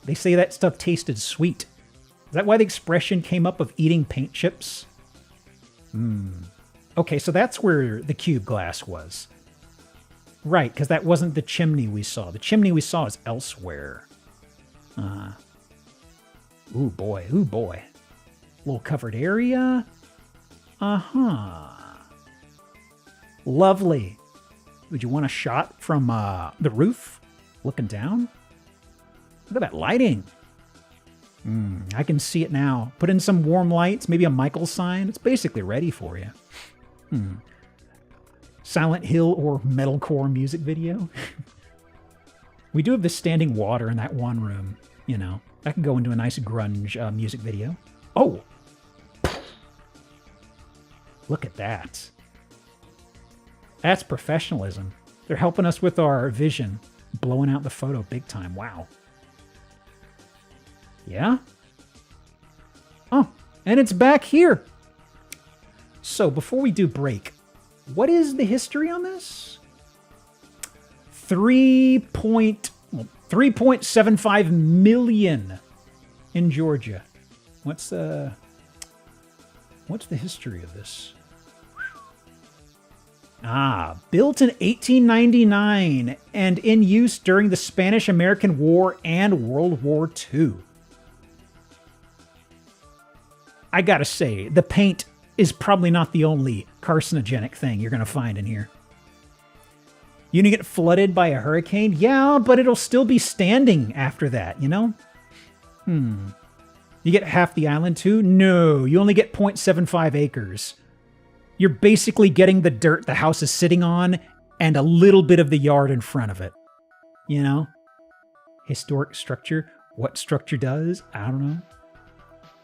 They say that stuff tasted sweet. Is that why the expression came up of eating paint chips? Okay, so that's where the cube glass was. Right, because that wasn't the chimney we saw. The chimney we saw is elsewhere. Ooh, boy. Ooh, boy. Little covered area. Lovely. Would you want a shot from the roof? Looking down? Look at that lighting. I can see it now. Put in some warm lights, maybe a Michael sign. It's basically ready for you. Silent Hill or metalcore music video. We do have this standing water in that one room. You know, that can go into a nice grunge music video. Oh! Look at that. That's professionalism. They're helping us with our vision. Blowing out the photo big time. Wow. Yeah? Oh, and it's back here. So before we do break, what is the history on this? 3.75 million in Georgia. What's the history of this? Built in 1899 and in use during the Spanish-American War and World War II. I gotta say, the paint is probably not the only carcinogenic thing you're gonna find in here. You gonna get flooded by a hurricane? Yeah, but it'll still be standing after that, you know? You get half the island too? No, you only get 0.75 acres. You're basically getting the dirt the house is sitting on and a little bit of the yard in front of it. You know? Historic structure. What structure does? I don't know.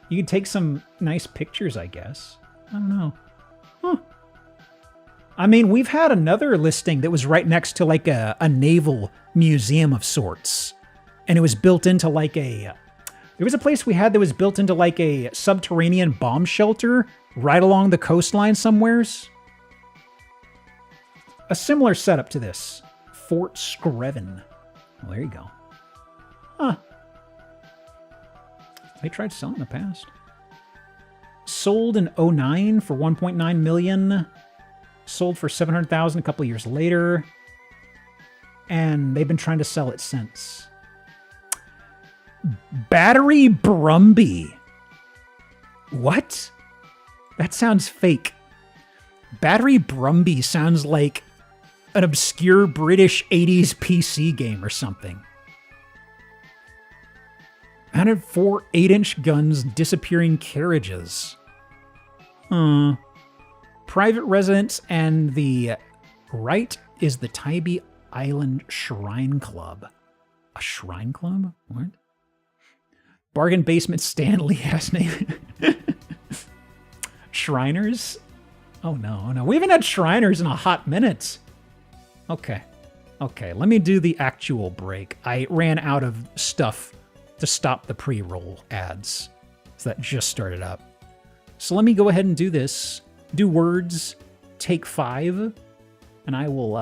You can take some nice pictures, I guess. I don't know. Huh. I mean, we've had another listing that was right next to like a naval museum of sorts. And it was built into like a... There was a place we had that was built into like a subterranean bomb shelter right along the coastline somewheres. A similar setup to this. Fort Screven. Well, there you go. Huh. They tried selling in the past. Sold in 2009 for 1.9 million. Sold for 700,000 a couple of years later. And they've been trying to sell it since. Battery Brumby. What? That sounds fake. Battery Brumby sounds like an obscure British 80s PC game or something. 104 8-inch guns, disappearing carriages. Private residence, and the right is the Tybee Island Shrine Club. A shrine club? What? Bargain Basement Stanley has name. Shriners? Oh no. We haven't had Shriners in a hot minute. Okay, let me do the actual break. I ran out of stuff to stop the pre-roll ads. So that just started up. So let me go ahead and do this. Do words, take 5, and I will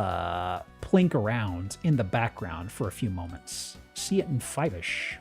plink around in the background for a few moments. See it in 5-ish.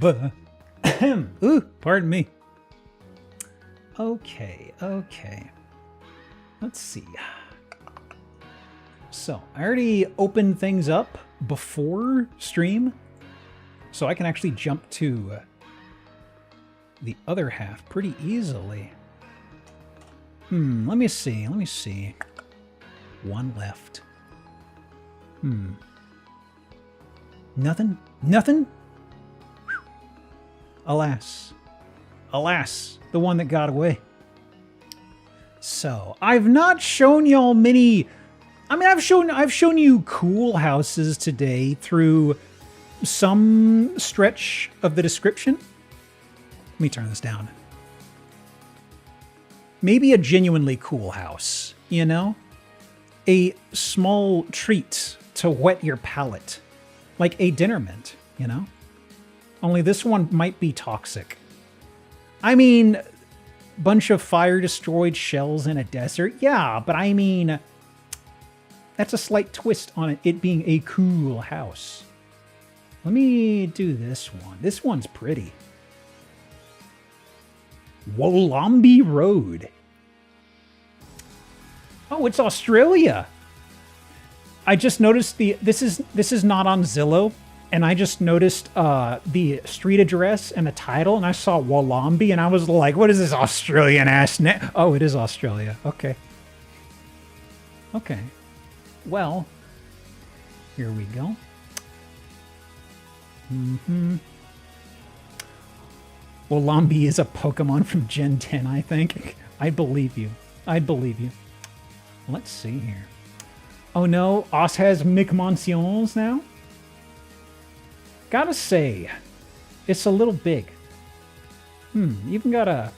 Ooh, pardon me. Okay. Let's see. So, I already opened things up before stream, so I can actually jump to the other half pretty easily. Let me see. One left. Nothing? Alas, the one that got away. So, I've not shown y'all many... I mean, I've shown you cool houses today through some stretch of the description. Let me turn this down. Maybe a genuinely cool house, you know? A small treat to whet your palate. Like a dinner mint, you know? Only this one might be toxic. I mean, bunch of fire-destroyed shells in a desert? Yeah, but I mean... That's a slight twist on it being a cool house. Let me do this one. This one's pretty. Wolambi Road. Oh, it's Australia. I just noticed this is not on Zillow, and I just noticed the street address and the title, and I saw Wolambi, and I was like, "What is this Australian ass name?" Oh, it is Australia. Okay. Well, here we go. Wolambi is a Pokemon from Gen 10, I think. I believe you. Let's see here. Oh no, Oz has McMonsions now? Gotta say, it's a little big. Even got a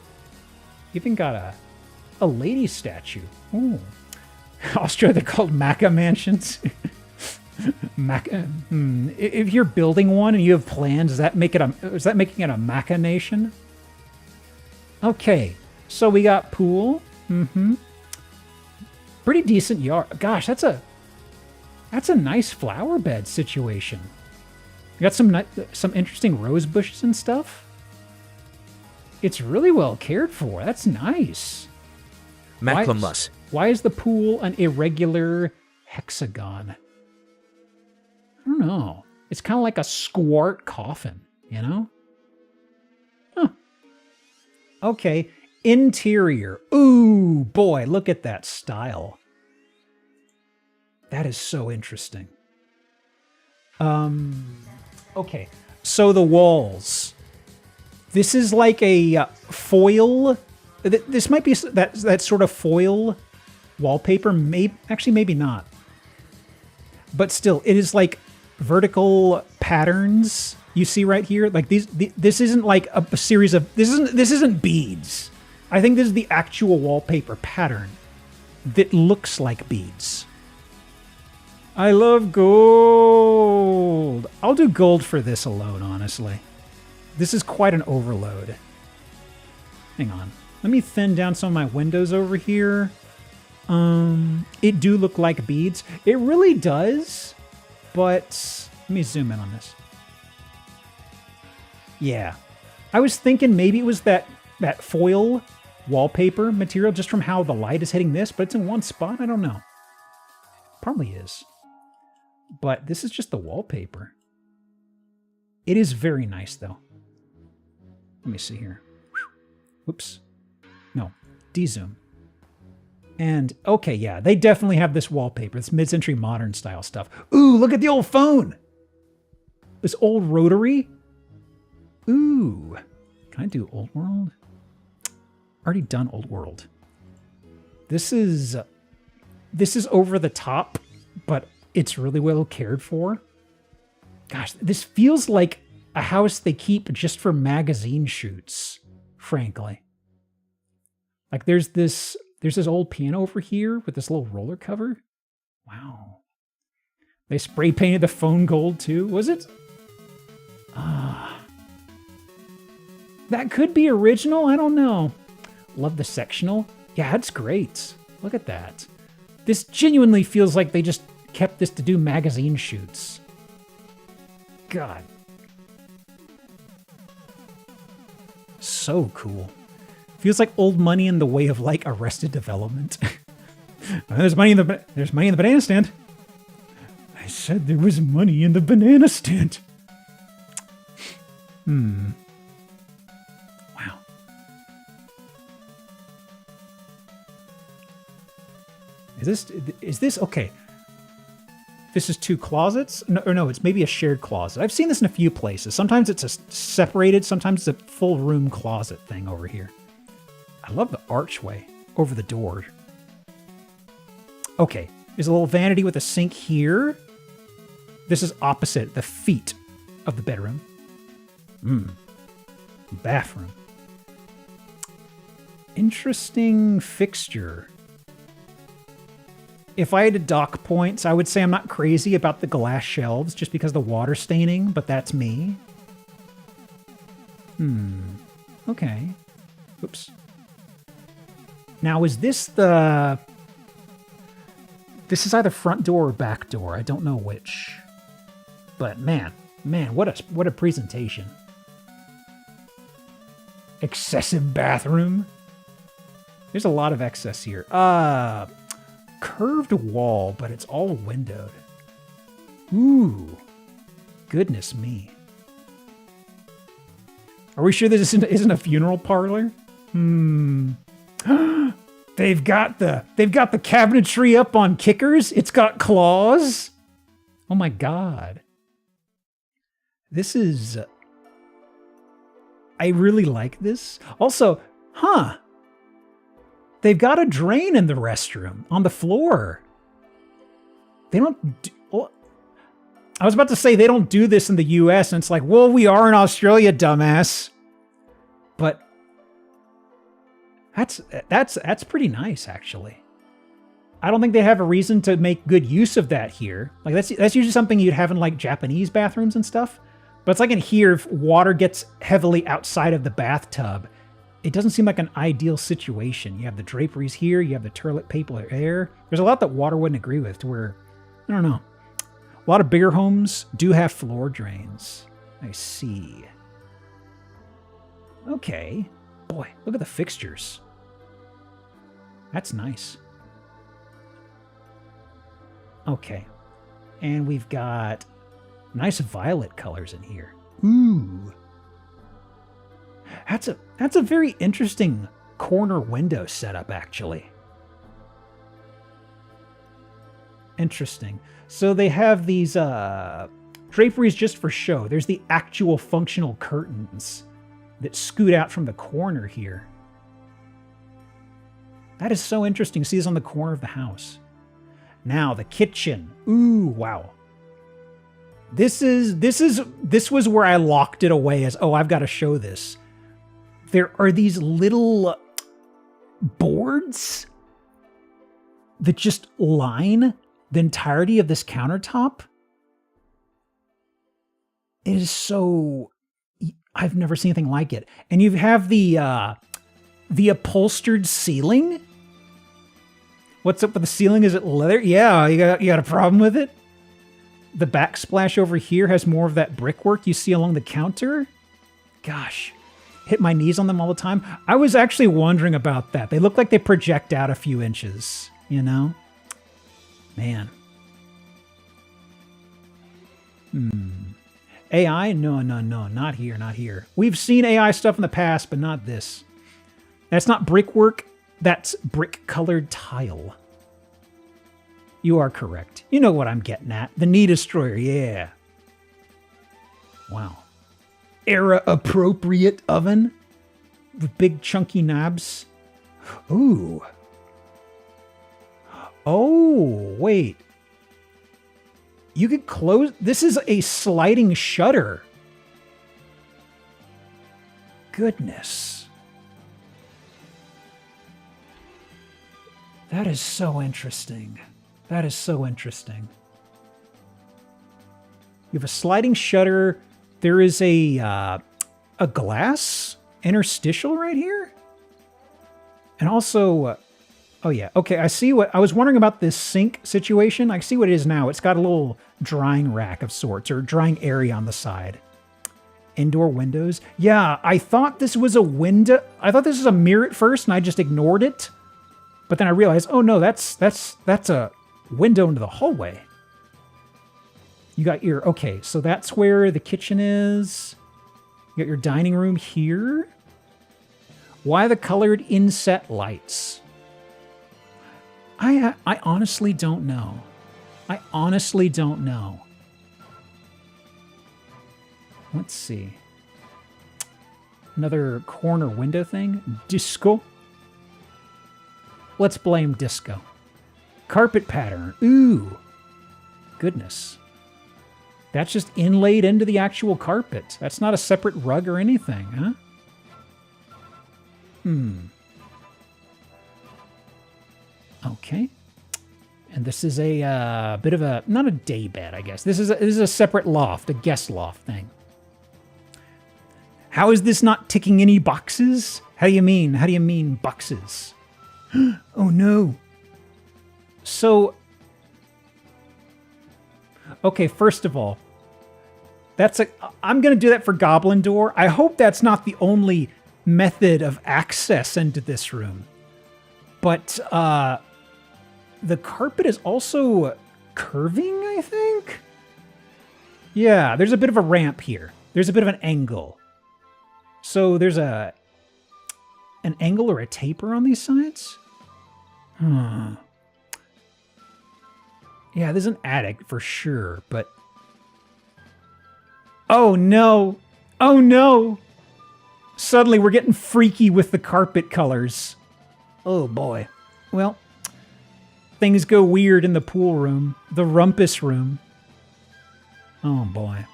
lady statue. Ooh. Australia, they're called Maca mansions. If you're building one and you have plans, is that making it a Maca nation? Okay, so we got pool. Pretty decent yard. Gosh, that's a nice flower bed situation. You got some interesting rose bushes and stuff. It's really well cared for. That's nice. Maclamus. Why is the pool an irregular hexagon? I don't know. It's kind of like a squat coffin, you know? Huh. Okay. Interior. Ooh, boy, look at that style. That is so interesting. Okay. So the walls. This is like a foil. This might be that sort of foil wallpaper. Maybe not. But still, it is like vertical patterns you see right here. Like this isn't like a series of this isn't beads. I think this is the actual wallpaper pattern that looks like beads. I love gold. I'll do gold for this alone, honestly. This is quite an overload. Hang on. Let me thin down some of my windows over here. It do look like beads. It really does, but let me zoom in on this. Yeah. I was thinking maybe it was that foil wallpaper material just from how the light is hitting this, but it's in one spot. I don't know. Probably is. But this is just the wallpaper. It is very nice, though. Let me see here. Whoops. No. De-zoom. And, okay, yeah, they definitely have this wallpaper. It's mid-century modern style stuff. Ooh, look at the old phone! This old rotary. Ooh. Can I do Old World? Already done Old World. This is over the top, but it's really well cared for. Gosh, this feels like a house they keep just for magazine shoots, frankly. Like there's this old piano over here with this little roller cover. Wow. They spray painted the phone gold too, was it? That could be original, I don't know. Love the sectional. Yeah, that's great. Look at that. This genuinely feels like they just kept this to do magazine shoots. God. So cool. Feels like old money in the way of like Arrested Development. There's money in the banana stand. I said there was money in the banana stand. Wow. Is this okay? This is 2 closets? No, it's maybe a shared closet. I've seen this in a few places. Sometimes it's a separated, sometimes it's a full room closet thing over here. I love the archway over the door. Okay, there's a little vanity with a sink here. This is opposite the feet of the bedroom. Bathroom. Interesting fixture. If I had to dock points, I would say I'm not crazy about the glass shelves just because of the water staining, but that's me. Okay. Oops. Now, is this the... This is either front door or back door. I don't know which. But man, what a presentation. Excessive bathroom. There's a lot of excess here. Curved wall, but it's all windowed. Ooh. Goodness me. Are we sure this isn't a funeral parlor? They've got the cabinetry up on kickers. It's got claws. Oh my god. This is... I really like this. Also, they've got a drain in the restroom on the floor. They don't do... Well, I was about to say they don't do this in the US, and it's like, well, we are in Australia, dumbass. But that's pretty nice, actually. I don't think they have a reason to make good use of that here. Like that's usually something you'd have in like Japanese bathrooms and stuff. But it's like in here, if water gets heavily outside of the bathtub, it doesn't seem like an ideal situation. You have the draperies here, you have the toilet paper there. There's a lot that water wouldn't agree with, to where, I don't know. A lot of bigger homes do have floor drains. I see. Okay. Boy, look at the fixtures. That's nice. Okay. And we've got nice violet colors in here. Ooh. That's a very interesting corner window setup, actually. Interesting. So they have these draperies just for show. There's the actual functional curtains that scoot out from the corner here. That is so interesting. See this on the corner of the house. Now the kitchen. Ooh, wow. This was where I locked it away as, oh, I've got to show this. There are these little boards that just line the entirety of this countertop. It is so... I've never seen anything like it. And you have the upholstered ceiling. What's up with the ceiling? Is it leather? Yeah, you got a problem with it? The backsplash over here has more of that brickwork you see along the counter. Gosh, hit my knees on them all the time. I was actually wondering about that. They look like they project out a few inches, you know? Man. AI? No, not here, not here. We've seen AI stuff in the past, but not this. That's not brickwork, that's brick-colored tile. You are correct. You know what I'm getting at. The knee destroyer, yeah. Wow. Era-appropriate oven with big chunky knobs. Ooh. Oh, wait. You could close... This is a sliding shutter. Goodness. That is so interesting. That is so interesting. You have a sliding shutter. There is a glass interstitial right here. And also... oh yeah, okay, I see what... I was wondering about this sink situation. I see what it is now. It's got a little drying rack of sorts, or drying area on the side. Indoor windows. Yeah, I thought this was a window. I thought this was a mirror at first, and I just ignored it. But then I realized, oh no, that's a window into the hallway. You got your, okay, so that's where the kitchen is. You got your dining room here. Why the colored inset lights? I honestly don't know. I honestly don't know. Let's see. Another corner window thing. Disco. Let's blame disco. Carpet pattern. Ooh. Goodness. That's just inlaid into the actual carpet. That's not a separate rug or anything, huh? Okay. And this is a bit of a, not a day bed, I guess. This is a separate loft, a guest loft thing. How is this not ticking any boxes? How do you mean? How do you mean boxes? Oh no. So, okay, first of all, I'm going to do that for Goblin Door. I hope that's not the only method of access into this room. But the carpet is also curving, I think? Yeah, there's a bit of a ramp here. There's a bit of an angle. So there's an angle or a taper on these sides? Yeah, there's an attic for sure, but... Oh no! Oh no! Suddenly we're getting freaky with the carpet colors. Oh boy. Well, things go weird in the pool room, the rumpus room. Oh boy.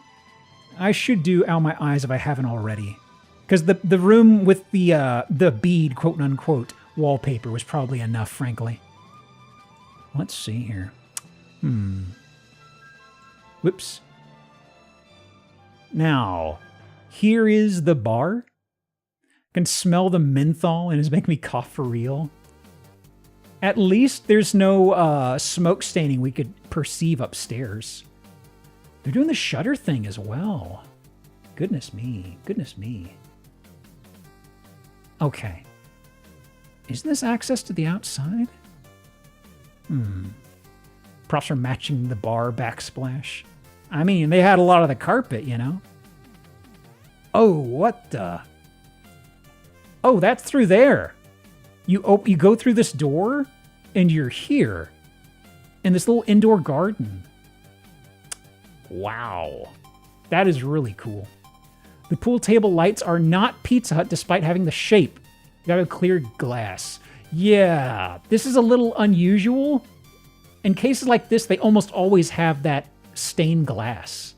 I should do Ow My Eyes if I haven't already. Because the room with the bead, quote unquote, wallpaper was probably enough, frankly. Let's see here. Whoops. Now, here is the bar. I can smell the menthol and it's making me cough for real. At least there's no smoke staining we could perceive upstairs. They're doing the shutter thing as well. Goodness me. Goodness me. Okay. Is this access to the outside? Props are matching the bar backsplash. I mean, they had a lot of the carpet, you know? Oh, what the... Oh, that's through there. You go through this door, and you're here. In this little indoor garden. Wow. That is really cool. The pool table lights are not Pizza Hut despite having the shape. You got a clear glass. Yeah, this is a little unusual. In cases like this, they almost always have that stained glass.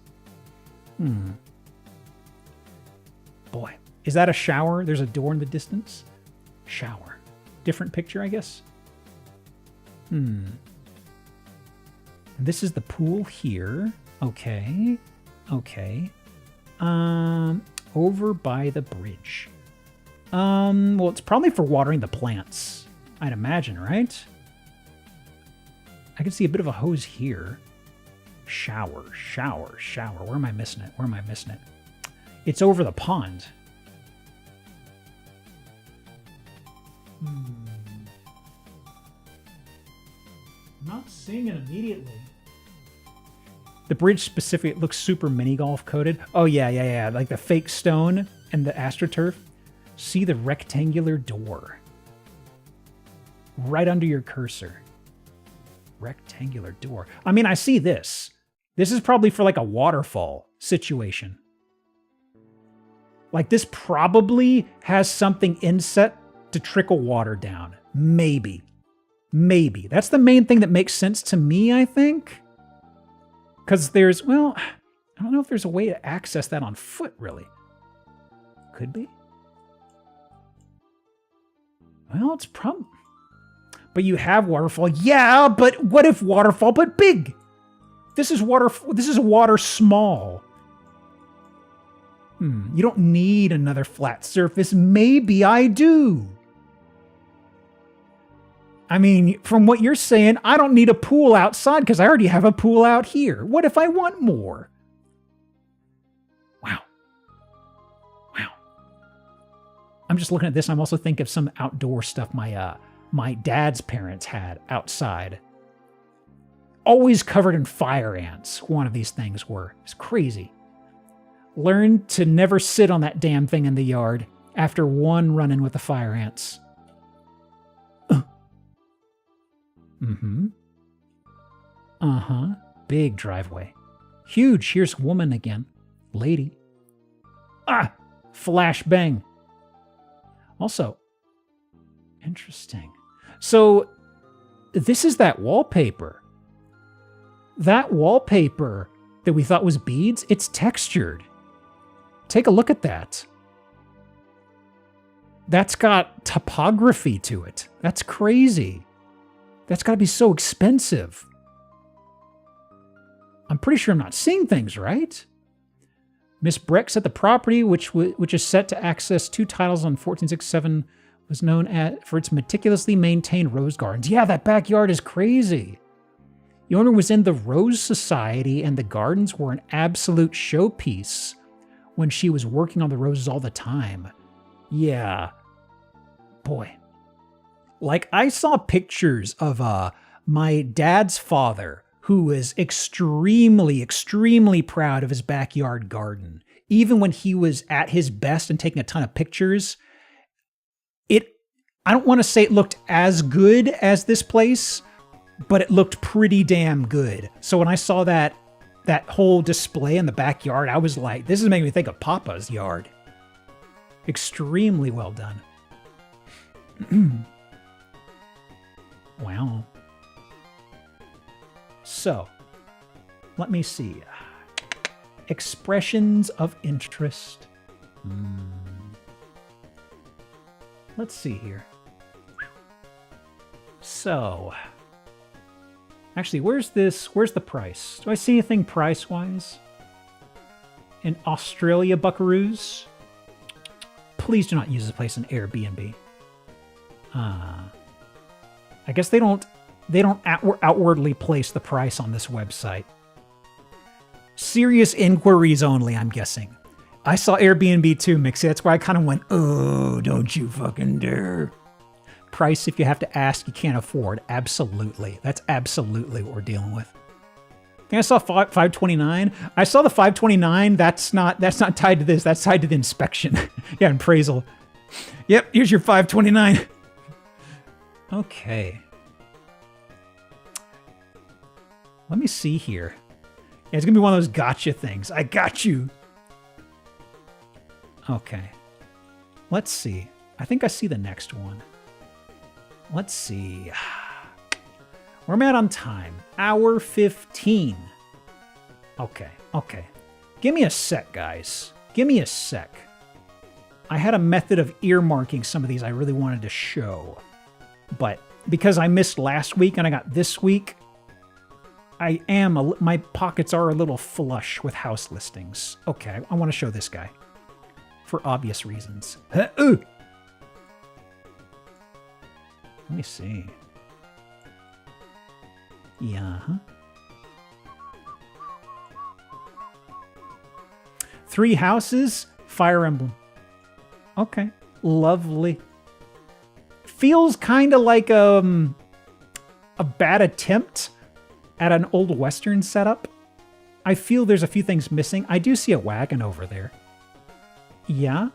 Boy, is that a shower? There's a door in the distance. Shower. Different picture, I guess. And this is the pool here. Okay. Okay. Over by the bridge. Well, it's probably for watering the plants, I'd imagine, right? I can see a bit of a hose here. Shower, shower, shower. Where am I missing it? Where am I missing it? It's over the pond. Not seeing it immediately. The bridge specifically looks super mini golf coated. Oh yeah. Like the fake stone and the AstroTurf. See the rectangular door. Right under your cursor. Rectangular door. I mean, I see this. This is probably for like a waterfall situation. Like this probably has something inset to trickle water down. Maybe. Maybe. That's the main thing that makes sense to me, I think. Because there's, well, I don't know if there's a way to access that on foot, really. Could be. Well, it's probably... But you have waterfall. Yeah, but what if waterfall but big? This is water small. You don't need another flat surface. Maybe I do. I mean, from what you're saying, I don't need a pool outside because I already have a pool out here. What if I want more? Wow. I'm just looking at this. I'm also thinking of some outdoor stuff my dad's parents had outside. Always covered in fire ants, one of these things were. It's crazy. Learn to never sit on that damn thing in the yard after one run-in with the fire ants. Mm-hmm. Uh-huh. Big driveway. Huge. Here's woman again. Lady. Ah! Flash bang. Also, interesting. So, this is that wallpaper. That wallpaper that we thought was beads, it's textured. Take a look at that. That's got topography to it. That's crazy. That's got to be so expensive. I'm pretty sure I'm not seeing things right. Miss Breck's at the property, which is set to access 2 titles on 1467, was known for its meticulously maintained rose gardens. Yeah, that backyard is crazy. The owner was in the Rose Society, and the gardens were an absolute showpiece when she was working on the roses all the time. Yeah. Boy. Like, I saw pictures of my dad's father, who was extremely, extremely proud of his backyard garden. Even when he was at his best and taking a ton of pictures, I don't want to say it looked as good as this place, but it looked pretty damn good. So when I saw that whole display in the backyard, I was like, this is making me think of Papa's yard. Extremely well done. Wow. So, let me see. Expressions of interest. Let's see here. So, actually, where's the price? Do I see anything price-wise? In Australia, buckaroos? Please do not use this place in Airbnb. I guess they don't outwardly place the price on this website. Serious inquiries only, I'm guessing. I saw Airbnb too, Mixie. That's why I kind of went, oh, don't you fucking dare. Price if you have to ask, you can't afford. Absolutely. That's absolutely what we're dealing with. I think I saw 529. I saw the 529. That's not tied to this. That's tied to the inspection. Yeah, appraisal. Yep, here's your 529. Okay. Let me see here. Yeah, it's going to be one of those gotcha things. I got you. Okay. Let's see. I think I see the next one. Let's see. Where am I at on time? Hour 15. Okay. Give me a sec, guys. Give me a sec. I had a method of earmarking some of these I really wanted to show. But because I missed last week and I got this week, my pockets are a little flush with house listings. Okay, I want to show this guy. For obvious reasons. Let me see. Yeah. 3 houses, Fire Emblem. Okay, lovely. Feels kind of like a bad attempt at an old Western setup. I feel there's a few things missing. I do see a wagon over there. Yeah?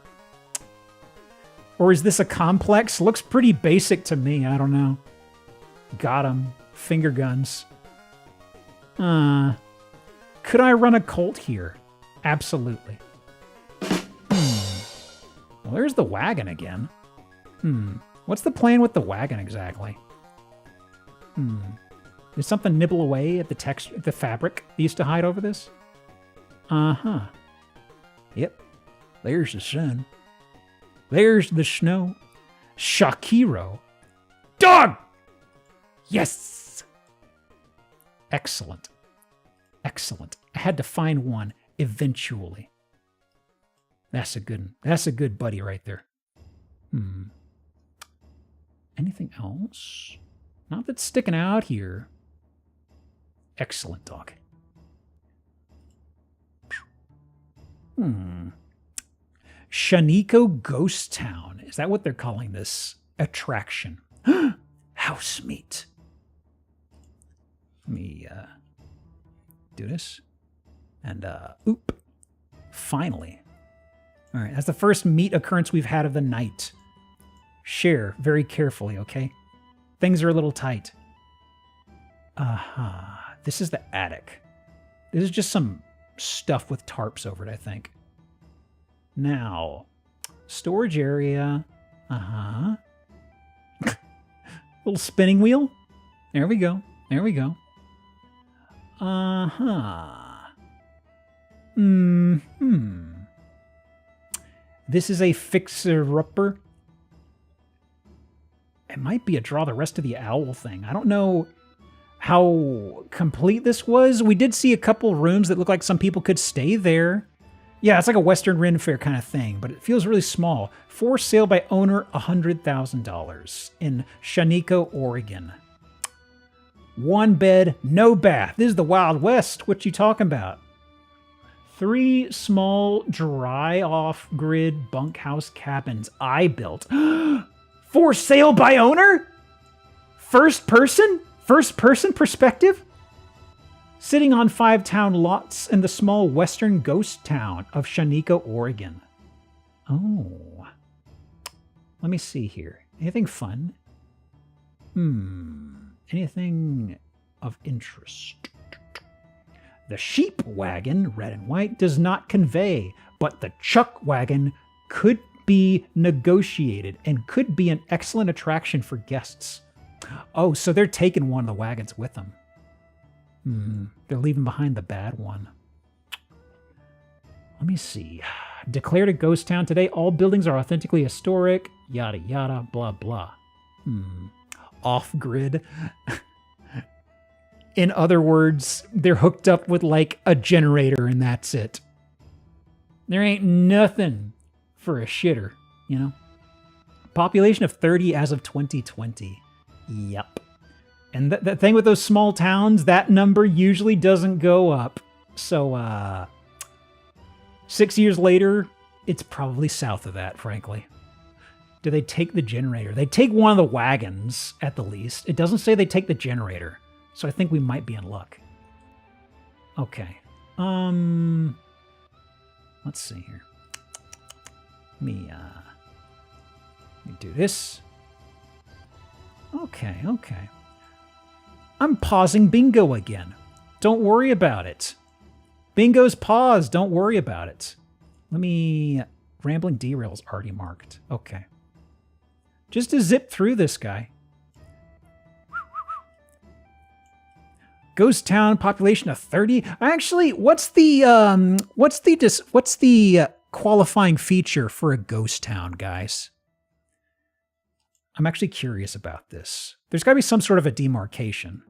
Or is this a complex? Looks pretty basic to me. I don't know. Got him. Finger guns. Could I run a cult here? Absolutely. Well, there's the wagon again. What's the plan with the wagon exactly? Did something nibble away at the texture, the fabric that used to hide over this? Uh-huh. Yep. There's the sun. There's the snow. Shakiro. Dog! Yes! Excellent. Excellent. I had to find one eventually. That's a good buddy right there. Anything else? Not that's sticking out here. Excellent, dog. Shaniko Ghost Town. Is that what they're calling this attraction? House meat. Let me do this. And oop. Finally. All right, that's the first meat occurrence we've had of the night. Share very carefully, okay? Things are a little tight. This is the attic. This is just some stuff with tarps over it, I think. Now, storage area. Little spinning wheel. There we go. There we go. This is a fixer-upper. It might be a draw the rest of the owl thing. I don't know how complete this was. We did see a couple rooms that look like some people could stay there. Yeah, it's like a Western Ren Fair kind of thing, but it feels really small. For sale by owner, $100,000 in Shaniko, Oregon. 1 bed, no bath. This is the Wild West. What you talking about? 3 small, dry off-grid bunkhouse cabins I built. For sale by owner? First person? First person perspective? Sitting on 5 town lots in the small western ghost town of Shaniko, Oregon. Oh. Let me see here. Anything fun? Anything of interest? The sheep wagon, red and white, does not convey, but the chuck wagon could be negotiated and could be an excellent attraction for guests. Oh, so they're taking one of the wagons with them. They're leaving behind the bad one. Let me see. Declared a ghost town today. All buildings are authentically historic. Yada, yada, blah, blah. Off-grid. In other words, they're hooked up with like a generator and that's it. There ain't nothing for a shitter, you know? Population of 30 as of 2020. Yep. And the thing with those small towns, that number usually doesn't go up. So, 6 years later, it's probably south of that, frankly. Do they take the generator? They take one of the wagons, at the least. It doesn't say they take the generator. So I think we might be in luck. Okay. Let's see here. Let me do this. Okay. I'm pausing bingo again. Don't worry about it. Bingo's paused. Don't worry about it. Let me... Rambling derails already marked. Okay. Just to zip through this guy. Ghost town, population of 30. Actually, what's the qualifying feature for a ghost town, guys? I'm actually curious about this. There's got to be some sort of a demarcation.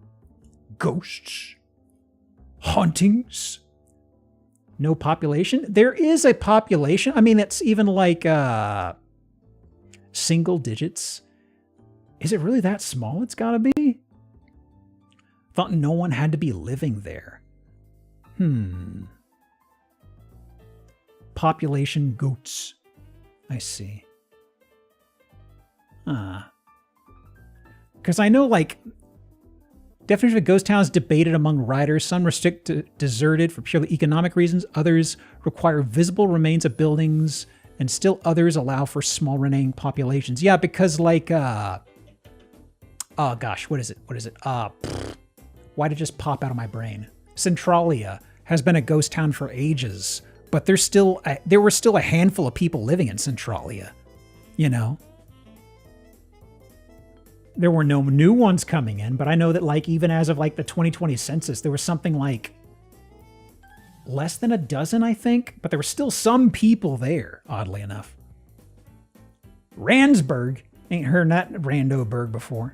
Ghosts? Hauntings? No population? There is a population. I mean, it's even like single digits. Is it really that small? It's got to be. Thought no one had to be living there. Population goats. I see. Because I know, like, definition of a ghost town is debated among writers. Some restrict to deserted for purely economic reasons. Others require visible remains of buildings, and still others allow for small remaining populations. Yeah, because like, oh gosh, what is it? Why did it just pop out of my brain? Centralia has been a ghost town for ages, but there were still a handful of people living in Centralia, you know? There were no new ones coming in, but I know that like even as of like the 2020 census, there was something like less than a dozen, I think, but there were still some people there, oddly enough. Randsburg, ain't heard that Randoburg before.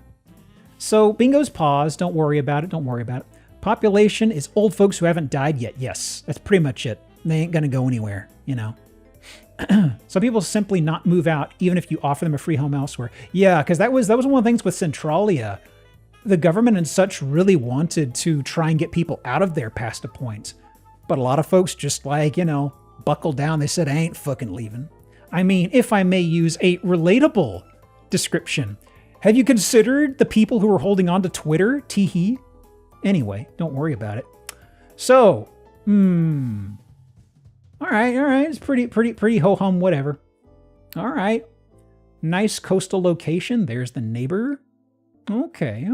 So bingo's paused, don't worry about it. Population is old folks who haven't died yet. Yes, that's pretty much it. They ain't gonna go anywhere, you know. Some people simply not move out, even if you offer them a free home elsewhere. Yeah, because that was one of the things with Centralia. The government and such really wanted to try and get people out of there past a point. But a lot of folks just like, you know, buckled down. They said, I ain't fucking leaving. I mean, if I may use a relatable description, have you considered the people who are holding on to Twitter? Teehee. Anyway, don't worry about it. So, all right. It's pretty ho-hum, whatever. All right. Nice coastal location. There's the neighbor. Okay.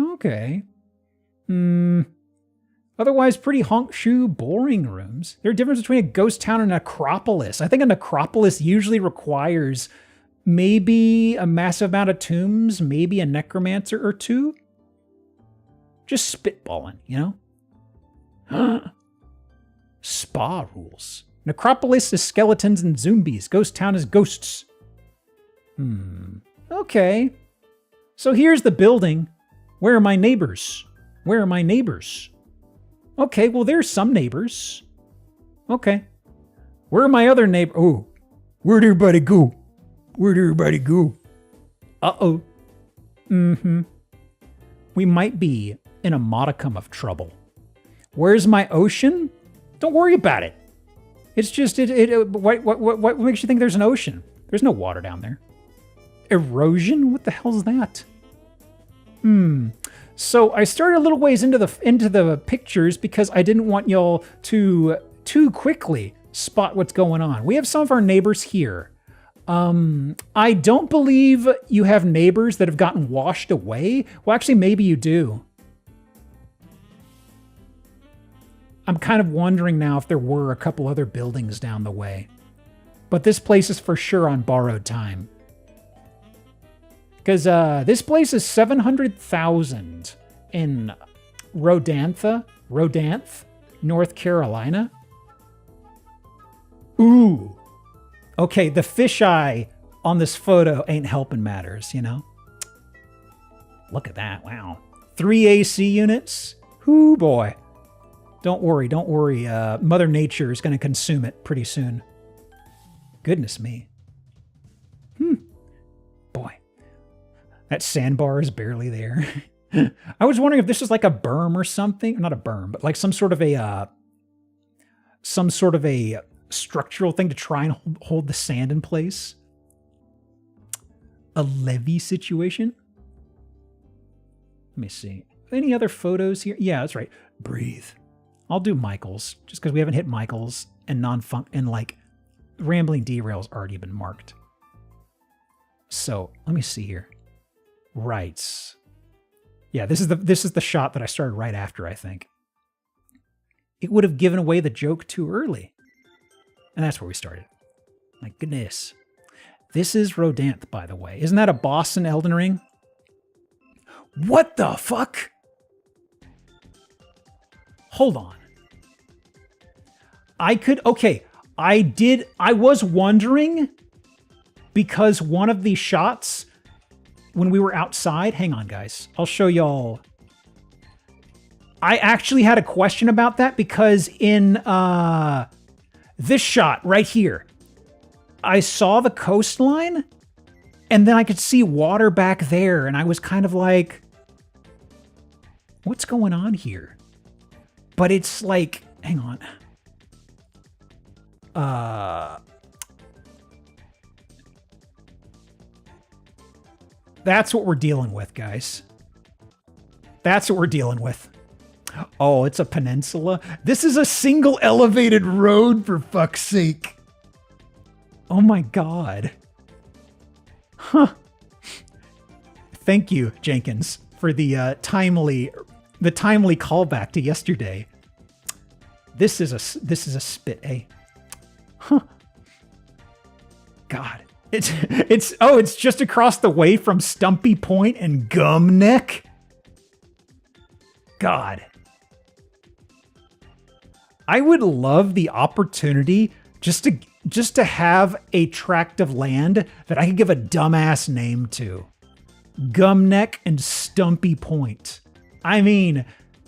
Otherwise, pretty honk-shoe, boring rooms. There's a difference between a ghost town and a necropolis. I think a necropolis usually requires maybe a massive amount of tombs, maybe a necromancer or two. Just spitballing, you know? Spa rules. Necropolis is skeletons and zombies. Ghost town is ghosts. Okay. So here's the building. Where are my neighbors? Okay, well, there's some neighbors. Okay. Where are my other neighbors? Oh, where'd everybody go? Uh-oh. We might be in a modicum of trouble. Where's my ocean? Don't worry about it. It's just, what makes you think there's an ocean? There's no water down there. Erosion? What the hell's that? So I started a little ways into the pictures because I didn't want y'all to too quickly spot what's going on. We have some of our neighbors here. I don't believe you have neighbors that have gotten washed away. Well, actually, maybe you do. I'm kind of wondering now if there were a couple other buildings down the way. But this place is for sure on borrowed time. Because this place is 700,000 in Rodanth, North Carolina. Ooh. Okay, the fisheye on this photo ain't helping matters, you know? Look at that, wow. 3 AC units? Ooh, boy. Don't worry. Mother Nature is going to consume it pretty soon. Goodness me. Boy. That sandbar is barely there. I was wondering if this is like a berm or something. Not a berm, but like some sort of a structural thing to try and hold the sand in place. A levee situation? Let me see. Any other photos here? Yeah, that's right. Breathe. I'll do Michael's, just because we haven't hit Michael's and Rambling Derail's already been marked. So let me see here. Rights. Yeah, this is the shot that I started right after, I think. It would have given away the joke too early. And that's where we started. My goodness. This is Rodanth, by the way. Isn't that a boss in Elden Ring? What the fuck? Hold on. I was wondering, because one of these shots, when we were outside, hang on guys, I'll show y'all. I actually had a question about that because in this shot right here, I saw the coastline and then I could see water back there and I was kind of like, what's going on here? But it's like, hang on. That's what we're dealing with, guys. That's what we're dealing with. Oh, it's a peninsula? This is a single elevated road, for fuck's sake. Oh my god. Huh. Thank you, Jenkins, for the timely callback to yesterday. This is a spit, eh? Huh. God. It's just across the way from Stumpy Point and Gum Neck. God. I would love the opportunity just to have a tract of land that I could give a dumbass name to. Gum Neck and Stumpy Point. I mean,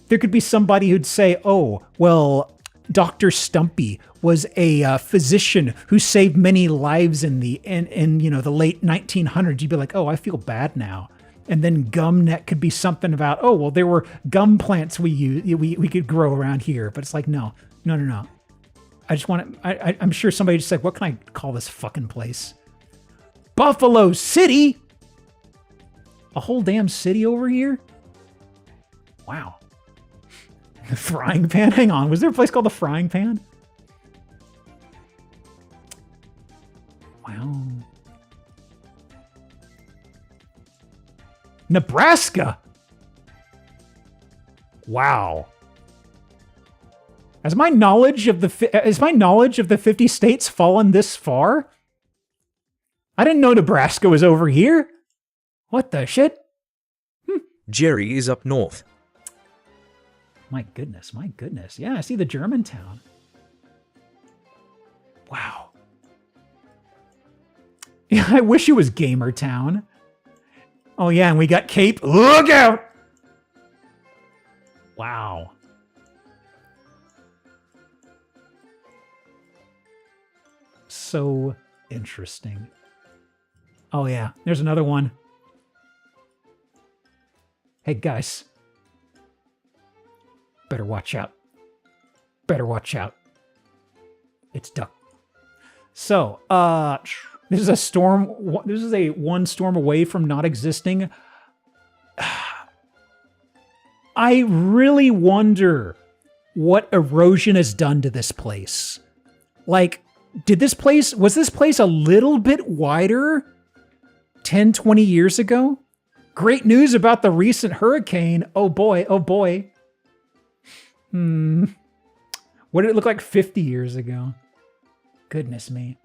there could be somebody who'd say, oh, well, Dr. Stumpy was a physician who saved many lives in the late 1900s. You'd be like, oh, I feel bad now. And then Gum Neck could be something about, oh, well, there were gum plants we could grow around here. But it's like, no. I just want to, I'm sure somebody just said, what can I call this fucking place? Buffalo City? A whole damn city over here? Wow. The Frying Pan? Hang on. Was there a place called the Frying Pan? Wow. Nebraska? Wow. Has my knowledge of the 50 states fallen this far? I didn't know Nebraska was over here. What the shit? Jerry is up north. My goodness, my goodness. Yeah, I see the Germantown. Wow. Yeah, I wish it was Gamer Town. Oh yeah, and we got Cape. Look out! Wow. So interesting. Oh yeah, there's another one. Hey guys. Better watch out. Better watch out. It's duck. So, this is a storm. This is a one storm away from not existing. I really wonder what erosion has done to this place. Like, was this place a little bit wider 10, 20 years ago? Great news about the recent hurricane. Oh boy, oh boy. What did it look like 50 years ago? Goodness me.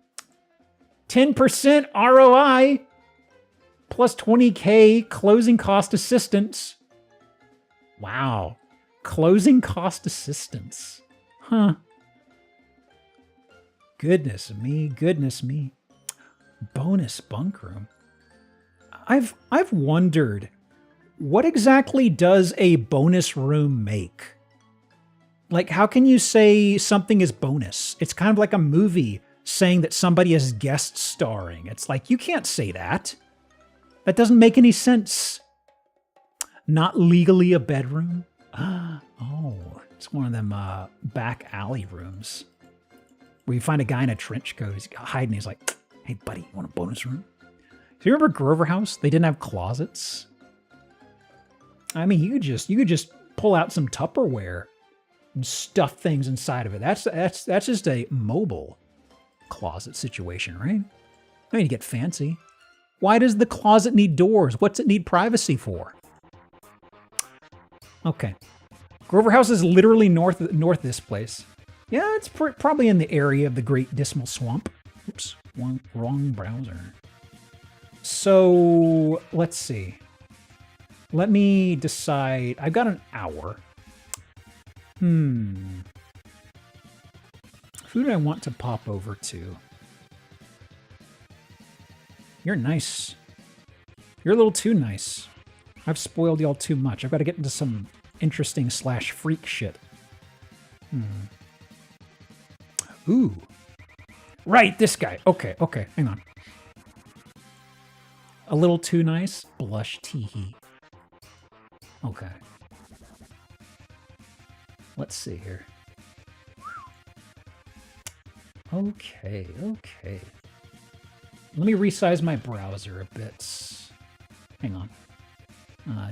10% ROI plus 20K closing cost assistance. Wow. Closing cost assistance. Huh. Goodness me, goodness me. Bonus bunk room. I've wondered, what exactly does a bonus room make? Like, how can you say something is bonus? It's kind of like a movie saying that somebody is guest starring. It's like, you can't say that. That doesn't make any sense. Not legally a bedroom? Oh, it's one of them back alley rooms where you find a guy in a trench coat. He's hiding. He's like, hey, buddy, you want a bonus room? Do you remember Grover House? They didn't have closets. I mean, you could just pull out some Tupperware and stuff things inside of it. That's just a mobile closet situation, right? I mean, you get fancy. Why does the closet need doors? What's it need privacy for? Okay. Grover House is literally north of this place. Yeah, it's probably in the area of the Great Dismal Swamp. Oops, wrong browser. So, let's see. Let me decide. I've got an hour. Who do I want to pop over to? You're nice. You're a little too nice. I've spoiled y'all too much. I've got to get into some interesting / freak shit. Ooh. Right, this guy. Okay, hang on. A little too nice? Blush teehee. Okay. Let's see here. Okay. Let me resize my browser a bit. Hang on.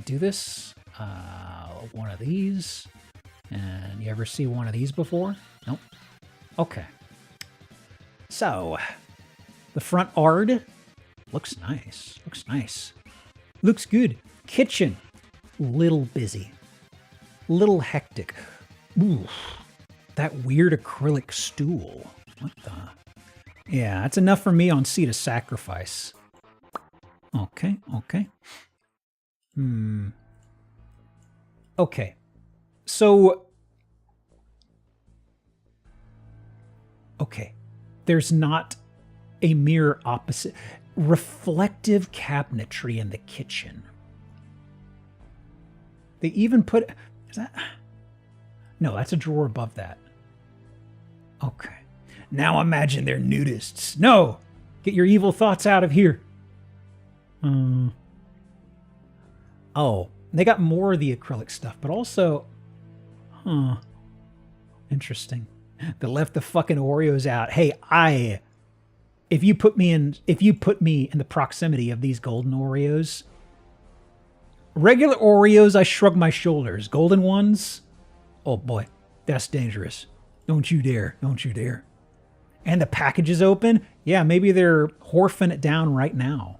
Do this. One of these. And you ever see one of these before? Nope. Okay. So, the front yard looks nice. Looks good. Kitchen, little busy. Little hectic. Ooh, that weird acrylic stool. What the? Yeah, that's enough for me on Seat of Sacrifice. Okay. Okay. So, okay. There's not a mirror opposite. Reflective cabinetry in the kitchen. They even put... Is that... No, that's a drawer above that. Okay. Now imagine they're nudists. No! Get your evil thoughts out of here. Oh, they got more of the acrylic stuff, but also... Interesting. They left the fucking Oreos out. Hey, I if you put me in the proximity of these golden Oreos, regular Oreos, I shrug my shoulders. Golden ones, oh boy, that's dangerous. Don't you dare. Don't you dare. And the package is open. Yeah, maybe they're horfing it down right now.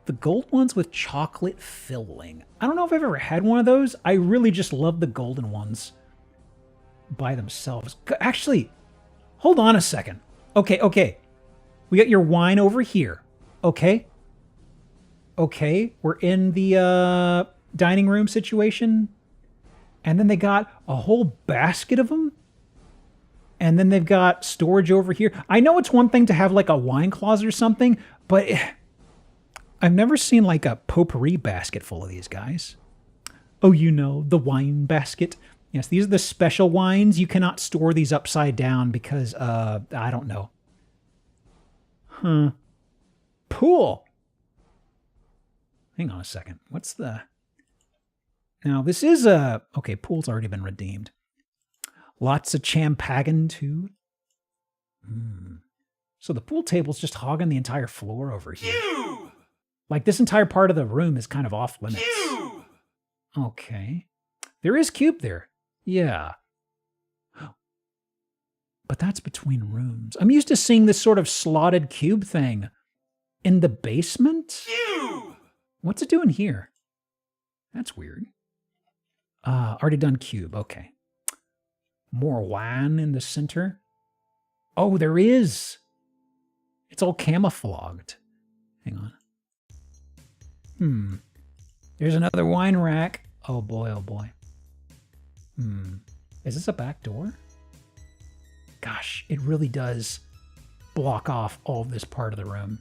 The gold ones with chocolate filling. I don't know if I've ever had one of those. I really just love the golden ones by themselves. Actually, hold on a second. Okay. We got your wine over here. Okay, we're in the dining room situation. And then they got a whole basket of them. And then they've got storage over here. I know it's one thing to have like a wine closet or something, but I've never seen like a potpourri basket full of these guys. Oh, you know, the wine basket. Yes, these are the special wines. You cannot store these upside down because, I don't know. Pool. Hang on a second. What's the... Now, this is a... Okay, pool's already been redeemed. Lots of champagne, too. So the pool table's just hogging the entire floor over here. Phew! Like, this entire part of the room is kind of off limits. Phew! Okay. There is cube there. Yeah. But that's between rooms. I'm used to seeing this sort of slotted cube thing in the basement. Phew! What's it doing here? That's weird. Already done cube. Okay. More wine in the center. Oh, there is. It's all camouflaged. Hang on. There's another wine rack. Oh boy, oh boy. Is this a back door? Gosh, it really does block off all of this part of the room.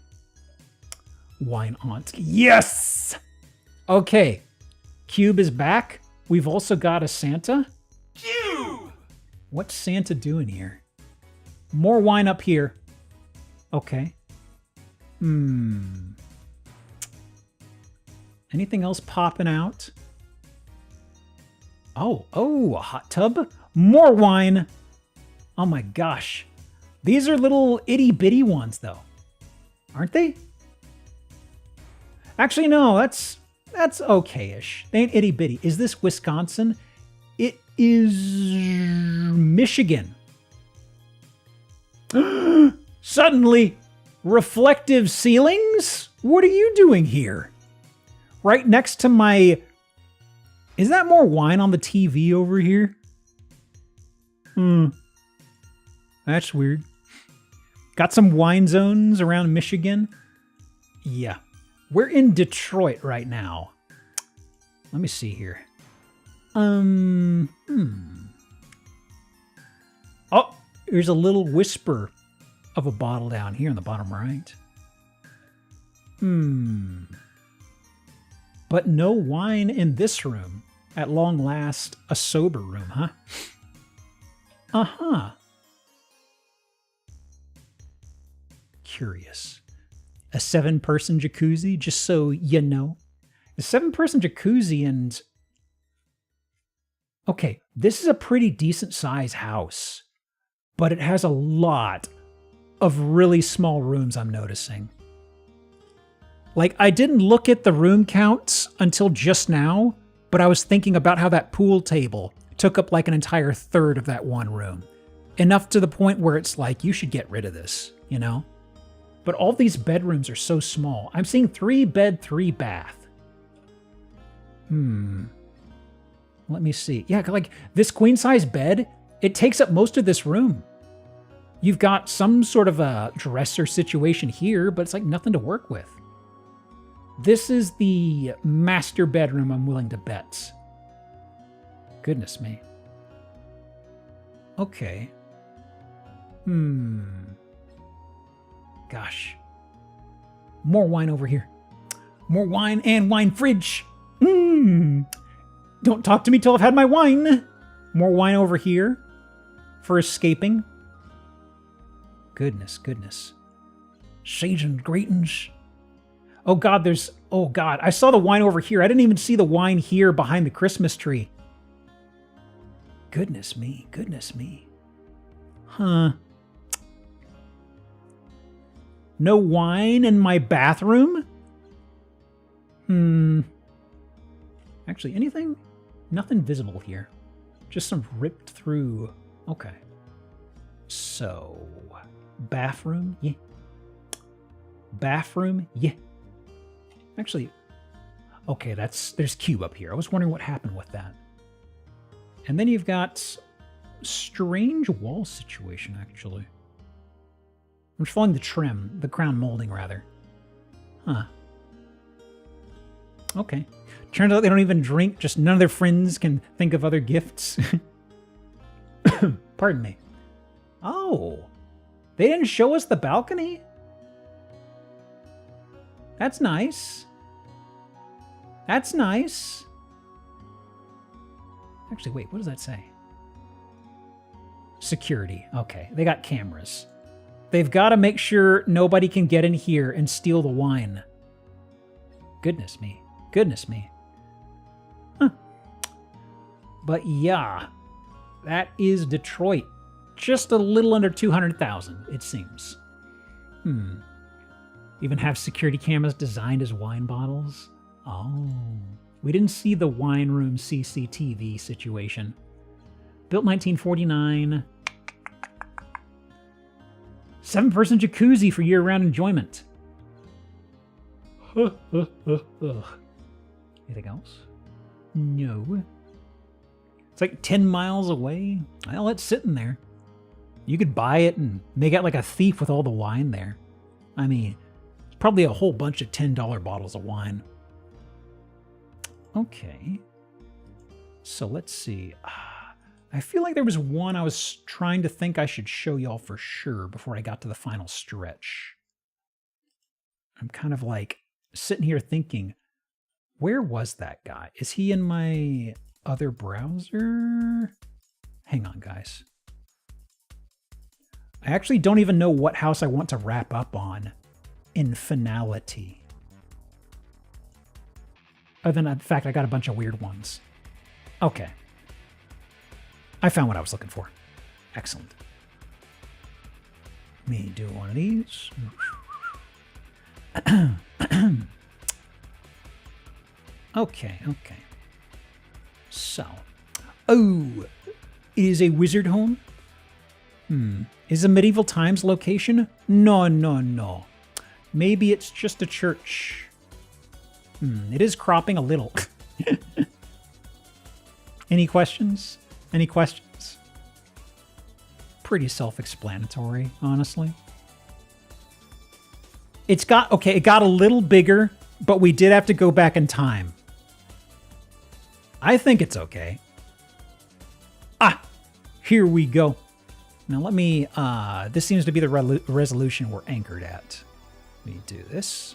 Wine aunt. Yes! Okay. Cube is back. We've also got a Santa. Phew! What's Santa doing here? More wine up here. Okay. Anything else popping out? Oh, a hot tub. More wine. Oh my gosh. These are little itty bitty ones though. Aren't they? Actually, no, that's okay-ish. They ain't itty bitty. Is this Wisconsin? It is Michigan. Suddenly, reflective ceilings? What are you doing here? Right next to my... Is that more wine on the TV over here? That's weird. Got some wine zones around Michigan? Yeah. We're in Detroit right now. Let me see here. Oh, there's a little whisper of a bottle down here in the bottom right. But no wine in this room. At long last, a sober room, huh? Uh-huh. Curious. A 7-person jacuzzi, just so you know. A 7-person jacuzzi and... Okay, this is a pretty decent size house. But it has a lot of really small rooms, I'm noticing. Like, I didn't look at the room counts until just now, but I was thinking about how that pool table took up like an entire third of that one room. Enough to the point where it's like, you should get rid of this, you know? But all these bedrooms are so small. I'm seeing 3 bed, 3 bath. Let me see. Yeah, like this queen size bed, it takes up most of this room. You've got some sort of a dresser situation here, but it's like nothing to work with. This is the master bedroom, I'm willing to bet. Goodness me. Okay. Gosh. More wine over here. More wine and wine fridge. Don't talk to me till I've had my wine. More wine over here for escaping. Goodness, goodness. Sage and greetings. Oh God, oh God, I saw the wine over here. I didn't even see the wine here behind the Christmas tree. Goodness me, goodness me. Huh. No wine in my bathroom? Actually, anything? Nothing visible here. Just some ripped through. Okay. So, bathroom? Yeah. Bathroom? Yeah. Actually, okay, there's cube up here. I was wondering what happened with that. And then you've got strange wall situation, actually. I'm just following the crown molding, rather. Huh. Okay. Turns out they don't even drink, just none of their friends can think of other gifts. Pardon me. Oh. They didn't show us the balcony? That's nice. That's nice. Actually, wait, what does that say? Security. Okay, they got cameras. They've got to make sure nobody can get in here and steal the wine. Goodness me. Goodness me. Huh. But yeah, that is Detroit. Just a little under 200,000, it seems. Even have security cameras designed as wine bottles? Oh. We didn't see the wine room CCTV situation. Built 1949. 7-person jacuzzi for year-round enjoyment. Anything else? No. It's like 10 miles away. Well, it's sitting there. You could buy it and make out like a thief with all the wine there. I mean, it's probably a whole bunch of $10 bottles of wine. Okay. So let's see. I feel like there was one I was trying to think I should show y'all for sure before I got to the final stretch. I'm kind of like sitting here thinking, where was that guy? Is he in my other browser? Hang on, guys. I actually don't even know what house I want to wrap up on in finality. Other than the fact I got a bunch of weird ones. Okay. I found what I was looking for. Excellent. Let me do one of these. Okay. So. Oh! It is a wizard home? Is a medieval times location? No. Maybe it's just a church. It is cropping a little. Any questions? Any questions? Pretty self-explanatory, honestly. It got a little bigger, but we did have to go back in time. I think it's okay. Here we go. Now let me, this seems to be the resolution we're anchored at. Let me do this.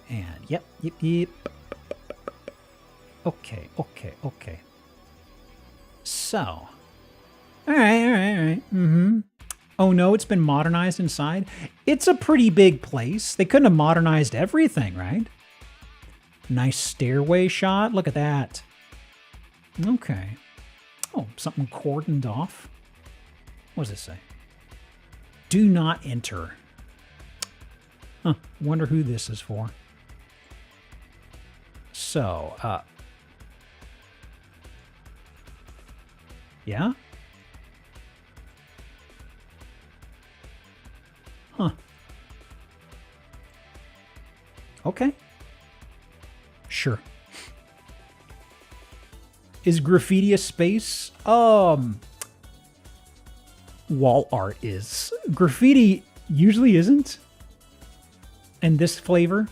And yep. Okay. So. All right. Oh no, it's been modernized inside. It's a pretty big place. They couldn't have modernized everything, right? Nice stairway shot. Look at that. Okay. Oh, something cordoned off. What does this say? Do not enter. Huh. Wonder who this is for. So, yeah? Huh. Okay. Sure. Is graffiti a space? Wall art is. Graffiti usually isn't. And this flavor?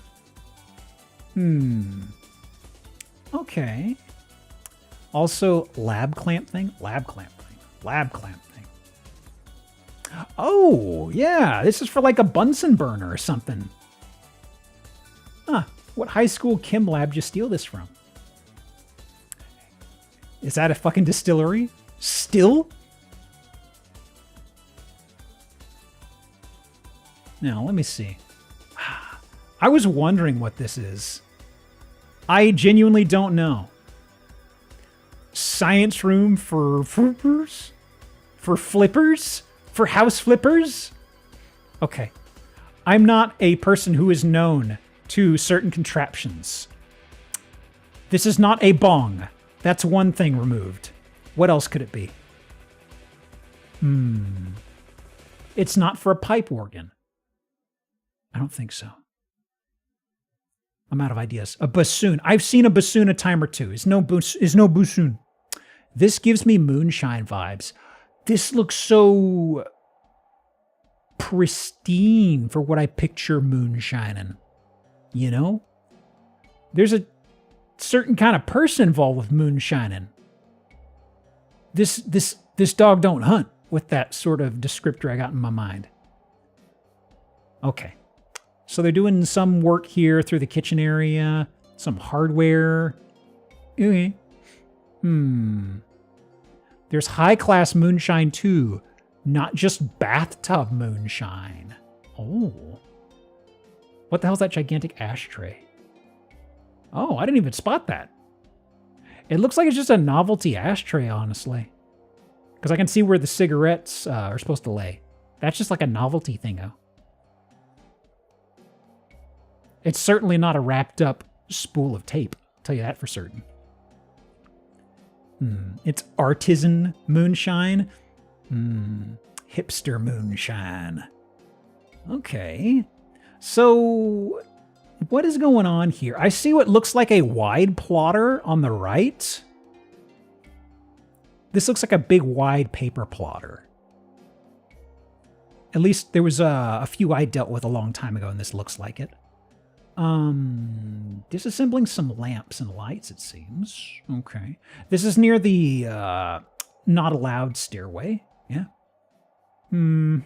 Okay. Also, lab clamp thing. Oh, yeah. This is for like a Bunsen burner or something. Huh. What high school chem lab did you steal this from? Is that a fucking distillery? Still? Now, let me see. I was wondering what this is. I genuinely don't know. Science room for flippers? For flippers? For house flippers? Okay. I'm not a person who is known to certain contraptions. This is not a bong. That's one thing removed. What else could it be? It's not for a pipe organ. I don't think so. I'm out of ideas. A bassoon. I've seen a bassoon a time or two. Is no bassoon. This gives me moonshine vibes. This looks so pristine for what I picture moonshining. You know? There's a certain kind of person involved with moonshining. This dog don't hunt with that sort of descriptor I got in my mind. Okay. So they're doing some work here through the kitchen area, some hardware. Okay. There's high-class moonshine too, not just bathtub moonshine. Oh. What the hell's that gigantic ashtray? Oh, I didn't even spot that. It looks like it's just a novelty ashtray, honestly. Because I can see where the cigarettes are supposed to lay. That's just like a novelty thingo. It's certainly not a wrapped up spool of tape. I'll tell you that for certain. It's artisan moonshine. Hipster moonshine. Okay. So, what is going on here? I see what looks like a wide plotter on the right. This looks like a big wide paper plotter. At least there was a few I dealt with a long time ago, and this looks like it. Disassembling some lamps and lights, it seems. Okay. This is near the not allowed stairway. Yeah. Ooh.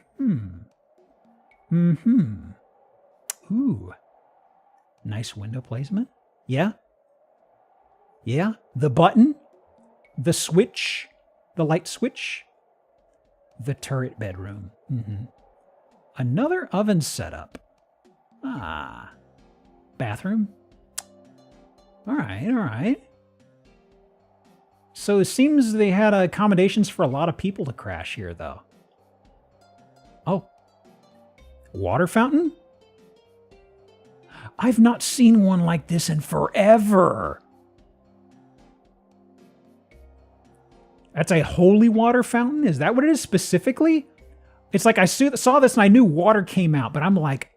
Nice window placement. Yeah. Yeah. The button. The switch. The light switch. The turret bedroom. Another oven setup. Ah. Bathroom. All right, all right. So it seems they had accommodations for a lot of people to crash here, though. Oh. Water fountain? I've not seen one like this in forever. That's a holy water fountain? Is that what it is specifically? It's like I saw this and I knew water came out, but I'm like,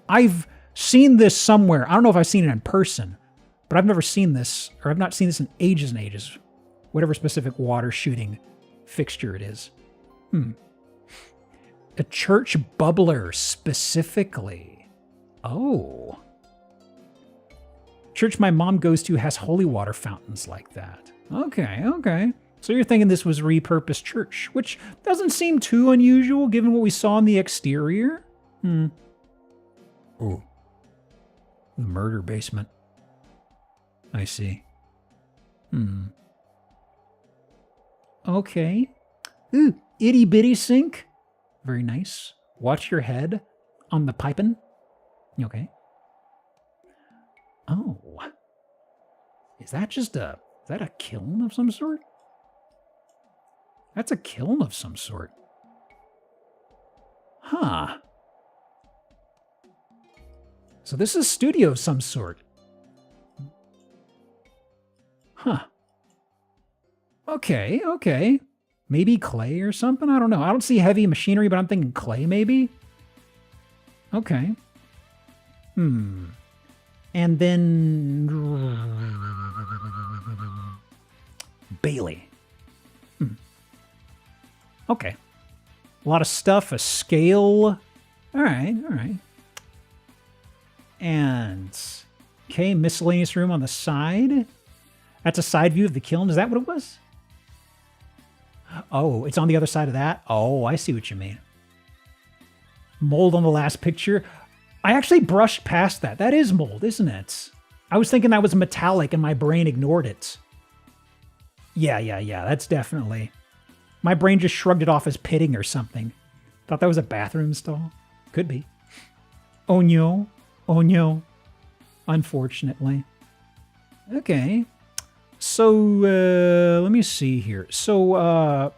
I've seen this somewhere. I don't know if I've seen it in person, but I've never seen this, or I've not seen this in ages and ages. Whatever specific water shooting fixture it is. A church bubbler specifically. Oh. Church my mom goes to has holy water fountains like that. Okay, okay. So you're thinking this was a repurposed church, which doesn't seem too unusual given what we saw in the exterior. Oh. The murder basement. I see. Okay. Ooh, itty bitty sink. Very nice. Watch your head on the piping. Okay. Oh. Is that a kiln of some sort? That's a kiln of some sort. Huh. So this is a studio of some sort. Huh. Okay, okay. Maybe clay or something? I don't know. I don't see heavy machinery, but I'm thinking clay maybe? Okay. And then... Bailey. Okay. A lot of stuff, a scale. All right, all right. And, okay, miscellaneous room on the side. That's a side view of the kiln. Is that what it was? Oh, it's on the other side of that? Oh, I see what you mean. Mold on the last picture. I actually brushed past that. That is mold, isn't it? I was thinking that was metallic and my brain ignored it. Yeah. That's definitely... My brain just shrugged it off as pitting or something. Thought that was a bathroom stall. Could be. Oh no. Oh no. Unfortunately. Okay. So, let me see here. So,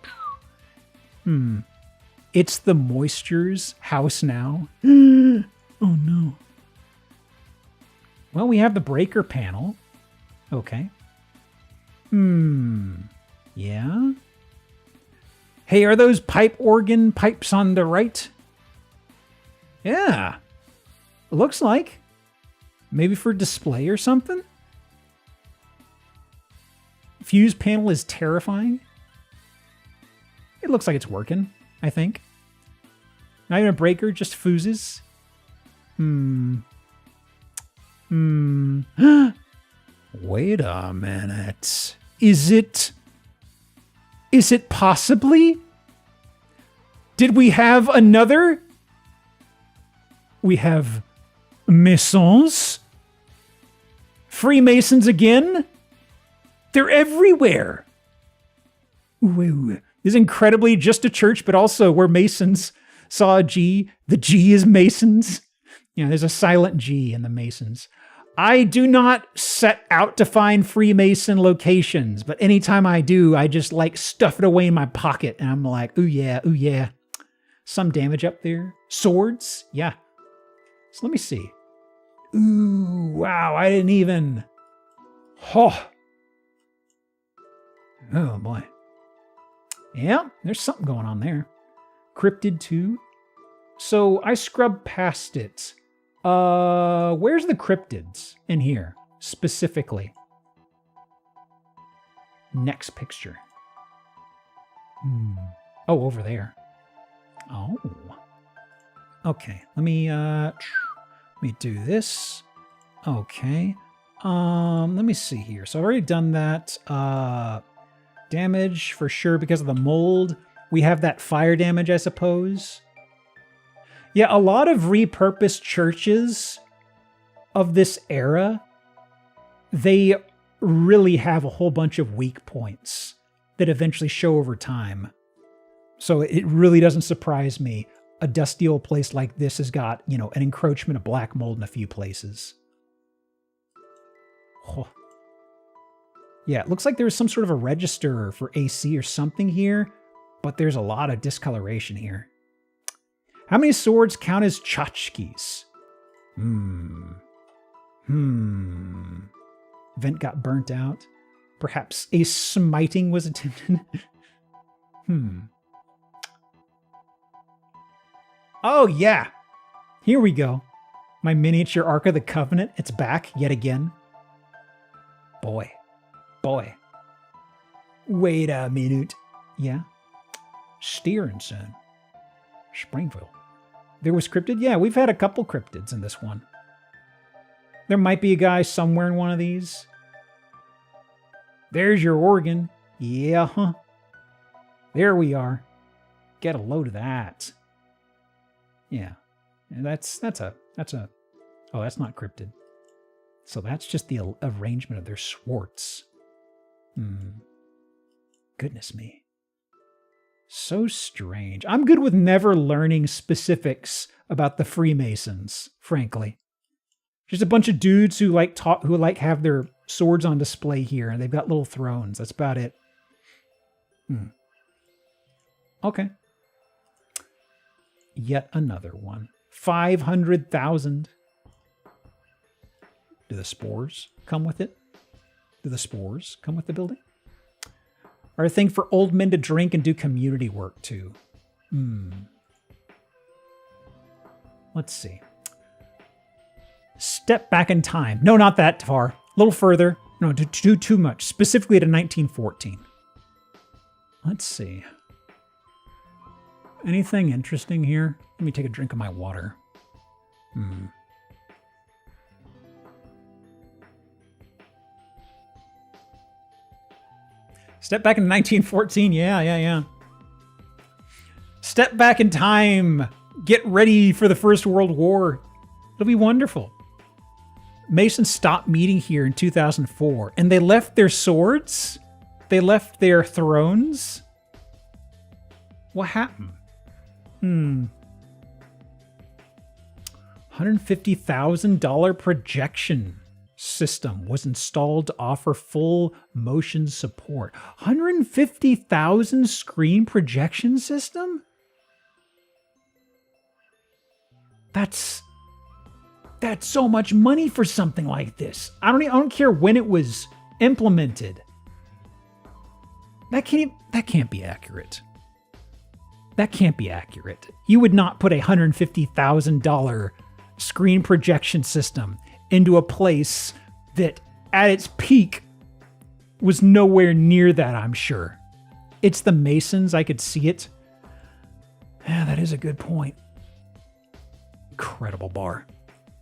it's the Moisture's house now. Oh no. Well, we have the breaker panel. Okay. Yeah. Hey, are those pipe organ pipes on the right? Yeah. Looks like. Maybe for display or something? Fuse panel is terrifying. It looks like it's working, I think. Not even a breaker, just fuses. Wait a minute. Is it possibly? Did we have another? We have Masons. Freemasons again? They're everywhere. Ooh, this is incredibly just a church, but also where Masons saw a G. The G is Masons. There's a silent G in the Masons. I do not set out to find Freemason locations, but anytime I do, I just stuff it away in my pocket, and I'm like, ooh yeah. Some damage up there. Swords? Yeah. So let me see. Ooh, wow, I didn't even... Oh boy. Yeah, there's something going on there. Cryptid 2. So I scrubbed past it. Where's the cryptids in here, specifically? Next picture. Oh, over there. Oh. Okay, let me do this. Okay. Let me see here. So I've already done that. Damage for sure because of the mold. We have that fire damage, I suppose. Yeah, a lot of repurposed churches of this era, they really have a whole bunch of weak points that eventually show over time. So it really doesn't surprise me. A dusty old place like this has got, an encroachment of black mold in a few places. Oh. Yeah, it looks like there's some sort of a register for AC or something here, but there's a lot of discoloration here. How many swords count as tchotchkes? Vent got burnt out. Perhaps a smiting was attempted. Oh, yeah. Here we go. My miniature Ark of the Covenant. It's back yet again. Boy. Wait a minute. Yeah. Steerenson. Springfield. There was cryptid? Yeah, we've had a couple cryptids in this one. There might be a guy somewhere in one of these. There's your organ. Yeah, huh? There we are. Get a load of that. Yeah. And that's a oh, that's not cryptid. So that's just the arrangement of their swords. Goodness me. So strange. I'm good with never learning specifics about the Freemasons, frankly. Just a bunch of dudes who have their swords on display here, and they've got little thrones. That's about it. Okay. Yet another one. 500,000. Do the spores come with it? Do the spores come with the building? Or a thing for old men to drink and do community work too. Let's see. Step back in time. No, not that far. A little further. No, too much. Specifically to 1914. Let's see. Anything interesting here? Let me take a drink of my water. Step back in 1914. Yeah. Step back in time. Get ready for the First World War. It'll be wonderful. Masons stopped meeting here in 2004, and they left their swords. They left their thrones. What happened? $150,000 projection system was installed to offer full motion support. $150,000 screen projection system? That's that's so much money for something like this. I don't care when it was implemented. That can't be accurate. That can't be accurate. You would not put a $150,000 screen projection system into a place that at its peak was nowhere near that, I'm sure. It's the Masons, I could see it. Yeah, that is a good point. Incredible bar.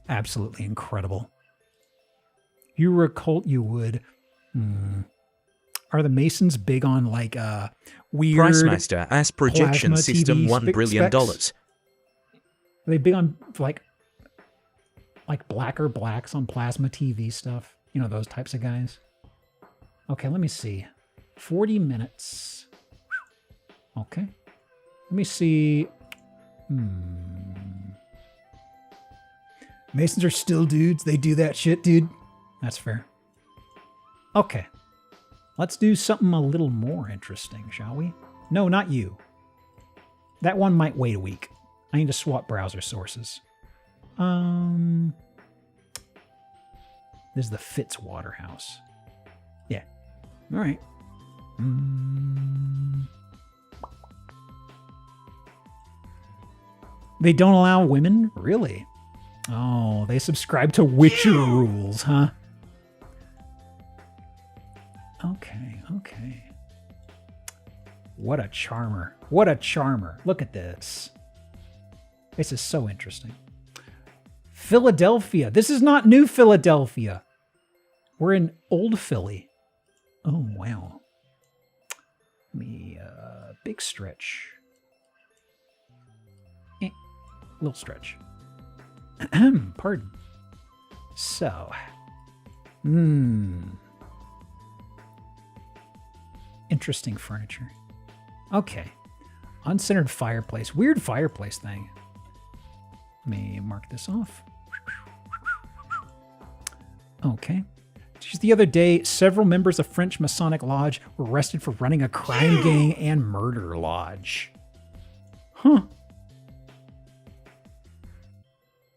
Absolutely incredible. If you were a cult, you would. Are the Masons big on like weird Pricemaster as projection system TV $1 billion. specs? Are they big on like blacker blacks on plasma TV stuff? You know, those types of guys. Okay, let me see. 40 minutes. Okay. Let me see. Masons are still dudes. They do that shit, dude. That's fair. Okay. Let's do something a little more interesting, shall we? No, not you. That one might wait a week. I need to swap browser sources. This is the Fitzwater house. Yeah. All right. They don't allow women? Really? Oh, they subscribe to Witcher rules, huh? Okay. What a charmer. What a charmer. Look at this. This is so interesting. Philadelphia. This is not New Philadelphia. We're in Old Philly. Oh, wow. Big stretch. Little stretch. Pardon. So. Interesting furniture. Okay. Uncentered fireplace. Weird fireplace thing. Let me mark this off. Okay. Just the other day, several members of French Masonic Lodge were arrested for running a crime gang and murder lodge. Huh.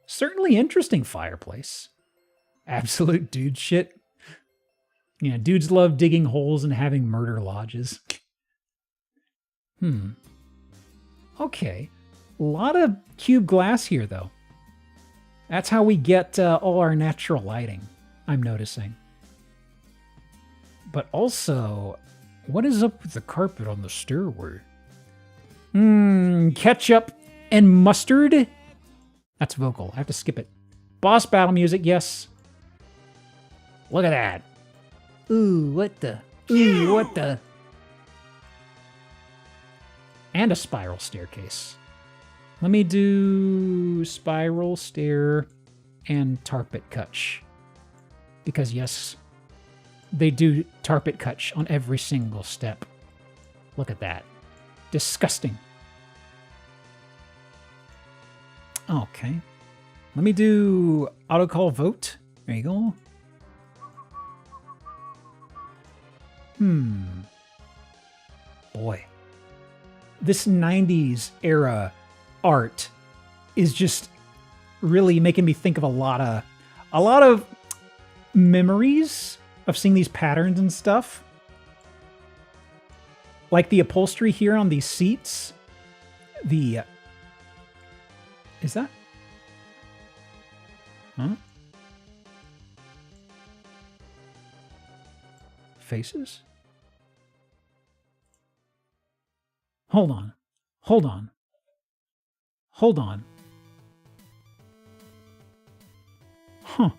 Certainly interesting fireplace. Absolute dude shit. Yeah, dudes love digging holes and having murder lodges. Okay. A lot of cube glass here, though. That's how we get all our natural lighting, I'm noticing. But also, what is up with the carpet on the stairway? Ketchup and mustard? That's vocal. I have to skip it. Boss battle music, yes. Look at that. Ooh, what the? Ooh, what the? And a spiral staircase. Let me do spiral stair and tarpet kutch. Because yes, they do tarpet kutch on every single step. Look at that. Disgusting. Okay. Let me do auto call vote. There you go. Boy. This 90s era art is just really making me think of a lot of memories of seeing these patterns and stuff. Like the upholstery here on these seats. Is that? Huh? Faces? Hold on. Huh.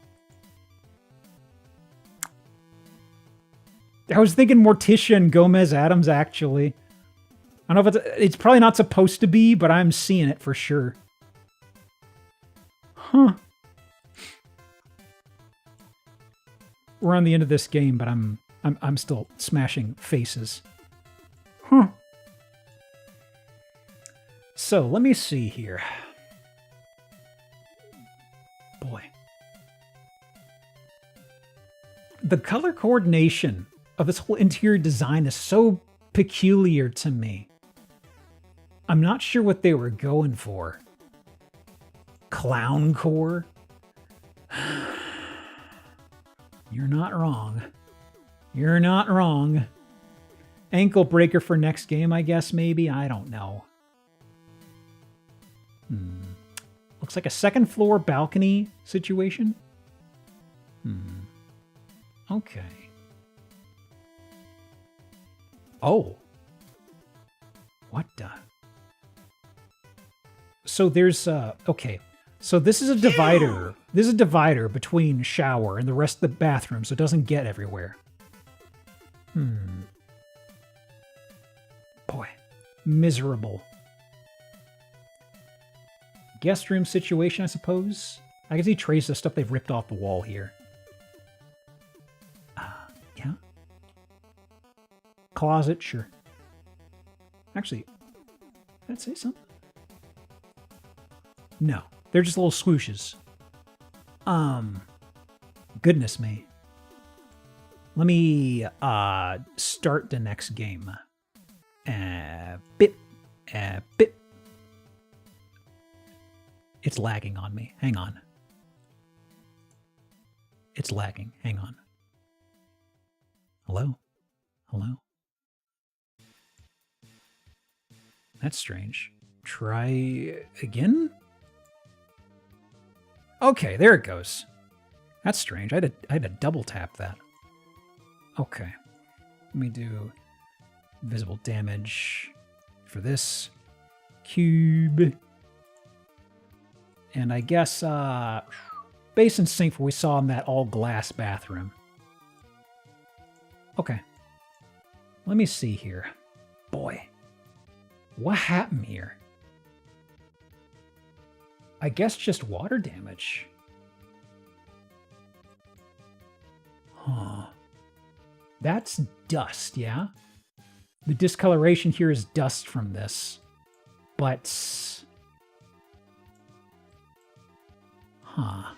I was thinking Morticia and Gomez Adams, actually. I don't know if it's probably not supposed to be, but I'm seeing it for sure. Huh. We're on the end of this game, but I'm still smashing faces. Huh. So, let me see here. Boy. The color coordination of this whole interior design is so peculiar to me. I'm not sure what they were going for. Clown core? You're not wrong. You're not wrong. Ankle breaker for next game, I guess, maybe? I don't know. Looks like a second floor balcony situation. Okay. Oh. What the? So there's, okay. So this is a divider. This is a divider between shower and the rest of the bathroom, so it doesn't get everywhere. Boy. Miserable. Guest room situation, I suppose. I can see traces of stuff they've ripped off the wall here. Yeah. Closet, sure. Actually, did that say something? No, they're just little swooshes. Goodness me. Let me start the next game. Bit. It's lagging on me. Hang on. It's lagging. Hang on. Hello? Hello? That's strange. Try again? Okay, there it goes. That's strange. I had to double tap that. Okay. Let me do visible damage for this cube. And I guess basin sink for we saw in that all glass bathroom. Okay. Let me see here. Boy. What happened here? I guess just water damage. Huh. That's dust, yeah? The discoloration here is dust from this. But... Huh.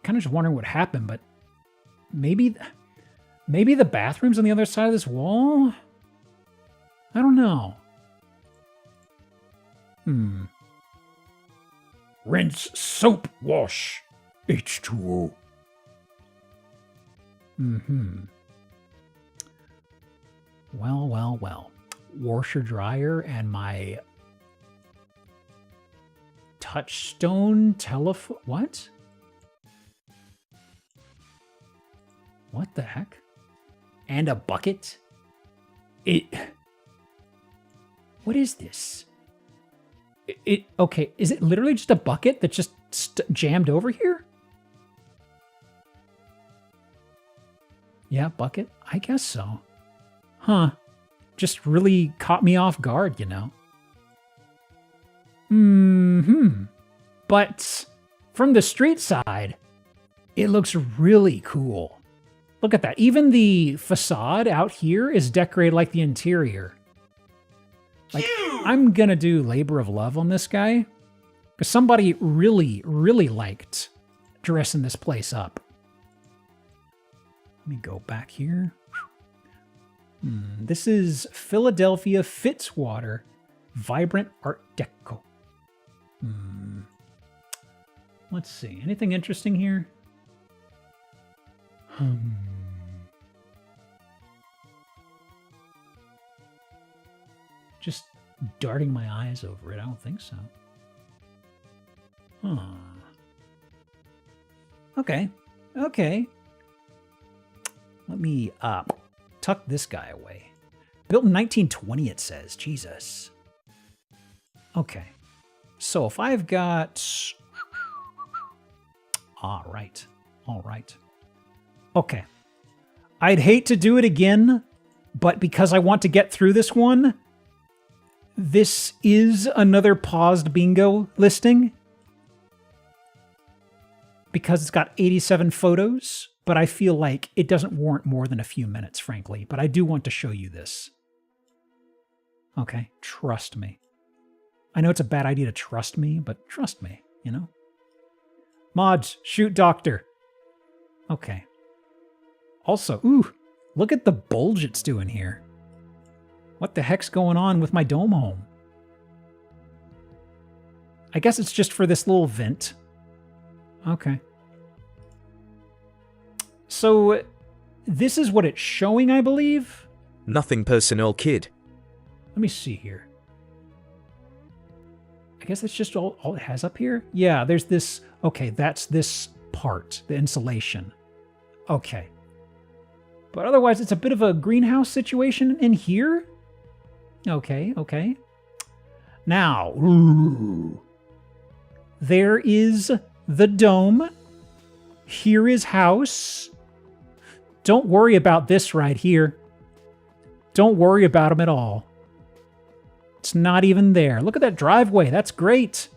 Kind of just wondering what happened, but maybe the bathroom's on the other side of this wall? I don't know. Rinse, soap, wash. H2O. Well. Washer dryer and my touchstone telephone. What? What the heck? And a bucket? What is this? Okay, is it literally just a bucket that's just jammed over here? Yeah, bucket? I guess so. Huh. Just really caught me off guard, you know. But from the street side, it looks really cool. Look at that. Even the facade out here is decorated like the interior. Like, I'm gonna do labor of love on this guy. Because somebody really, really liked dressing this place up. Let me go back here. This is Philadelphia Fitzwater Vibrant Art Deco. Let's see. Anything interesting here? Just darting my eyes over it. I don't think so. Okay. Let me tuck this guy away. Built in 1920, it says. Jesus. Okay. So if I've got... All right. Okay. I'd hate to do it again, but because I want to get through this one, this is another paused bingo listing. Because it's got 87 photos, but I feel like it doesn't warrant more than a few minutes, frankly. But I do want to show you this. Okay, trust me. I know it's a bad idea to trust me, but trust me, you know? Mods, shoot doctor. Okay. Also, ooh, look at the bulge it's doing here. What the heck's going on with my dome home? I guess it's just for this little vent. Okay. So this is what it's showing, I believe. Nothing personnel, kid. Let me see here. I guess that's just all it has up here. Yeah, there's this. Okay, that's this part, the insulation. Okay. But otherwise, it's a bit of a greenhouse situation in here. Okay, okay. Now, ooh, there is the dome. Here is house. Don't worry about this right here. Don't worry about them at all. It's not even there. Look at that driveway. That's great.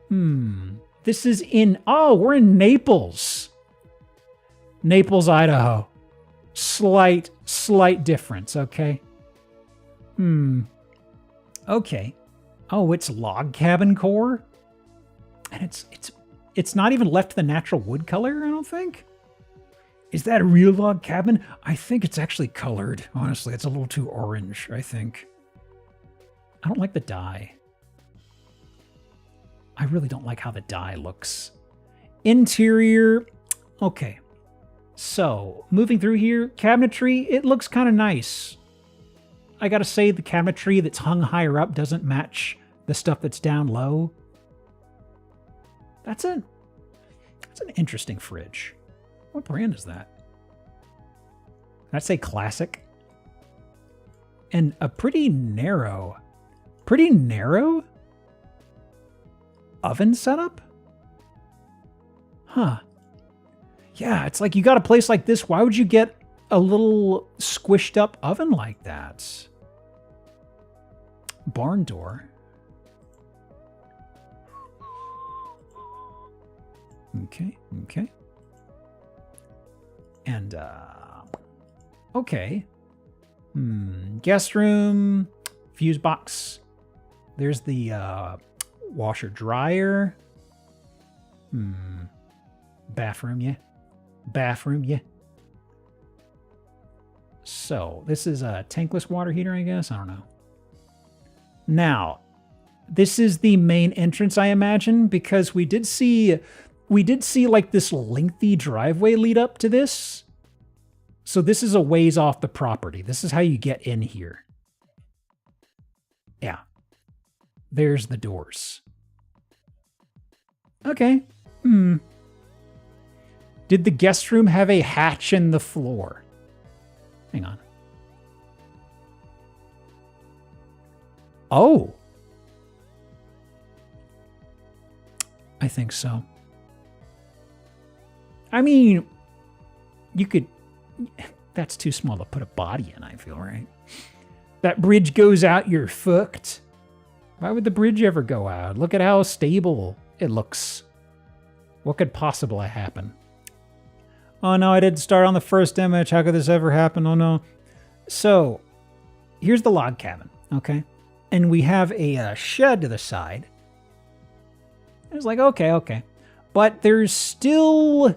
This is in... Oh, we're in Naples. Naples, Idaho. Slight difference, okay? Okay. Oh, it's log cabin core? And it's not even left the natural wood color, I don't think. Is that a real log cabin? I think it's actually colored. Honestly, it's a little too orange, I think. I don't like the dye. I really don't like how the dye looks. Interior, okay. So, moving through here, cabinetry, it looks kind of nice. I gotta say, the cabinetry that's hung higher up doesn't match the stuff that's down low. That's an interesting fridge. What brand is that? I'd say classic. And a pretty narrow oven setup? Huh. Yeah, it's like you got a place like this. Why would you get a little squished up oven like that? Barn door. Okay, okay. And, okay. Guest room, fuse box. There's the, washer dryer. Bathroom, yeah. Bathroom, yeah. So, this is a tankless water heater, I guess? I don't know. Now, this is the main entrance, I imagine, because we did see like this lengthy driveway lead up to this. So this is a ways off the property. This is how you get in here. Yeah. There's the doors. Okay. Did the guest room have a hatch in the floor? Hang on. Oh. I think so. I mean, you could... That's too small to put a body in, I feel, right? That bridge goes out, you're fucked. Why would the bridge ever go out? Look at how stable it looks. What could possibly happen? Oh no, I didn't start on the first image. How could this ever happen? Oh no. So, here's the log cabin, okay? And we have a shed to the side. It's like, okay. But there's still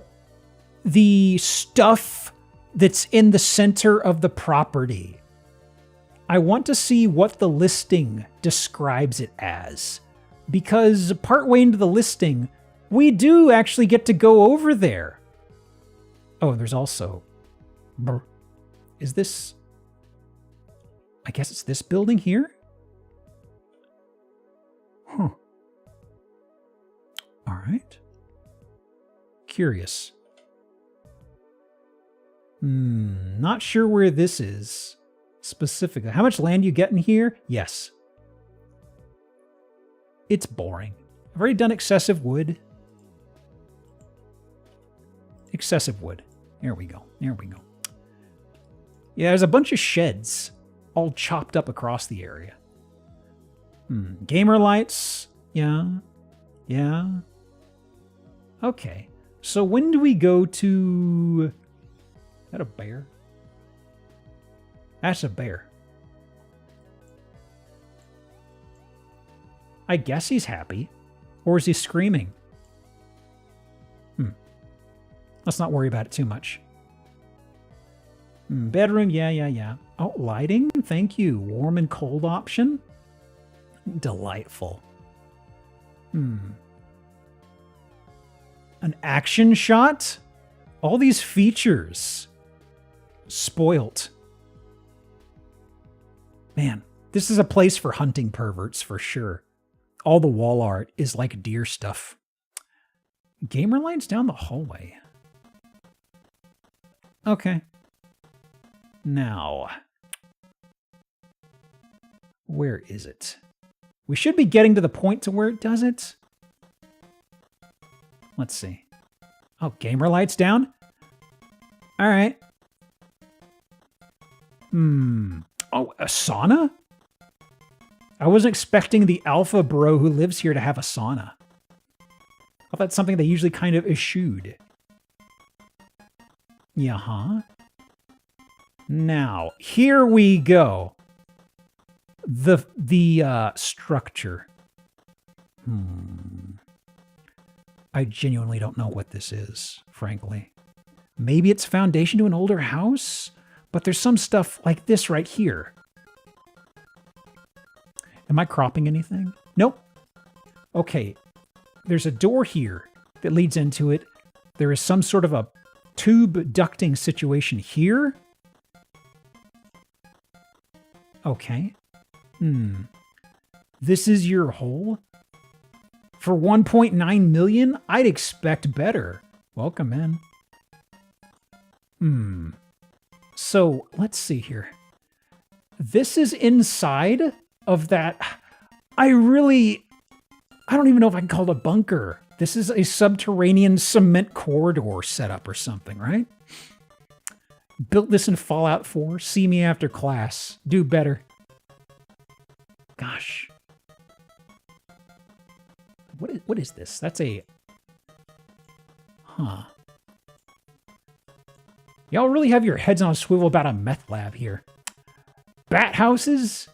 the stuff that's in the center of the property. I want to see what the listing describes it as. Because partway into the listing, we do actually get to go over there. Oh, there's also... Is this... I guess it's this building here? Huh. All right. Curious. Not sure where this is specifically. How much land you get in here? Yes. It's boring. I've already done excessive wood. Excessive wood. There we go. There we go. Yeah, there's a bunch of sheds all chopped up across the area. Gamer lights. Yeah. Yeah. Okay. So when do we go to... Is that a bear? That's a bear. I guess he's happy. Or is he screaming? Let's not worry about it too much. Bedroom, yeah. Oh, lighting, thank you. Warm and cold option. Delightful. An action shot? All these features. Spoilt. Man, this is a place for hunting perverts for sure. All the wall art is like deer stuff. Gamer lines down the hallway. Okay. Now, where is it? We should be getting to the point to where it does it. Let's see. Oh, gamer lights down? All right. Oh, a sauna? I wasn't expecting the alpha bro who lives here to have a sauna. I thought that's something they usually kind of eschewed. Yeah, huh? Now, here we go. The structure. I genuinely don't know what this is, frankly. Maybe it's foundation to an older house? But there's some stuff like this right here. Am I cropping anything? Nope. Okay. There's a door here that leads into it. There is some sort of a tube ducting situation here. Okay. This is your hole? For 1.9 million? I'd expect better. Welcome in. So, let's see here. This is inside of that. I don't even know if I can call it a bunker. This is a subterranean cement corridor setup or something, right? Built this in Fallout 4. See me after class. Do better. Gosh. What is this? That's a... Huh. Y'all really have your heads on a swivel about a meth lab here. Bat houses?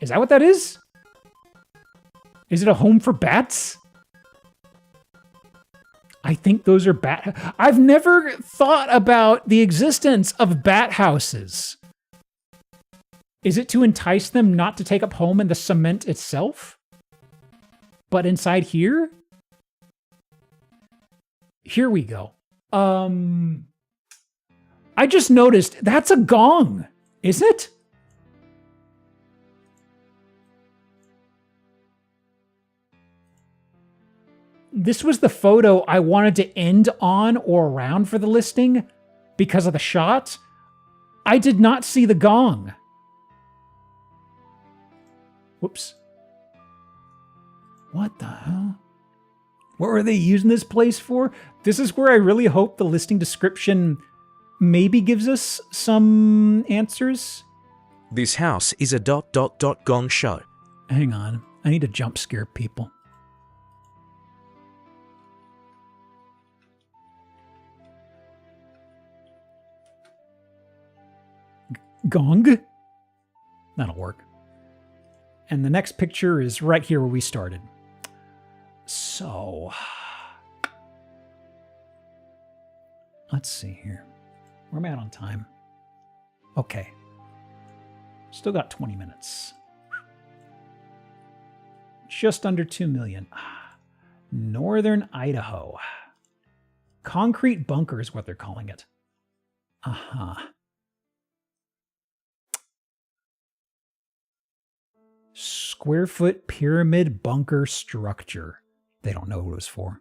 Is that what that is? Is it a home for bats? I think those are bat... I've never thought about the existence of bat houses. Is it to entice them not to take up home in the cement itself? But inside here? Here we go. I just noticed that's a gong, is it? This was the photo I wanted to end on or around for the listing because of the shot. I did not see the gong. Whoops. What the hell? What were they using this place for? This is where I really hope the listing description maybe gives us some answers. This house is a ... gong show. Hang on. I need to jump scare people. Gong? That'll work. And the next picture is right here where we started. So, let's see here. Where am I at on time? Okay. Still got 20 minutes. Just under 2 million. Northern Idaho. Concrete bunker is what they're calling it. Square foot pyramid bunker structure. They don't know what it was for.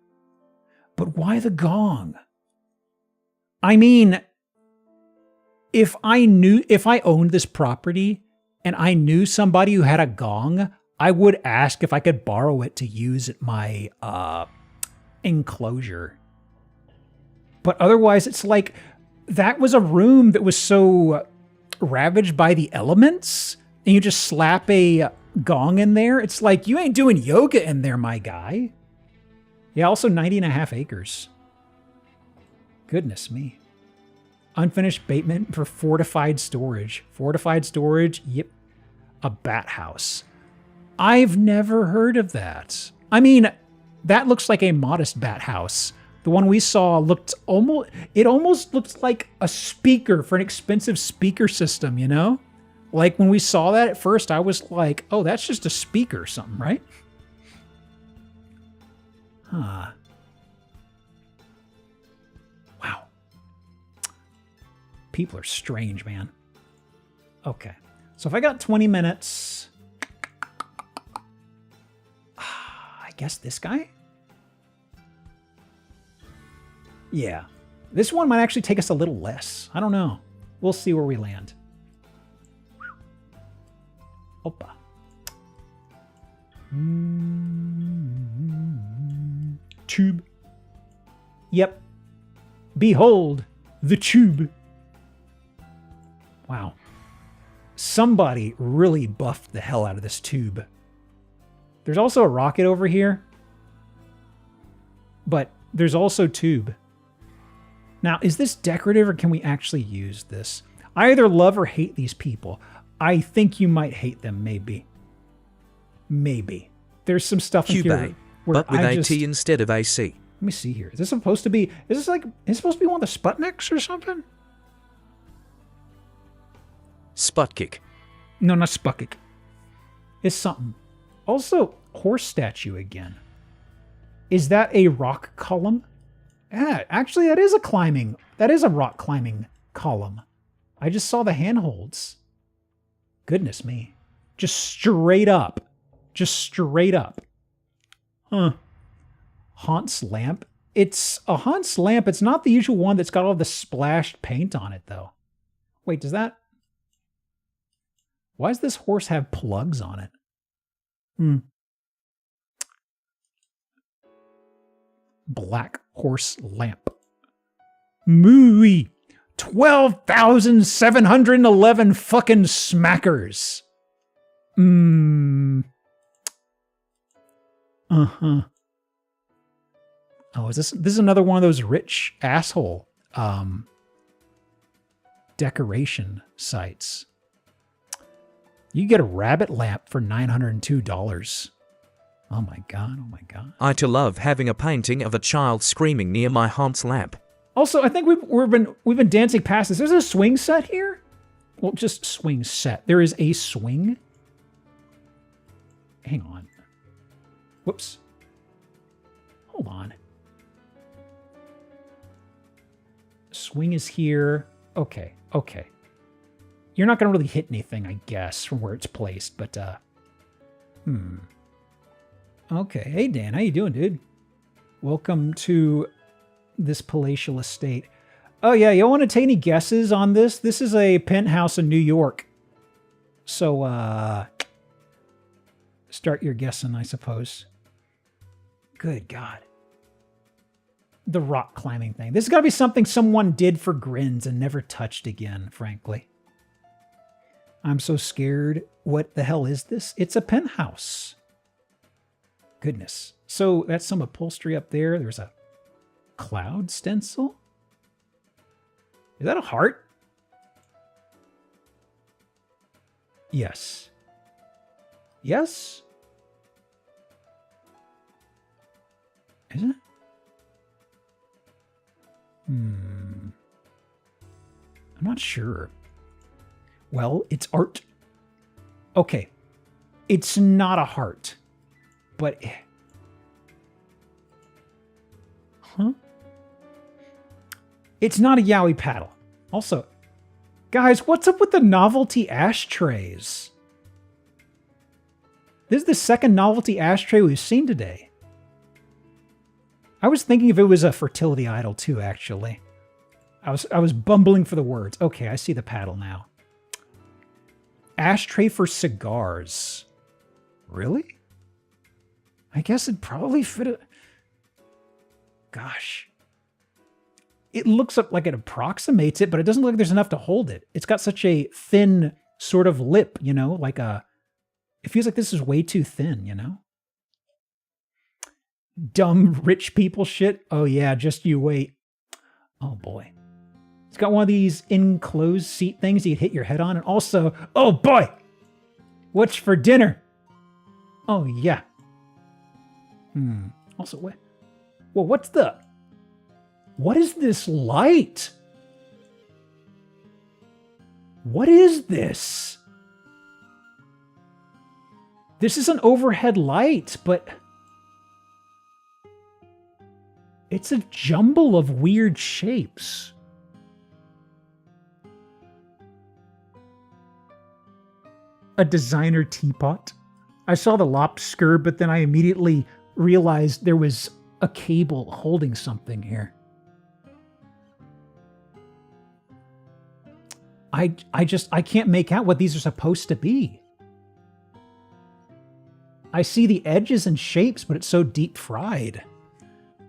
But why the gong? I mean, if I owned this property and I knew somebody who had a gong, I would ask if I could borrow it to use at my enclosure. But otherwise, it's like that was a room that was so ravaged by the elements, and you just slap a gong in there. It's like, you ain't doing yoga in there, my guy. Yeah, also 90.5 acres. Goodness me. Unfinished basement for fortified storage. Fortified storage, yep. A bat house. I've never heard of that. I mean, that looks like a modest bat house. The one we saw looked almost looked like a speaker for an expensive speaker system, you know? Like when we saw that at first, I was like, oh, that's just a speaker or something, right? Huh. Wow. People are strange, man. Okay. So if I got 20 minutes... I guess this guy? Yeah. This one might actually take us a little less. I don't know. We'll see where we land. Opa. Tube. Yep. Behold, the tube. Wow. Somebody really buffed the hell out of this tube. There's also a rocket over here. But there's also tube. Now, is this decorative or can we actually use this? I either love or hate these people. I think you might hate them, maybe. Maybe. There's some stuff in here where but with I AT instead of AC. Let me see here. Is this supposed to be... Is it supposed to be one of the Sputniks or something? Sputnik. No, not Sputnik. It's something. Also, horse statue again. Is that a rock column? Yeah, actually, that is a climbing. That is a rock climbing column. I just saw the handholds. Goodness me. Just straight up. Just straight up. Huh. Hans's lamp. It's a Hans's lamp. It's not the usual one that's got all the splashed paint on it, though. Wait, does that... Why does this horse have plugs on it? Black horse lamp. Mooey. 12,711 fucking smackers. Uh-huh. Oh, is this is another one of those rich asshole decoration sites. You get a rabbit lamp for $902. Oh my god, oh my god. I too love having a painting of a child screaming near my Hans lamp. Also, I think we've been dancing past this. There's a swing set here? Well, just swing set. There is a swing. Hang on. Whoops. Hold on. Swing is here. Okay, okay. You're not going to really hit anything, I guess, from where it's placed, but, Okay. Hey, Dan. How you doing, dude? Welcome to this palatial estate. Oh, yeah. You want to take any guesses on this? This is a penthouse in New York. So, start your guessing, I suppose. Good God. The rock climbing thing. This has got to be something someone did for grins and never touched again, frankly. I'm so scared. What the hell is this? It's a penthouse. Goodness. So that's some upholstery up there. There's a cloud stencil. Is that a heart? Yes. Yes? Is it? I'm not sure. Well, it's art. Okay. It's not a heart. But... Huh? It's not a yaoi paddle. Also, guys, what's up with the novelty ashtrays? This is the second novelty ashtray we've seen today. I was thinking if it was a fertility idol too, actually. I was bumbling for the words. Okay, I see the paddle now. Ashtray for cigars. Really? I guess it'd probably fit a... Gosh. It looks like it approximates it, but it doesn't look like there's enough to hold it. It's got such a thin sort of lip, you know? Like a... It feels like this is way too thin, you know? Dumb rich people shit. Oh yeah, just you wait. Oh boy. It's got one of these enclosed seat things you'd hit your head on. And also, oh boy, what's for dinner? Oh yeah. Also, what? Well, what is this light? What is this? This is an overhead light, but It's a jumble of weird shapes. A designer teapot. I saw the lobster, but then I immediately realized there was a cable holding something here. I can't make out what these are supposed to be. I see the edges and shapes, but it's so deep fried.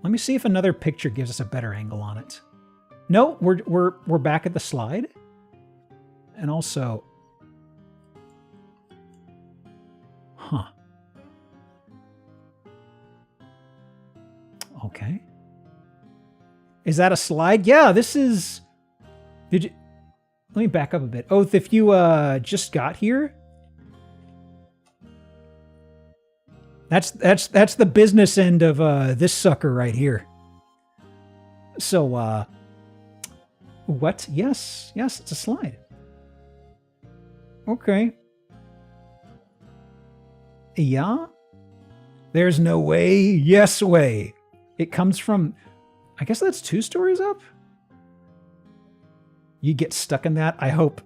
Let me see if another picture gives us a better angle on it. No, we're back at the slide. And also, huh. Okay. Is that a slide? Yeah, this is... Did you... Let me back up a bit. Oh, if you just got here... That's the business end of this sucker right here. So, what? Yes, it's a slide. Okay. Yeah? There's no way. Yes way. It comes from, I guess that's 2 stories up? You get stuck in that? I hope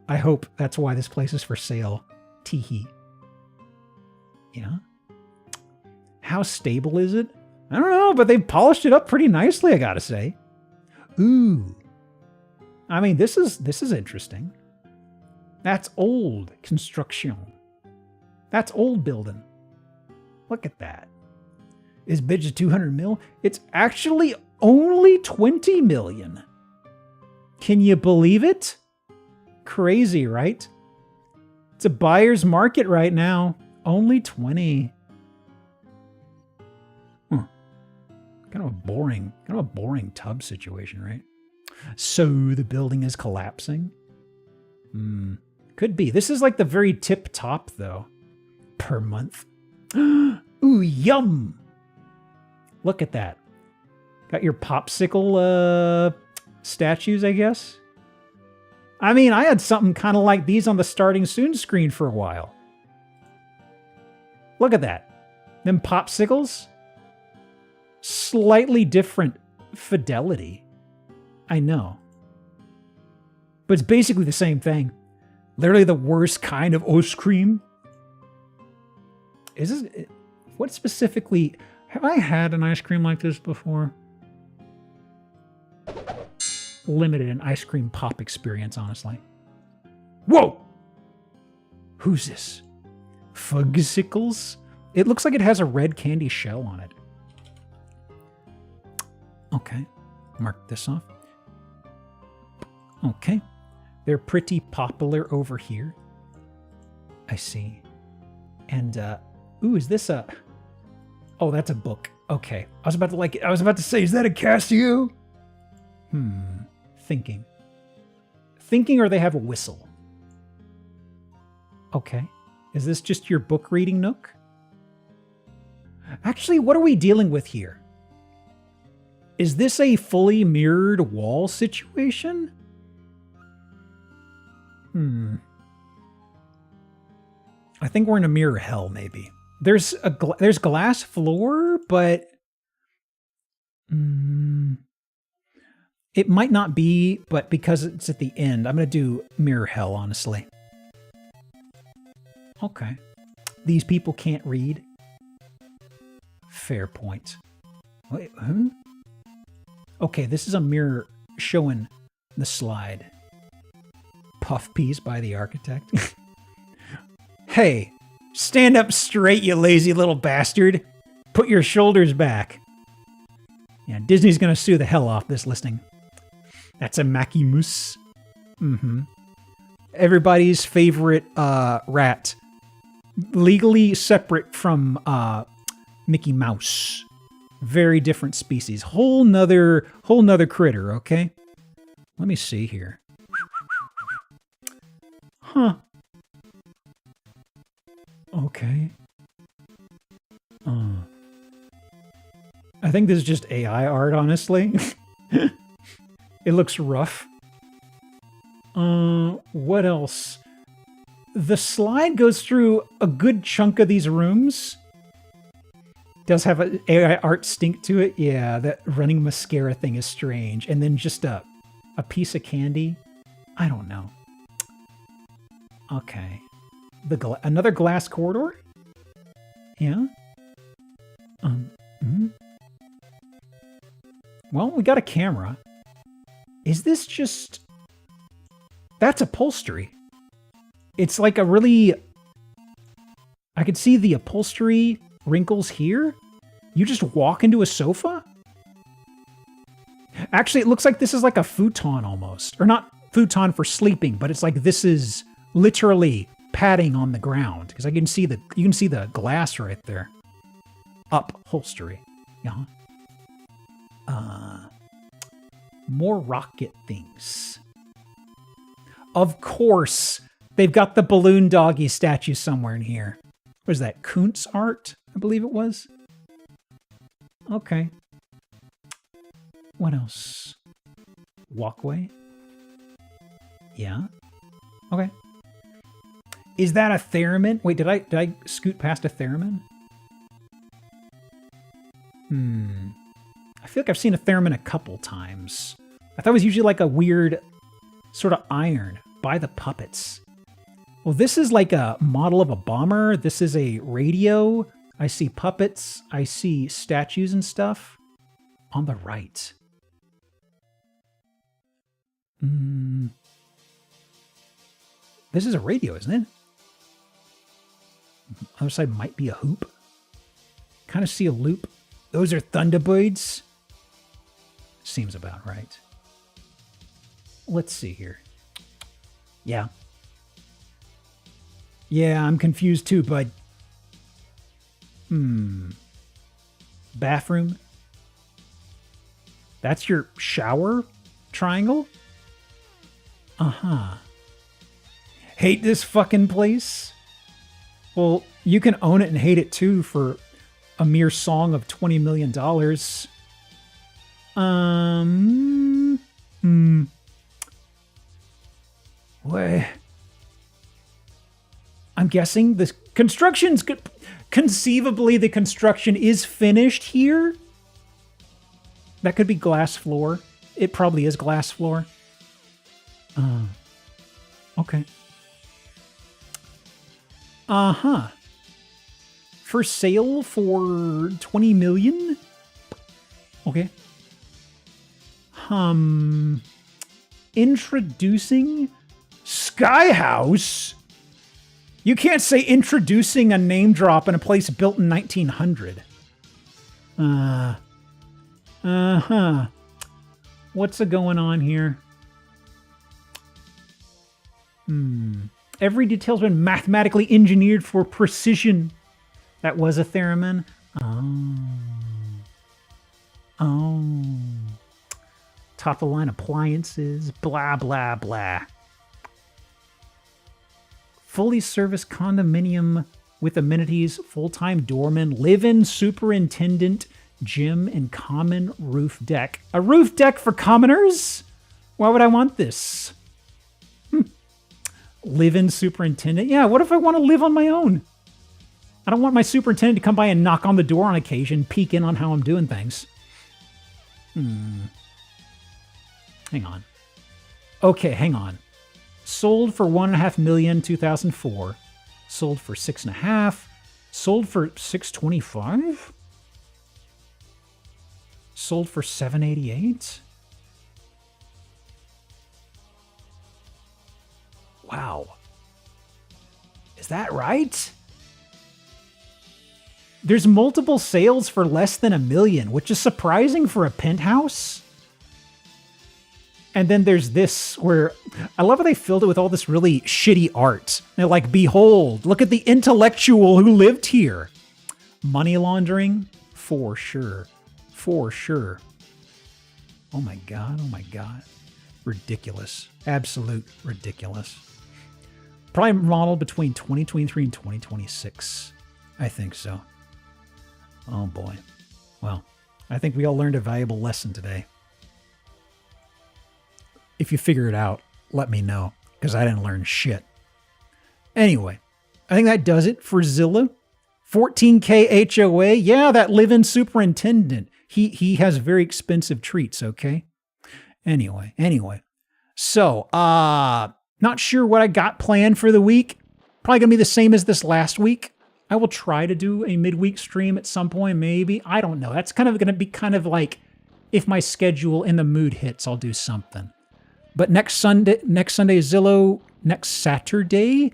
that's why this place is for sale. Teehee. Yeah? How stable is it? I don't know, but they've polished it up pretty nicely, I gotta say. Ooh. I mean, this is interesting. That's old construction. That's old building. Look at that. Is bid 200 mil? It's actually only 20 million. Can you believe it? Crazy, right? It's a buyer's market right now. Only 20. Kind of a boring tub situation, right? So the building is collapsing? Could be. This is like the very tip top, though. Per month. Ooh, yum! Look at that. Got your popsicle statues, I guess? I mean, I had something kind of like these on the starting soon screen for a while. Look at that. Them popsicles. Slightly different fidelity. I know. But it's basically the same thing. Literally the worst kind of ice cream. Is this... What specifically... Have I had an ice cream like this before? Limited an ice cream pop experience, honestly. Whoa! Who's this? Fugsicles? It looks like it has a red candy shell on it. Okay. Mark this off. Okay. They're pretty popular over here. I see. And, ooh, is this a... Oh, that's a book. Okay. I was about to say, is that a Casio? Thinking. Thinking, or they have a whistle. Okay. Is this just your book reading nook? Actually, what are we dealing with here? Is this a fully mirrored wall situation? I think we're in a mirror hell, maybe. There's glass floor, but it might not be, but because it's at the end, I'm going to do mirror hell, honestly. Okay. These people can't read. Fair point. Wait, huh? Okay, this is a mirror showing the slide. Puff piece by the architect. Hey, stand up straight, you lazy little bastard. Put your shoulders back. Yeah, Disney's gonna sue the hell off this listing. That's a Maximus. Everybody's favorite rat. Legally separate from Mickey Mouse. Very different species. Whole nother critter, okay? Let me see here. Huh. Okay. I think this is just AI art, honestly. It looks rough. What else? The slide goes through a good chunk of these rooms. Does have an AI art stink to it. Yeah, that running mascara thing is strange. And then just a piece of candy. I don't know. Okay. Another glass corridor? Yeah. Well, we got a camera. Is this just... That's upholstery. It's like a really... I could see the upholstery wrinkles here. You just walk into a sofa? Actually, it looks like this is like a futon almost. Or not futon for sleeping, but it's like this is literally padding on the ground. Because you can see the glass right there. Upholstery. Yeah. More rocket things. Of course, they've got the balloon doggy statue somewhere in here. What is that? Kuntz art, I believe it was. Okay. What else? Walkway? Yeah. Okay. Is that a theremin? Wait, did I scoot past a theremin? I feel like I've seen a theremin a couple times. I thought it was usually like a weird sort of iron by the puppets. Well, this is like a model of a bomber. This is a radio. I see puppets. I see statues and stuff on the right. This is a radio, isn't it? Other side might be a hoop. Kind of see a loop. Those are Thunderbirds. Seems about right. Let's see here. Yeah. Yeah, I'm confused too, bud. Bathroom? That's your shower triangle? Uh-huh. Hate this fucking place? Well, you can own it and hate it too for a mere song of $20 million. What? I'm guessing the construction's good. Conceivably, the construction is finished here. That could be glass floor. It probably is glass floor. Okay. Uh-huh. For sale for 20 million? Okay. Introducing Sky House? You can't say introducing a name drop in a place built in 1900. Uh-huh. What's going on here? Every detail's been mathematically engineered for precision. That was a theremin. Oh. Top of the line appliances. Blah, blah, blah. Fully serviced condominium with amenities, full-time doorman, live-in superintendent, gym, and common roof deck. A roof deck for commoners? Why would I want this? Live-in superintendent? Yeah, what if I want to live on my own? I don't want my superintendent to come by and knock on the door on occasion, peek in on how I'm doing things. Hang on. Okay, hang on. Sold for $1.5 million, 2004. Sold for $6.5. Sold for $625. Sold for $788. Wow. Is that right? There's multiple sales for less than $1 million, which is surprising for a penthouse. And then there's this where I love how they filled it with all this really shitty art. They're like, behold, look at the intellectual who lived here. Money laundering? For sure. For sure. Oh my God. Oh my God. Ridiculous. Absolute ridiculous. Probably modeled between 2023 and 2026. I think so. Oh boy. Well, I think we all learned a valuable lesson today. If you figure it out, let me know, because I didn't learn shit. Anyway, I think that does it for Zillow. 14K HOA. Yeah, that live-in superintendent. He has very expensive treats, okay? Anyway. So, not sure what I got planned for the week. Probably going to be the same as this last week. I will try to do a midweek stream at some point, maybe. I don't know. That's kind of going to be kind of like if my schedule and the mood hits, I'll do something. But next Sunday is Zillow. Next Saturday,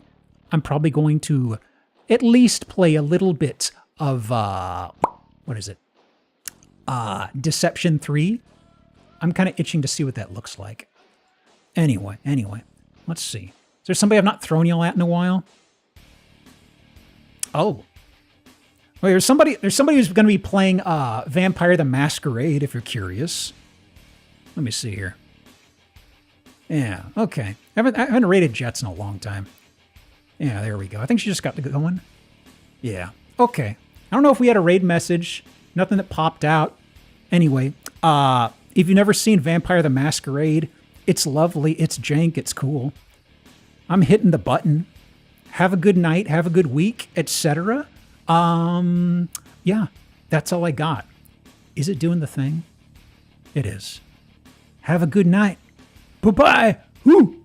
I'm probably going to at least play a little bit of, what is it? Deception 3. I'm kind of itching to see what that looks like. Anyway, let's see. Is there somebody I've not thrown y'all at in a while? Oh. Wait, there's somebody who's going to be playing Vampire the Masquerade, if you're curious. Let me see here. Yeah, okay. I haven't rated Jets in a long time. Yeah, there we go. I think she just got to go one. Yeah, okay. I don't know if we had a raid message. Nothing that popped out. Anyway, if you've never seen Vampire the Masquerade, it's lovely, it's jank, it's cool. I'm hitting the button. Have a good night, have a good week, etc. Yeah, that's all I got. Is it doing the thing? It is. Have a good night. Bye-bye. Woo!